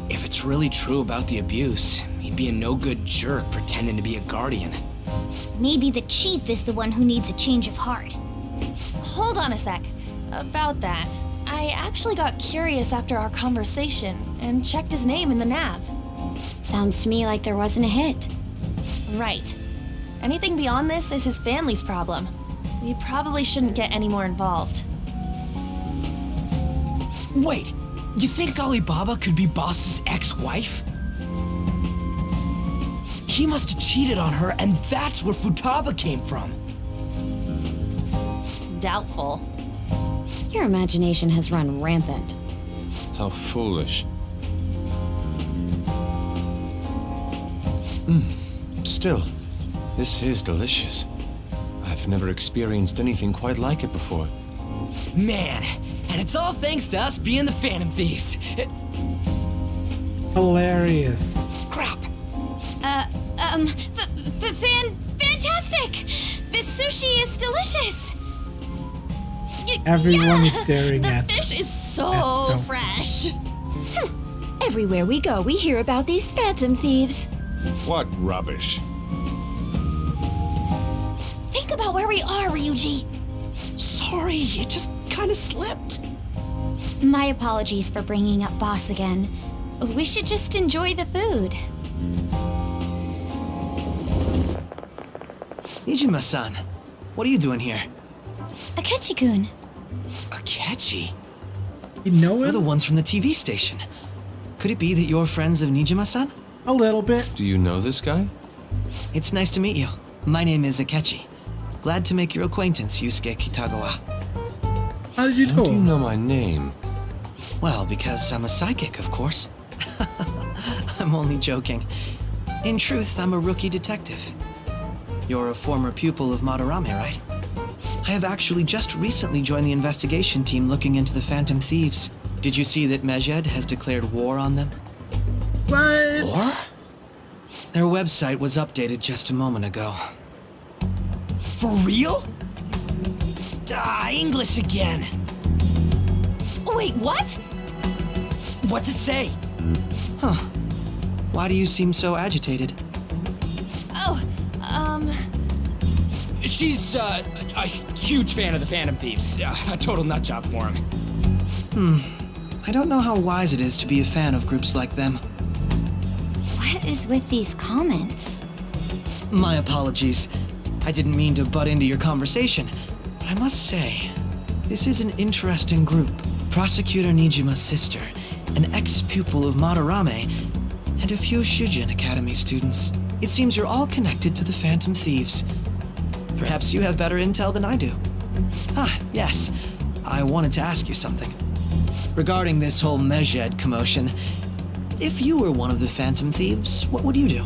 If it's really true about the abuse, he'd be a no-good jerk pretending to be a guardian. Maybe the chief is the one who needs a change of heart. Hold on a sec. About that, I actually got curious after our conversation and checked his name in the nav. Sounds to me like there wasn't a hit. Right. Anything beyond this is his family's problem. We probably shouldn't get any more involved. Wait, you think Alibaba could be Boss's ex-wife? He must have cheated on her, and that's where Futaba came from. Doubtful. Your imagination has run rampant. How foolish. Still, this is delicious. I've never experienced anything quite like it before. Man, and it's all thanks to us being the Phantom Thieves. Hilarious. Crap. Fantastic! This sushi is delicious! Everyone is staring the at fish is That's so so fresh. Everywhere we go, we hear about these phantom thieves. What rubbish. Think about where we are, Ryuji. Sorry, it just kind of slipped. My apologies for bringing up Boss again. We should just enjoy the food. Nijima-san, what are you doing here? Akechi-kun. Akechi? You know him? We're the ones from the TV station. Could it be that you're friends of Nijima-san? A little bit. Do you know this guy? It's nice to meet you. My name is Akechi. Glad to make your acquaintance, Yusuke Kitagawa. How did you know? How do you know my name? Well, because I'm a psychic, of course. I'm only joking. In truth, I'm a rookie detective. You're a former pupil of Madarame, right? I have actually just recently joined the investigation team looking into the Phantom Thieves. Did you see that Medjed has declared war on them? What? War? Their website was updated just a moment ago. For real? English again. Wait, what? What's it say? Huh. Why do you seem so agitated? Oh, She's, a huge fan of the Phantom Thieves. A total nutjob for him. I don't know how wise it is to be a fan of groups like them. What is with these comments? My apologies. I didn't mean to butt into your conversation, but I must say, this is an interesting group. Prosecutor Nijima's sister, an ex-pupil of Madarame, and a few Shujin Academy students. It seems you're all connected to the Phantom Thieves. Perhaps you have better intel than I do. Ah, yes. I wanted to ask you something. Regarding this whole Medjed commotion, if you were one of the Phantom Thieves, what would you do?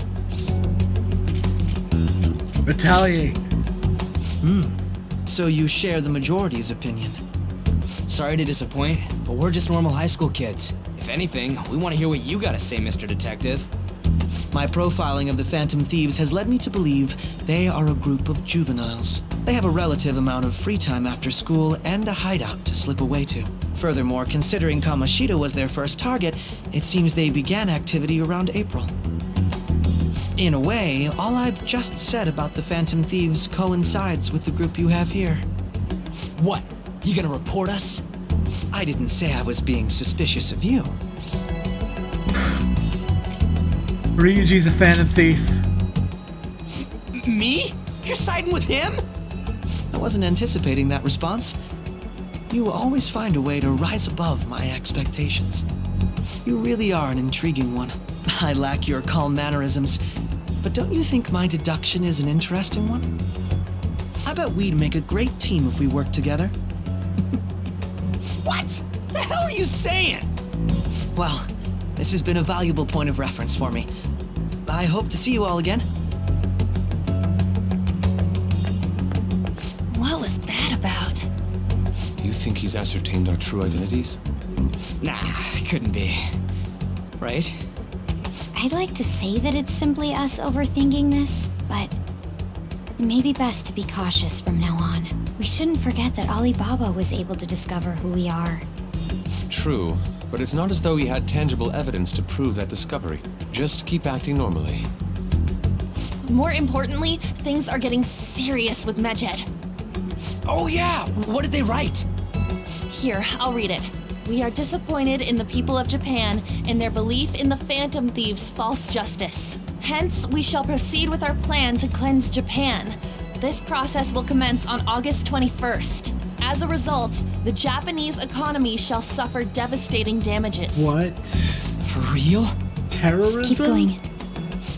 Retaliate. So you share the majority's opinion. Sorry to disappoint, but we're just normal high school kids. If anything, we want to hear what you gotta say, Mr. Detective. My profiling of the Phantom Thieves has led me to believe they are a group of juveniles. They have a relative amount of free time after school and a hideout to slip away to. Furthermore, considering Kamoshida was their first target, it seems they began activity around April. In a way, all I've just said about the Phantom Thieves coincides with the group you have here. What? You gonna report us? I didn't say I was being suspicious of you. Ryuji's a Phantom Thief. Me? You're siding with him? I wasn't anticipating that response. You always find a way to rise above my expectations. You really are an intriguing one. I lack your calm mannerisms, but don't you think my deduction is an interesting one? I bet we'd make a great team if we worked together. What? The hell are you saying? Well, this has been a valuable point of reference for me. I hope to see you all again. what was that about? You think he's ascertained our true identities? Nah, couldn't be. Right? I'd like to say that it's simply us overthinking this, but it may be best to be cautious from now on. We shouldn't forget that Alibaba was able to discover who we are. True, but it's not as though he had tangible evidence to prove that discovery. Just keep acting normally. More importantly, things are getting serious with Medjed. Oh yeah! What did they write? Here, I'll read it. We are disappointed in the people of Japan in their belief in the Phantom Thieves' false justice. Hence, we shall proceed with our plan to cleanse Japan. This process will commence on August 21st. As a result, the Japanese economy shall suffer devastating damages. What? For real? Terrorism? Keep going.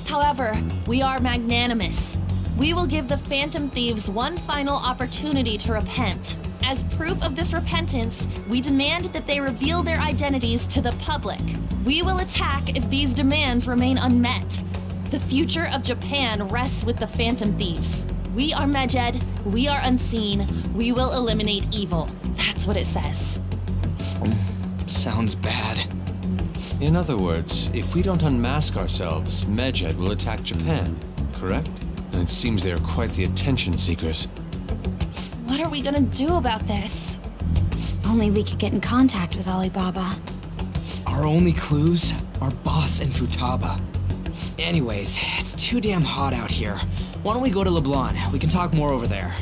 However, we are magnanimous. We will give the Phantom Thieves one final opportunity to repent. As proof of this repentance, we demand that they reveal their identities to the public. We will attack if these demands remain unmet. The future of Japan rests with the Phantom Thieves. We are Medjed, we are unseen, we will eliminate evil. That's what it says. Sounds bad. In other words, if we don't unmask ourselves, Medjed will attack Japan, correct? And it seems they are quite the attention seekers. What are we gonna do about this? Only we could get in contact with Alibaba. Our only clues? Our boss and Futaba. Anyways, it's too damn hot out here. Why don't we go to LeBlanc? We can talk more over there.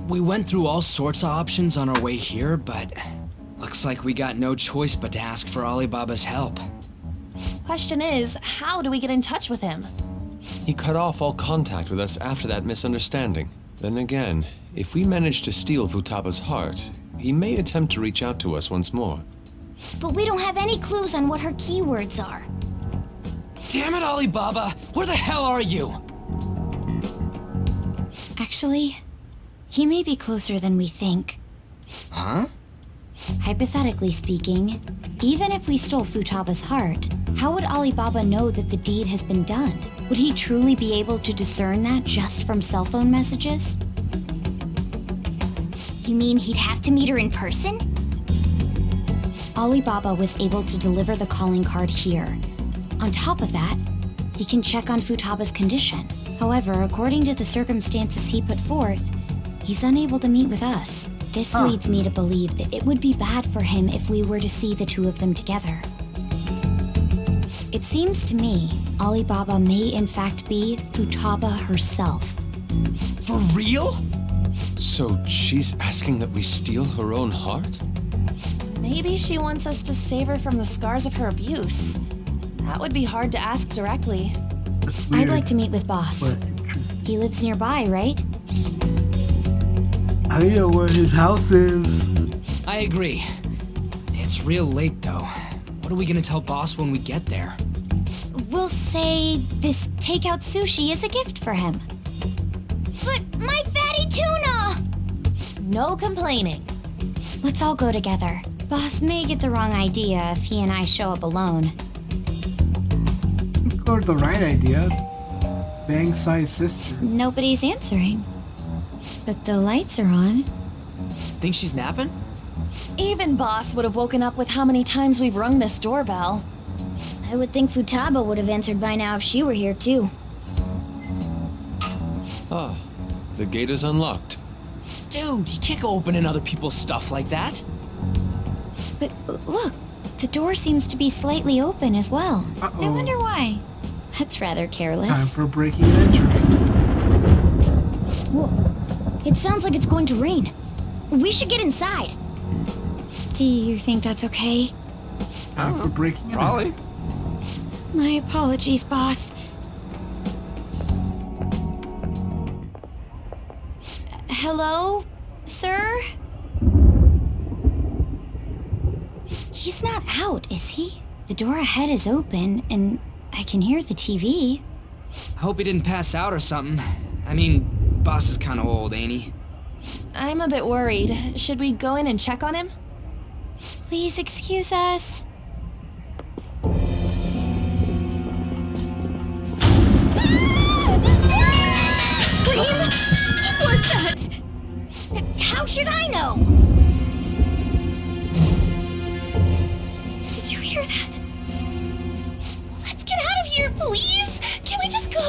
We went through all sorts of options on our way here, but looks like we got no choice but to ask for Alibaba's help. Question is, how do we get in touch with him? He cut off all contact with us after that misunderstanding. Then again, if we manage to steal Futaba's heart, he may attempt to reach out to us once more. But we don't have any clues on what her keywords are. Damn it, Alibaba! Where the hell are you? Actually, he may be closer than we think. Huh? Hypothetically speaking, even if we stole Futaba's heart, how would Alibaba know that the deed has been done? Would he truly be able to discern that just from cell phone messages? You mean he'd have to meet her in person? Alibaba was able to deliver the calling card here. On top of that, he can check on Futaba's condition. However, according to the circumstances he put forth, he's unable to meet with us. This leads me to believe that it would be bad for him if we were to see the two of them together. It seems to me Alibaba may in fact be Futaba herself. For real? So she's asking that we steal her own heart? Maybe she wants us to save her from the scars of her abuse. That would be hard to ask directly. I'd like to meet with Boss. He lives nearby, right? I know where his house is. I agree. It's real late, though. What are we gonna tell Boss when we get there? We'll say this takeout sushi is a gift for him. But my fatty tuna! No complaining. Let's all go together. Boss may get the wrong idea if he and I show up alone. Or the right ideas. Bang Sai's sister. Nobody's answering. But the lights are on. Think she's napping? Even Boss would have woken up with how many times we've rung this doorbell. I would think Futaba would have answered by now if she were here too. Ah, the gate is unlocked. Dude, you can't go opening other people's stuff like that. But look, the door seems to be slightly open as well. I wonder why. That's rather careless. Time for breaking and entering. Whoa. It sounds like it's going to rain. We should get inside. Do you think that's okay? Time for breaking and Probably. My apologies, Boss. Hello, sir? He's not out, is he? The door ahead is open, and I can hear the TV. I hope he didn't pass out or something. I mean, Boss is kind of old, ain't he? I'm a bit worried. Should we go in and check on him? Please excuse us. What was that? How should I know? Did you hear that? Let's get out of here, please! Can we just go?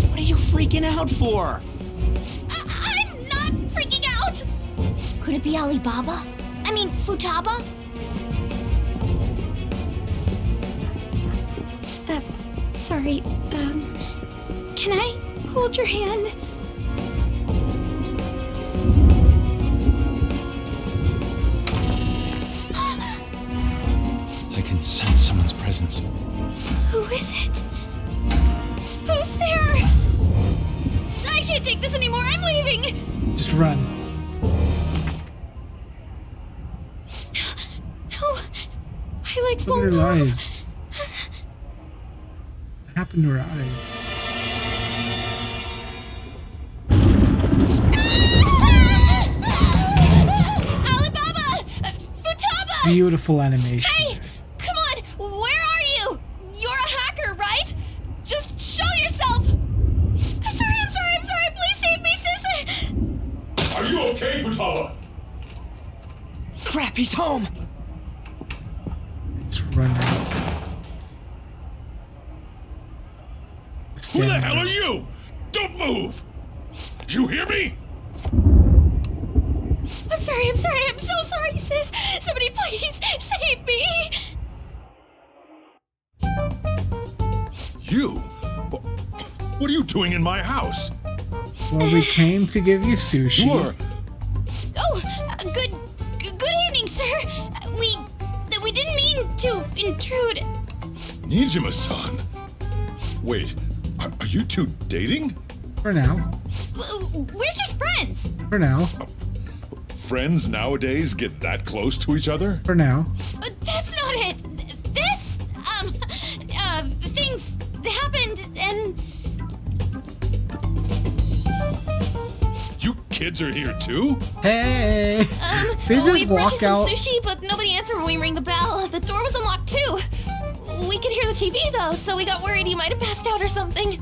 What are you freaking out for? I'm not freaking out! Could it be Alibaba? I mean, Futaba? Sorry, can I hold your hand? I can sense someone's presence. Who is it? Who's there? I can't take this anymore. I'm leaving. Just run. No. My legs Look won't at her move. eyes. What happened to her eyes? Alibaba! Futaba! Beautiful animation. Hey! Come on! Where are you? You're a hacker, right? Just show yourself! I'm sorry! Please save me, sis! Are you okay, Futaba? Crap, he's home! Just run out. Who the hell are you? Don't move! You hear me? I'm I'm sorry, I'm so sorry, sis. Somebody please save me. You? What are you doing in my house? Well, we came to give you sushi. Sure. Oh, good evening, sir. We didn't mean to intrude. Nijima-san. Wait, are you two dating? For now. We're just friends. For now. Friends nowadays get that close to each other? For now. That's not it. This, things happened and... You kids are here too? Hey! They just we brought walk you out. some sushi, but nobody answered when we rang the bell. The door was unlocked too. We could hear the TV though, so we got worried you might have passed out or something.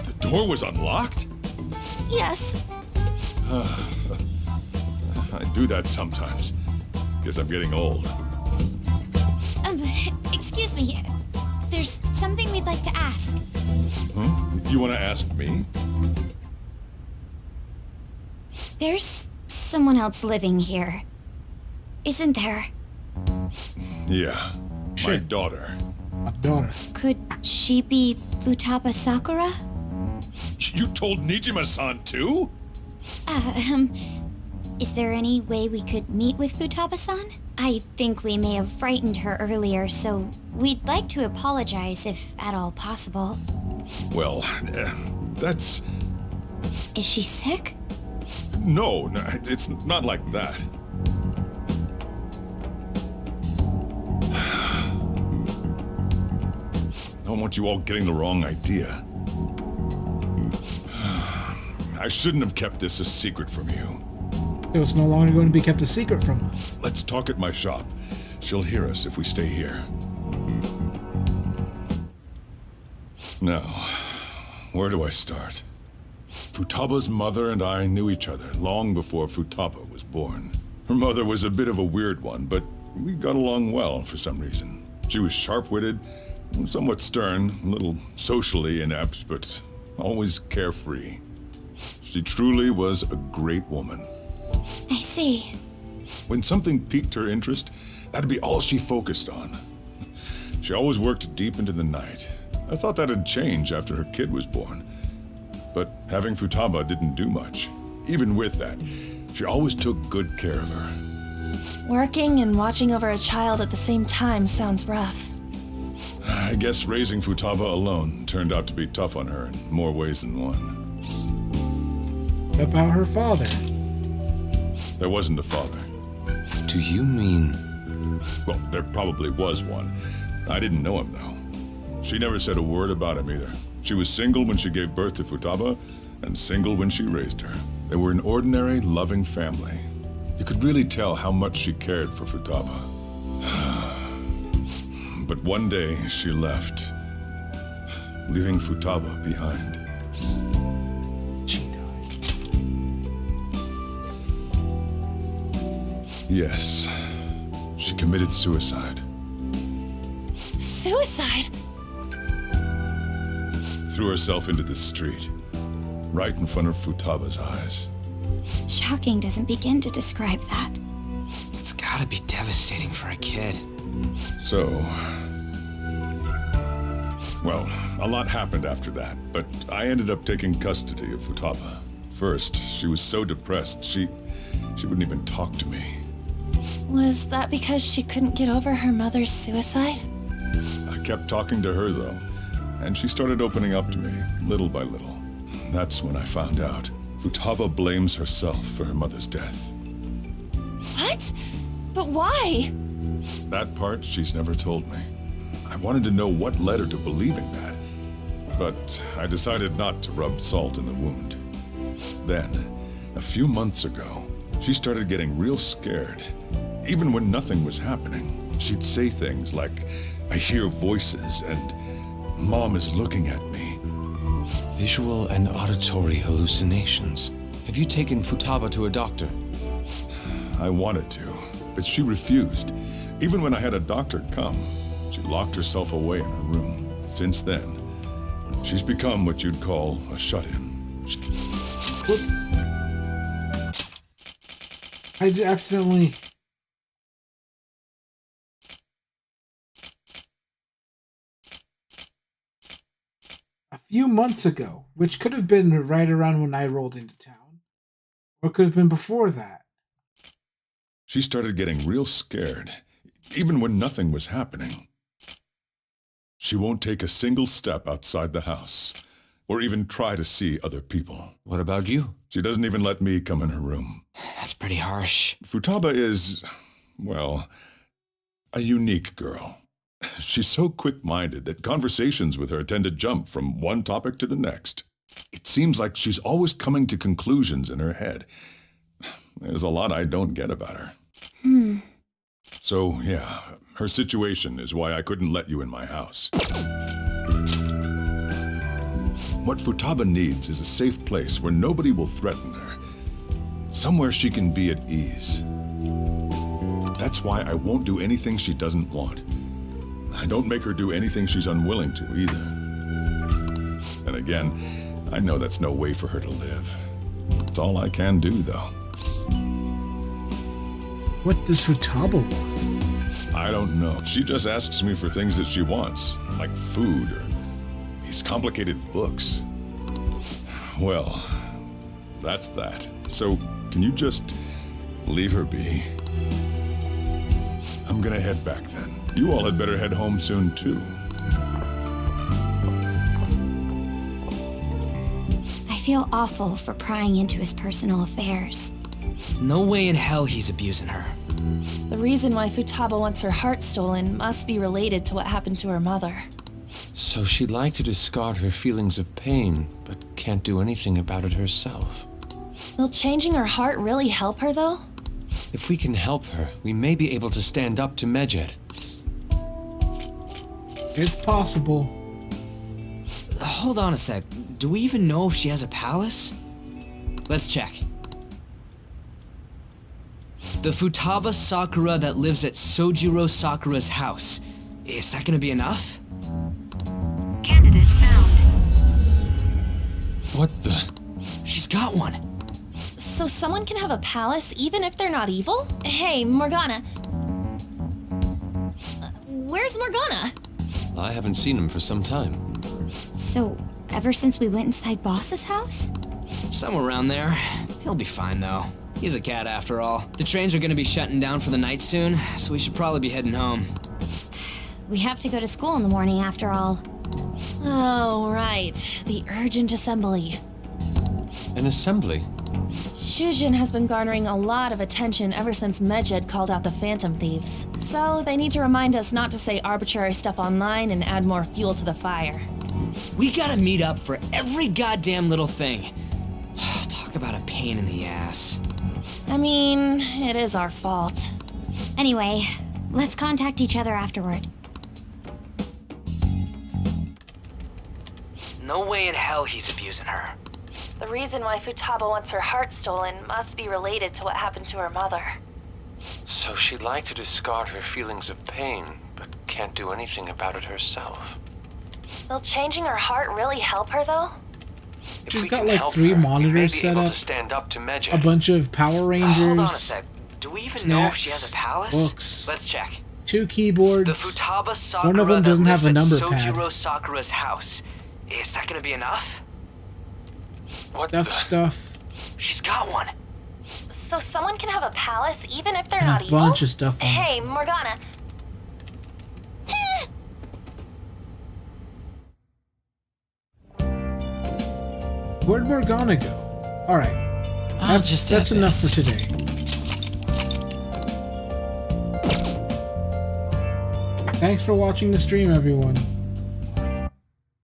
The door was unlocked? Yes. I do that sometimes. Guess I'm getting old. Excuse me. There's something we'd like to ask. Huh? You want to ask me? There's someone else living here, isn't there? Yeah, my daughter. My daughter. Could she be Futaba Sakura? You told Nijima-san too? Is there any way we could meet with Futaba-san? I think we may have frightened her earlier, so we'd like to apologize if at all possible. Well, that's... Is she sick? No, it's not like that. I don't want you all getting the wrong idea. I shouldn't have kept this a secret from you. It was no longer going to be kept a secret from us. Let's talk at my shop. She'll hear us if we stay here. Now, where do I start? Futaba's mother and I knew each other long before Futaba was born. Her mother was a bit of a weird one, but we got along well for some reason. She was sharp-witted, somewhat stern, a little socially inept, but always carefree. She truly was a great woman. I see. When something piqued her interest, that'd be all she focused on. She always worked deep into the night. I thought that'd change after her kid was born. But having Futaba didn't do much. Even with that, she always took good care of her. Working and watching over a child at the same time sounds rough. I guess raising Futaba alone turned out to be tough on her in more ways than one. What about her father? There wasn't a father. Do you mean... Well, there probably was one. I didn't know him, though. She never said a word about him either. She was single when she gave birth to Futaba, and single when she raised her. They were an ordinary, loving family. You could really tell how much she cared for Futaba. But one day, she left, leaving Futaba behind. She died. Yes, she committed suicide. Suicide? Threw herself into the street, right in front of Futaba's eyes. Shocking doesn't begin to describe that. It's gotta be devastating for a kid. So... Well, a lot happened after that, but I ended up taking custody of Futaba. First, she was so depressed, she wouldn't even talk to me. Was that because she couldn't get over her mother's suicide? I kept talking to her, though, and she started opening up to me, little by little. That's when I found out. Futaba blames herself for her mother's death. What? But why? That part she's never told me. I wanted to know what led her to believing that, but I decided not to rub salt in the wound. Then, a few months ago, she started getting real scared. Even when nothing was happening, she'd say things like, "I hear voices," and "Mom is looking at me." Visual and auditory hallucinations. Have you taken Futaba to a doctor? I wanted to, but she refused. Even when I had a doctor come, she locked herself away in her room. Since then, she's become what you'd call a shut-in. Whoops. I accidentally... A few months ago, which could have been right around when I rolled into town, or could have been before that. She started getting real scared, even when nothing was happening. She won't take a single step outside the house, or even try to see other people. What about you? She doesn't even let me come in her room. That's pretty harsh. Futaba is, well, a unique girl. She's so quick-minded that conversations with her tend to jump from one topic to the next. It seems like she's always coming to conclusions in her head. There's a lot I don't get about her. So, yeah, her situation is why I couldn't let you in my house. What Futaba needs is a safe place where nobody will threaten her. Somewhere she can be at ease. That's why I won't do anything she doesn't want. I don't make her do anything she's unwilling to, either. And again, I know that's no way for her to live. It's all I can do, though. What does Futaba want? I don't know. She just asks me for things that she wants, like food or these complicated books. Well, that's that. So, can you just leave her be? I'm gonna head back then. You all had better head home soon, too. I feel awful for prying into his personal affairs. No way in hell he's abusing her. The reason why Futaba wants her heart stolen must be related to what happened to her mother. So she'd like to discard her feelings of pain, but can't do anything about it herself. Will changing her heart really help her, though? If we can help her, we may be able to stand up to Medjed. It's possible. Hold on a sec. Do we even know if she has a palace? Let's check. The Futaba Sakura that lives at Sojiro Sakura's house. Is that gonna be enough? Candidate found. What the? She's got one. So someone can have a palace even if they're not evil? Hey, Morgana. Where's Morgana? I haven't seen him for some time. So, ever since we went inside Boss's house? Somewhere around there. He'll be fine, though. He's a cat after all. The trains are gonna be shutting down for the night soon, so we should probably be heading home. We have to go to school in the morning after all. Oh, right. The urgent assembly. An assembly? Shujin has been garnering a lot of attention ever since Medjed called out the Phantom Thieves. So they need to remind us not to say arbitrary stuff online and add more fuel to the fire. We gotta meet up for every goddamn little thing. Talk about a pain in the ass. I mean, it is our fault. Anyway, let's contact each other afterward. No way in hell he's abusing her. The reason why Futaba wants her heart stolen must be related to what happened to her mother. So she'd like to discard her feelings of pain, but can't do anything about it herself. Will changing her heart really help her, though? She's got like 3 monitors set up, a bunch of Power Rangers, Hold on a sec. Do we even know if she has a snacks, palace? books, Let's check. 2 keyboards. The Futaba Sakura One of them doesn't have a number pad. Sojiro Sakura's house. Is that gonna be enough? Stuff. She's got one. So someone can have a palace even if they're And not a evil? bunch of stuff on Hey, Morgana. Where'd Morgana go? Alright. That's enough for today. Thanks for watching the stream, everyone.